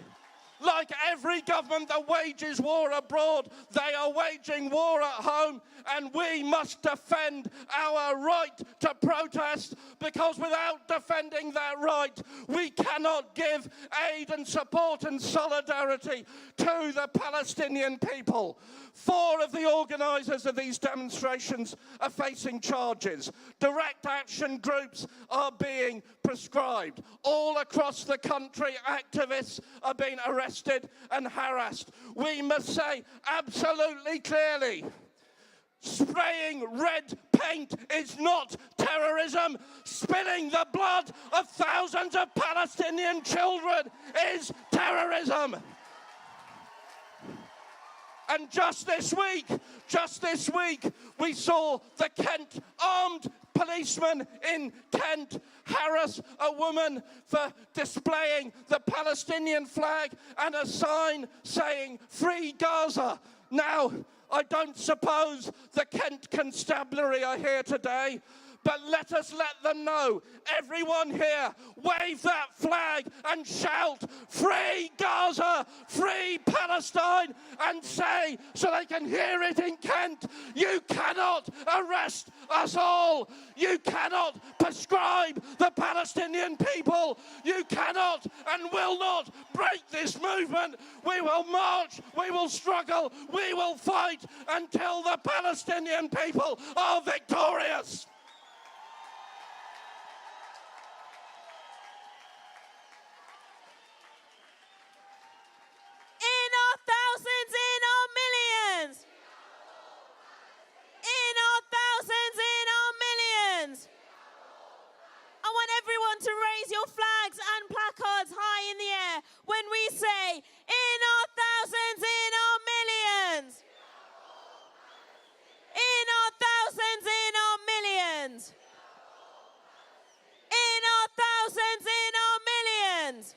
like every government that wages war abroad, they are waging war at home, and we must defend our right to protest, because without defending that right, we cannot give aid and support and solidarity to the Palestinian people. 4 of the organisers of these demonstrations are facing charges. Direct action groups are being prescribed. All across the country, activists are being arrested and harassed. We must say absolutely clearly, Spraying red paint is not terrorism. Spilling the blood of thousands of Palestinian children is terrorism. And just this week, we saw the Kent armed policeman in Kent harass a woman for displaying the Palestinian flag and a sign saying, "Free Gaza." Now, I don't suppose the Kent Constabulary are here today, but let us let them know. Everyone here, wave that flag and shout, "Free Gaza, free Palestine," and say, so they can hear it in Kent, you cannot arrest us all. You cannot prescribe the Palestinian people. You cannot and will not break this movement. We will march, we will struggle, we will fight until the Palestinian people are victorious. In our thousands, in our millions. In our thousands, in our millions. I want everyone to raise your flags and placards high in the air when we say, in our thousands, in our millions. In our thousands, in our millions. In our thousands, in our millions.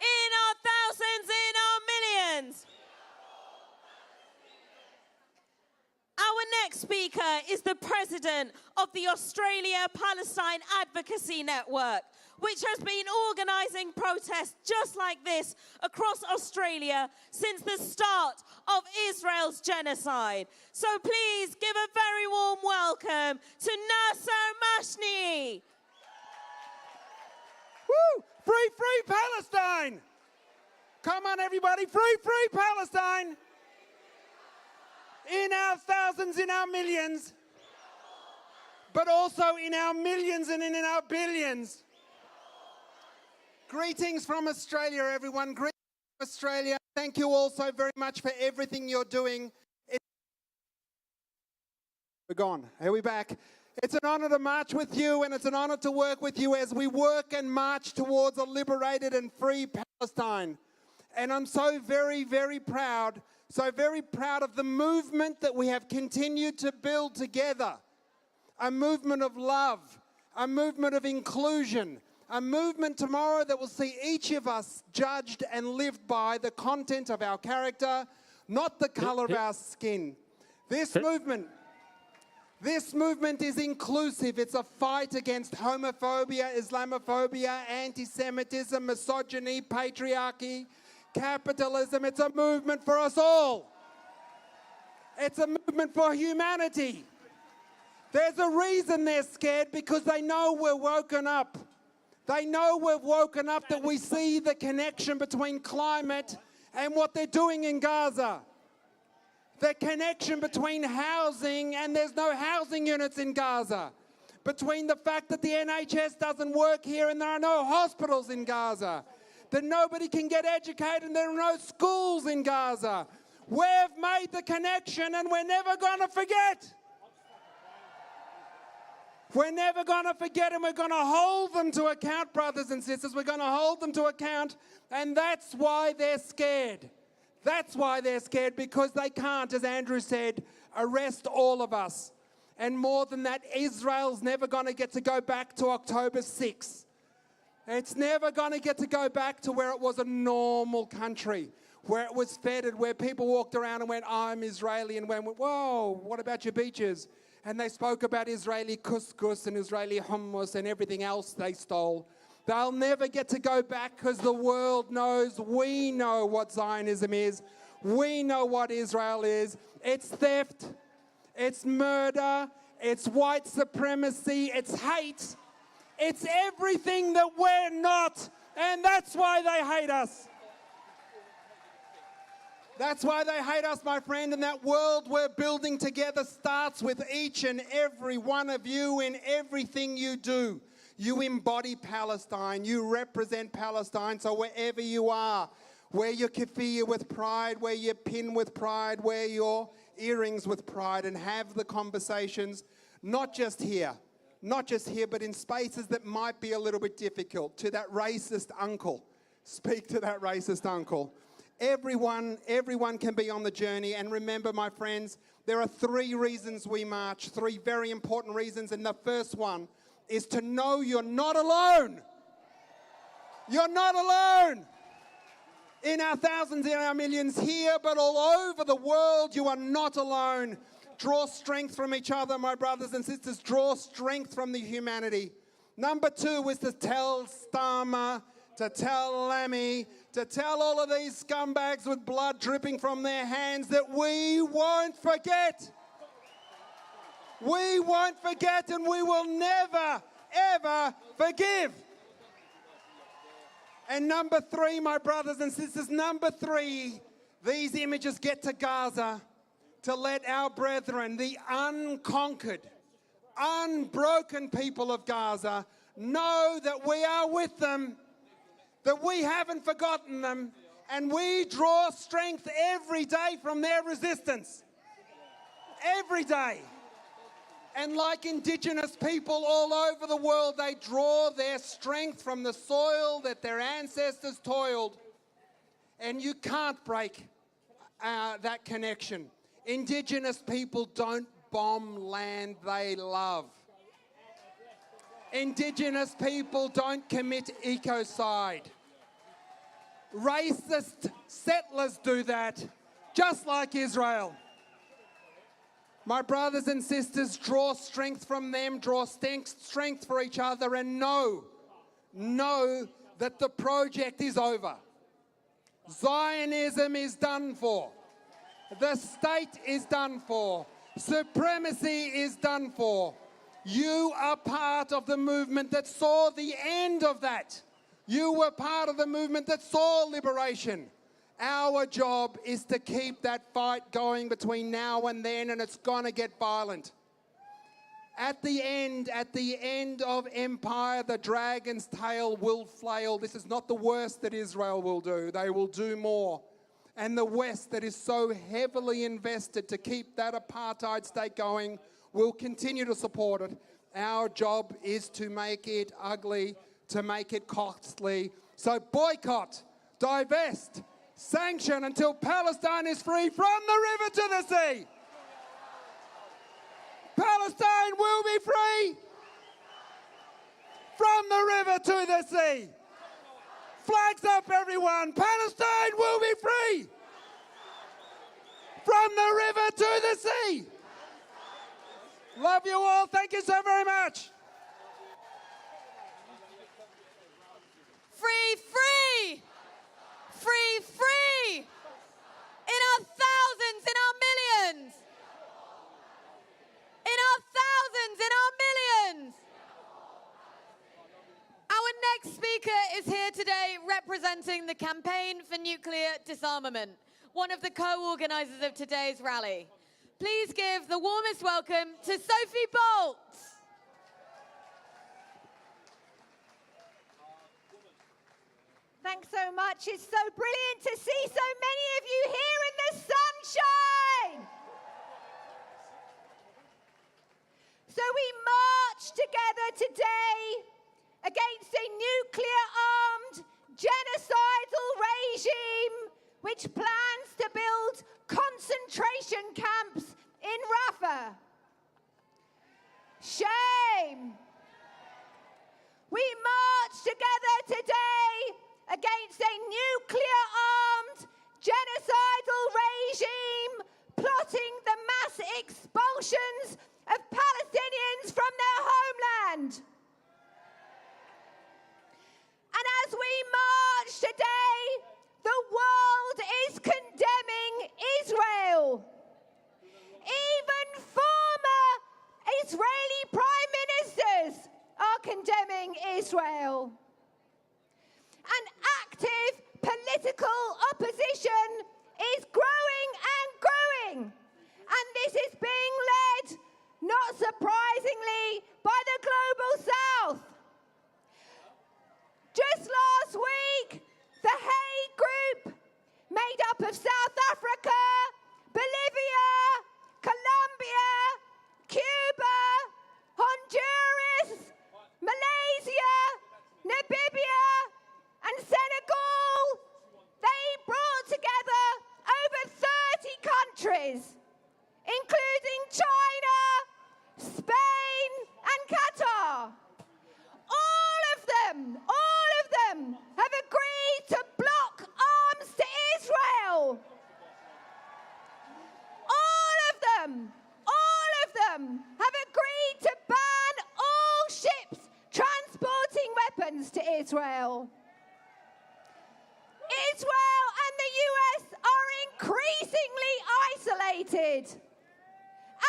In our thousands, in our millions. Our next speaker is the president of the Australia-Palestine Advocacy Network, which has been organising protests just like this across Australia since the start of Israel's genocide. So please give a very warm welcome to Nasser Mashni. Woo! Free, free Palestine! Come on, everybody, free, free Palestine! In our thousands, in our millions, but also in our millions and in our billions. Greetings from Australia, everyone. Greetings from Australia. Thank you all so very much for everything you're doing. We're gone. Here we back. It's an honor to march with you, and it's an honor to work with you as we work and march towards a liberated and free Palestine. And I'm so very, very proud of the movement that we have continued to build together. A movement of love, a movement of inclusion, a movement tomorrow that will see each of us judged and lived by the content of our character, not the color of our skin. This movement is inclusive. It's a fight against homophobia, Islamophobia, anti-Semitism, misogyny, patriarchy, capitalism. It's a movement for us all. It's a movement for humanity. There's a reason they're scared, because they know we're woken up. They know we've woken up, that we see the connection between climate and what they're doing in Gaza. The connection between housing, and there's no housing units in Gaza. Between the fact that the NHS doesn't work here and there are no hospitals in Gaza. That nobody can get educated and there are no schools in Gaza. We've made the connection and we're never going to forget. We're never going to forget, and we're going to hold them to account, brothers and sisters. We're going to hold them to account, and that's why they're scared. That's why they're scared, because they can't, as Andrew said, arrest all of us. And more than that, Israel's never going to get to go back to October 6th. It's never going to get to go back to where it was a normal country, where it was fettered, where people walked around and went, I'm Israeli, and went, whoa, what about your beaches? And they spoke about Israeli couscous and Israeli hummus and everything else they stole. They'll never get to go back, because the world knows, we know what Zionism is. We know what Israel is. It's theft, it's murder, it's white supremacy, it's hate. It's everything that we're not, and that's why they hate us. That's why they hate us, my friend, and that world we're building together starts with each and every one of you in everything you do. You embody Palestine, you represent Palestine, so wherever you are, wear your keffiyeh with pride, wear your pin with pride, wear your earrings with pride and have the conversations, not just here, but in spaces that might be a little bit difficult. To that racist uncle, speak to that racist uncle. Everyone can be on the journey. And remember, my friends, there are 3 reasons we march, 3 very important reasons. And the first one is to know you're not alone. You're not alone. In our thousands, in our millions here, but all over the world, you are not alone. Draw strength from each other, my brothers and sisters. Draw strength from the humanity. Number 2 is to tell Starmer, to tell Lammy, to tell all of these scumbags with blood dripping from their hands that we won't forget. We won't forget, and we will never, ever forgive. And number 3, my brothers and sisters, number 3, these images get to Gaza to let our brethren, the unconquered, unbroken people of Gaza, know that we are with them, that we haven't forgotten them, and we draw strength every day from their resistance. Every day. And like Indigenous people all over the world, they draw their strength from the soil that their ancestors toiled. And you can't break that connection. Indigenous people don't bomb land they love. Indigenous people don't commit ecocide. Racist settlers do that, just like Israel. My brothers and sisters, draw strength from them, draw strength for each other, and know that the project is over. Zionism is done for. The state is done for. Supremacy is done for. You are part of the movement that saw the end of that. You were part of the movement that saw liberation. Our job is to keep that fight going between now and then, and it's going to get violent. At the end of empire, the dragon's tail will flail. This is not the worst that Israel will do. They will do more. And the West, that is so heavily invested to keep that apartheid state going, will continue to support it. Our job is to make it ugly, to make it costly. So boycott, divest, sanction until Palestine is free from the river to the sea. Palestine will be free from the river to the sea. Flags up, everyone. Palestine will be free from the river to the sea. Love you all. Thank you so very much. Free, free! Free, free! In our thousands, in our millions! In our thousands, in our millions! Our next speaker is here today representing the Campaign for Nuclear Disarmament, one of the co-organisers of today's rally. Please give the warmest welcome to Sophie Bolt. Thanks so much. It's so brilliant to see so many of you here in the sunshine. So we march together today against a nuclear-armed genocidal regime which plans to build concentration camps in Rafah. Shame. We march together today against a nuclear-armed genocidal regime plotting the mass expulsions of Palestinians from their homeland. And as we march today, the world is condemning Israel. Even former Israeli prime ministers are condemning Israel. And active political opposition is growing and growing. And this is being led, not surprisingly, by the Global South. Just last week, the Hague Group, made up of South Africa, Bolivia, Namibia, and Senegal. They brought together over 30 countries, including China, Spain, and Qatar. All of them have agreed to block arms to Israel. All of them have agreed to ban all ships transporting weapons to Israel. Israel and the US are increasingly isolated.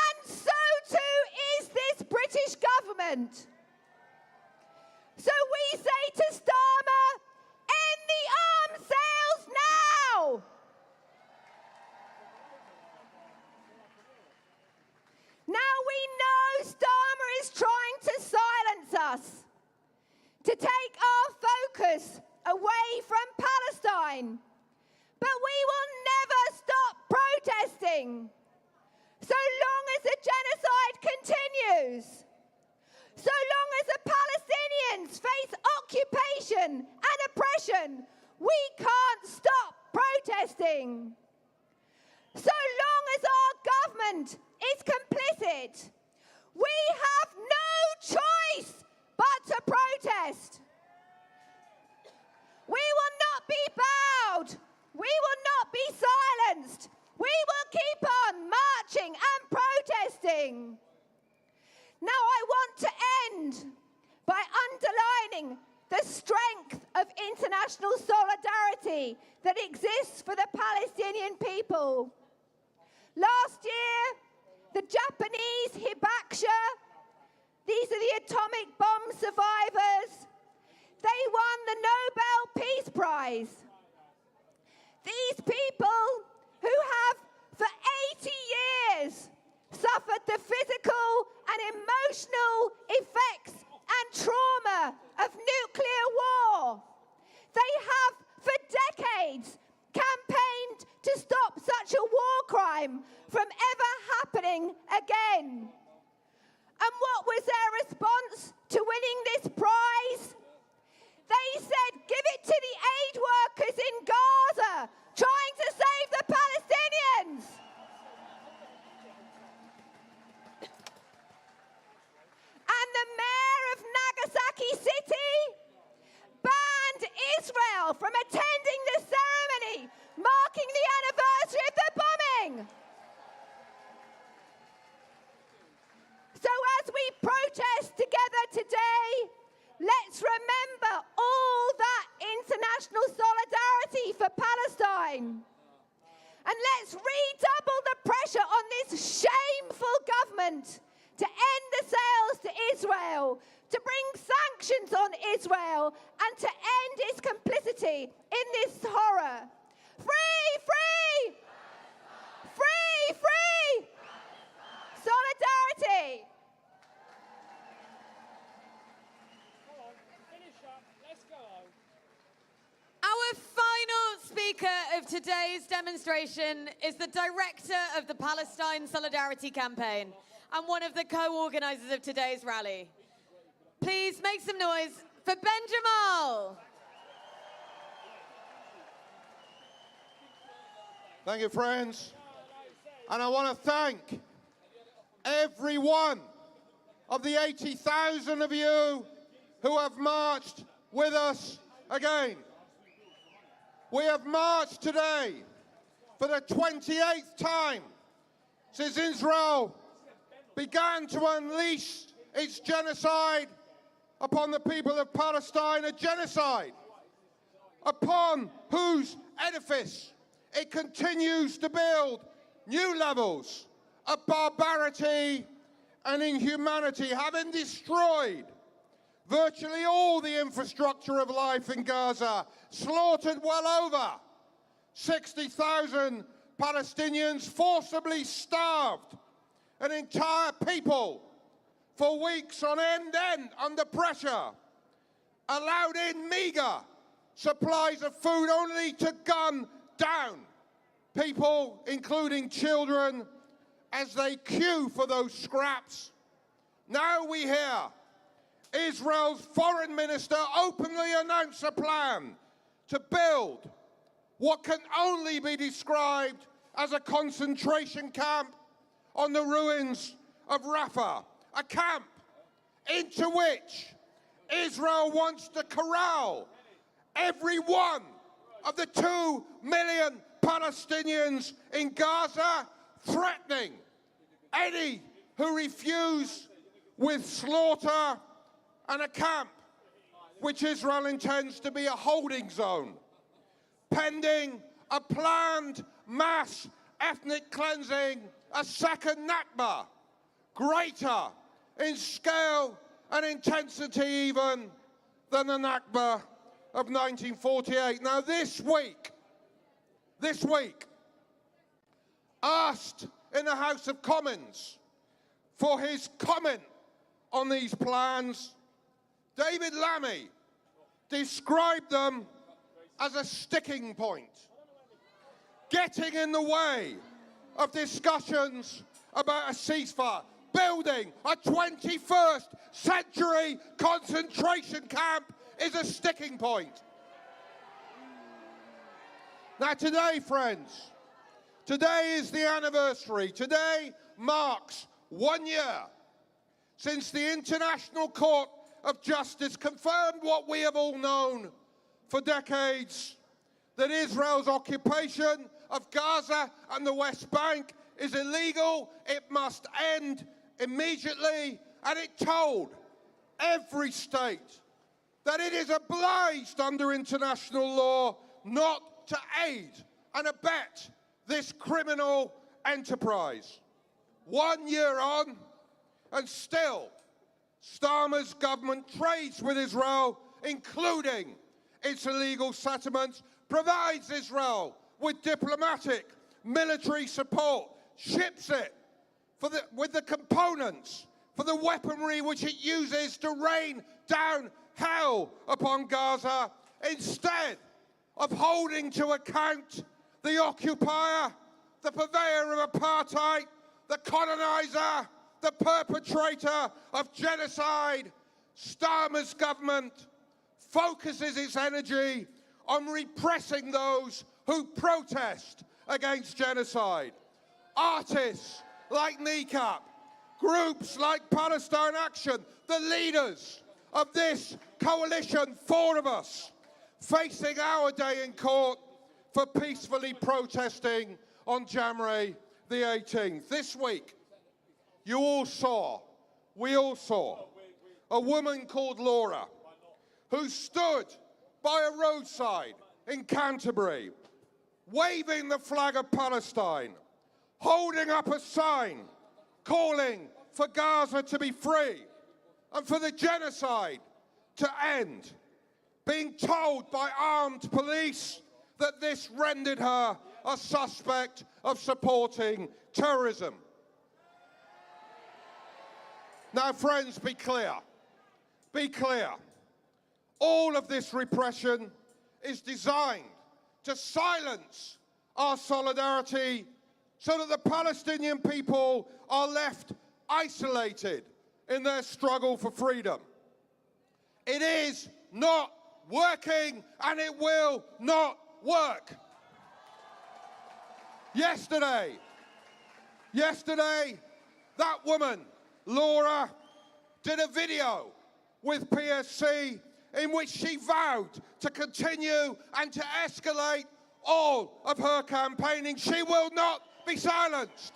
And so too is this British government. So we say to Starmer, end the arms sales now! Now we know Starmer is trying to silence us, to take our focus away from Palestine. But we will never stop protesting so long as the genocide continues, so long as the Palestinians face occupation and oppression. We can't stop protesting. So long as our government is complicit, we have no choice but to protest. We will not be bowed. We will not be silenced. We will keep on marching and protesting. Now I want to end by underlining the strength of international solidarity that exists for the Palestinian people. Last year, the Japanese Hibakusha, these are the atomic bomb survivors, they won the Nobel Peace Prize. These people who have for 80 years suffered the physical and emotional effects and trauma of nuclear war. They have for decades campaigned to stop such a war crime from ever happening again. And what was their response to winning this prize? They said, give it to the aid workers in Gaza trying to save the Palestinians. And the mayor of Nagasaki City banned Israel from attending the ceremony marking the anniversary of the bombing. So as we protest together today, let's remember all that international solidarity for Palestine. And let's redouble the pressure on this shameful government to end the sales to Israel, to bring sanctions on Israel, and to end its complicity in this horror. Free, free! Free, free! Solidarity! Our final speaker of today's demonstration is the director of the Palestine Solidarity Campaign and one of the co-organizers of today's rally. Please make some noise for Ben Jamal. Thank you, friends. And I want to thank every one of the 80,000 of you who have marched with us again. We have marched today for the 28th time since Israel began to unleash its genocide upon the people of Palestine, a genocide upon whose edifice it continues to build new levels of barbarity and inhumanity, having destroyed virtually all the infrastructure of life in Gaza, slaughtered well over 60,000 Palestinians, forcibly starved an entire people for weeks on end under pressure, allowed in meager supplies of food only to gun down people, including children, as they queue for those scraps. Now we hear Israel's foreign minister openly announced a plan to build what can only be described as a concentration camp on the ruins of Rafah, a camp into which Israel wants to corral every one of the 2 million Palestinians in Gaza, threatening any who refuse with slaughter, and a camp which Israel intends to be a holding zone, pending a planned mass ethnic cleansing, a second Nakba, greater in scale and intensity even than the Nakba of 1948. Now this week, asked in the House of Commons for his comment on these plans, David Lammy described them as a sticking point, getting in the way of discussions about a ceasefire, building a 21st century concentration camp is a sticking point. Now today, friends, today is the anniversary. Today marks 1 year since the International Court of Justice confirmed what we have all known for decades, that Israel's occupation of Gaza and the West Bank is illegal, it must end immediately, and it told every state that it is obliged under international law not to aid and abet this criminal enterprise. 1 year on, and still, Starmer's government trades with Israel, including its illegal settlements, provides Israel with diplomatic, military support, ships it with the components for the weaponry which it uses to rain down hell upon Gaza, instead of holding to account the occupier, the purveyor of apartheid, the colonizer, the perpetrator of genocide. Starmer's government focuses its energy on repressing those who protest against genocide. Artists like NICAP, groups like Palestine Action, the leaders of this coalition, 4 of us, facing our day in court for peacefully protesting on January the 18th. This week, we all saw, a woman called Laura who stood by a roadside in Canterbury, waving the flag of Palestine, holding up a sign calling for Gaza to be free and for the genocide to end, being told by armed police that this rendered her a suspect of supporting terrorism. Now, friends, be clear. Be clear. All of this repression is designed to silence our solidarity so that the Palestinian people are left isolated in their struggle for freedom. It is not working, and it will not work. Yesterday, that woman, Laura, did a video with PSC in which she vowed to continue and to escalate all of her campaigning. She will not be silenced.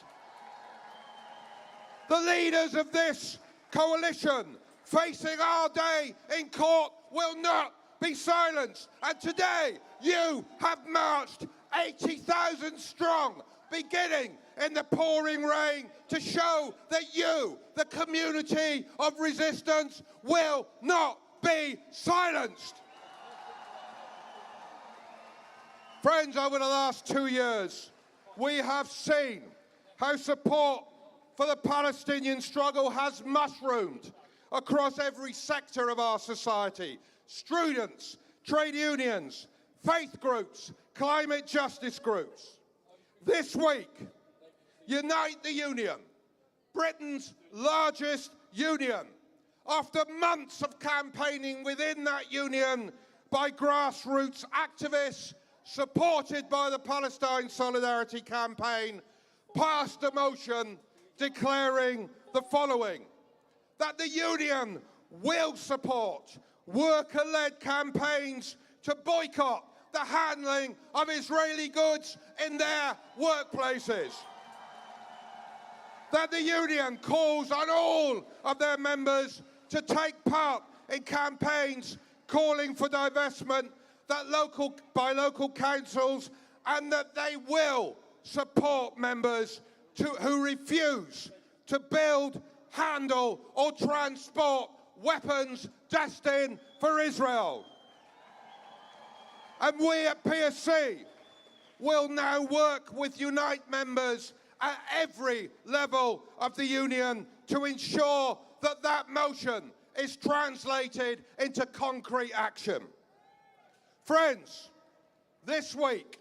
The leaders of this coalition facing our day in court will not be silenced. And today you have marched 80,000 strong, beginning in the pouring rain, to show that you, the community of resistance, will not be silenced. Friends, over the last 2 years, we have seen how support for the Palestinian struggle has mushroomed across every sector of our society. Students, trade unions, faith groups, climate justice groups. This week, Unite the Union, Britain's largest union, after months of campaigning within that union by grassroots activists supported by the Palestine Solidarity Campaign, passed a motion declaring the following: that the union will support worker-led campaigns to boycott the handling of Israeli goods in their workplaces. That the union calls on all of their members to take part in campaigns calling for divestment by local councils, and that they will support members who refuse to build, handle or transport weapons destined for Israel. And we at PSC will now work with Unite members at every level of the union to ensure that that motion is translated into concrete action. Friends, this week,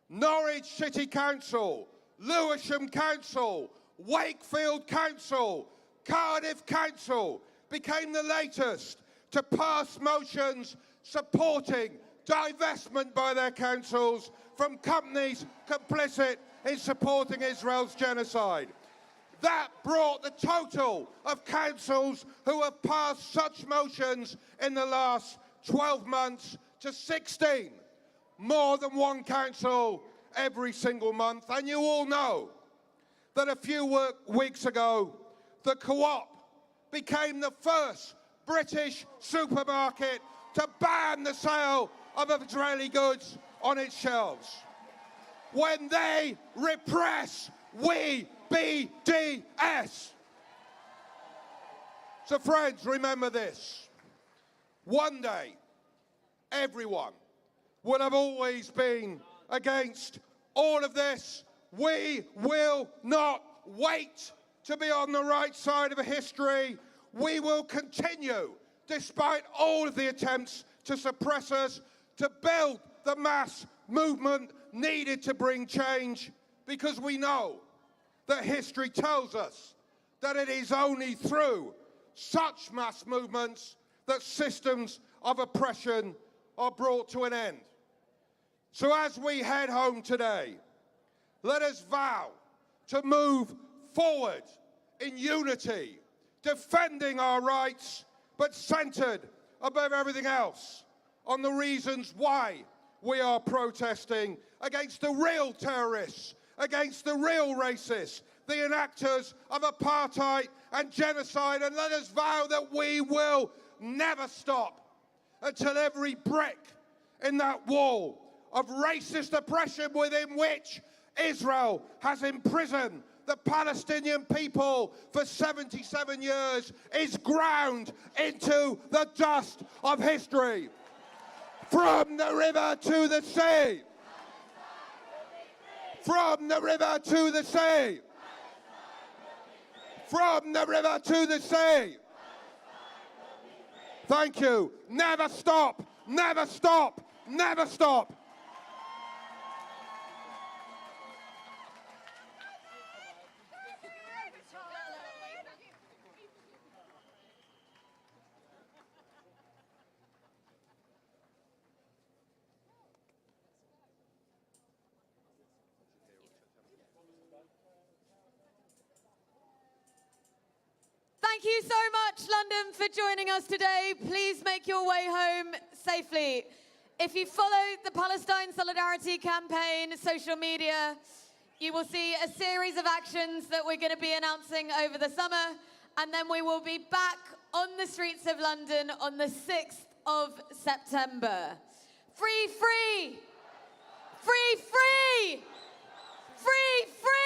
Norwich City Council, Lewisham Council, Wakefield Council, Cardiff Council became the latest to pass motions supporting divestment by their councils from companies complicit in supporting Israel's genocide. That brought the total of councils who have passed such motions in the last 12 months to 16, more than one council every single month. And you all know that a few weeks ago, the Co-op became the first British supermarket to ban the sale of Israeli goods on its shelves. When they repress, we BDS. So friends, remember this. One day, everyone will have always been against all of this. We will not wait to be on the right side of history. We will continue, despite all of the attempts to suppress us, to build the mass movement needed to bring change, because we know that history tells us that it is only through such mass movements that systems of oppression are brought to an end. So as we head home today, let us vow to move forward in unity, defending our rights, but centered above everything else on the reasons why we are protesting against the real terrorists, against the real racists, the enactors of apartheid and genocide. And let us vow that we will never stop until every brick in that wall of racist oppression within which Israel has imprisoned the Palestinian people for 77 years is ground into the dust of history. From the river to the sea. From the river to the sea. From the river to the sea. Thank you. Never stop. Never stop. Never stop. Thank you so much, London, for joining us today. Please make your way home safely. If you follow the Palestine Solidarity Campaign social media, you will see a series of actions that we're going to be announcing over the summer, and then we will be back on the streets of London on the 6th of September. Free, free! Free, free! Free, free!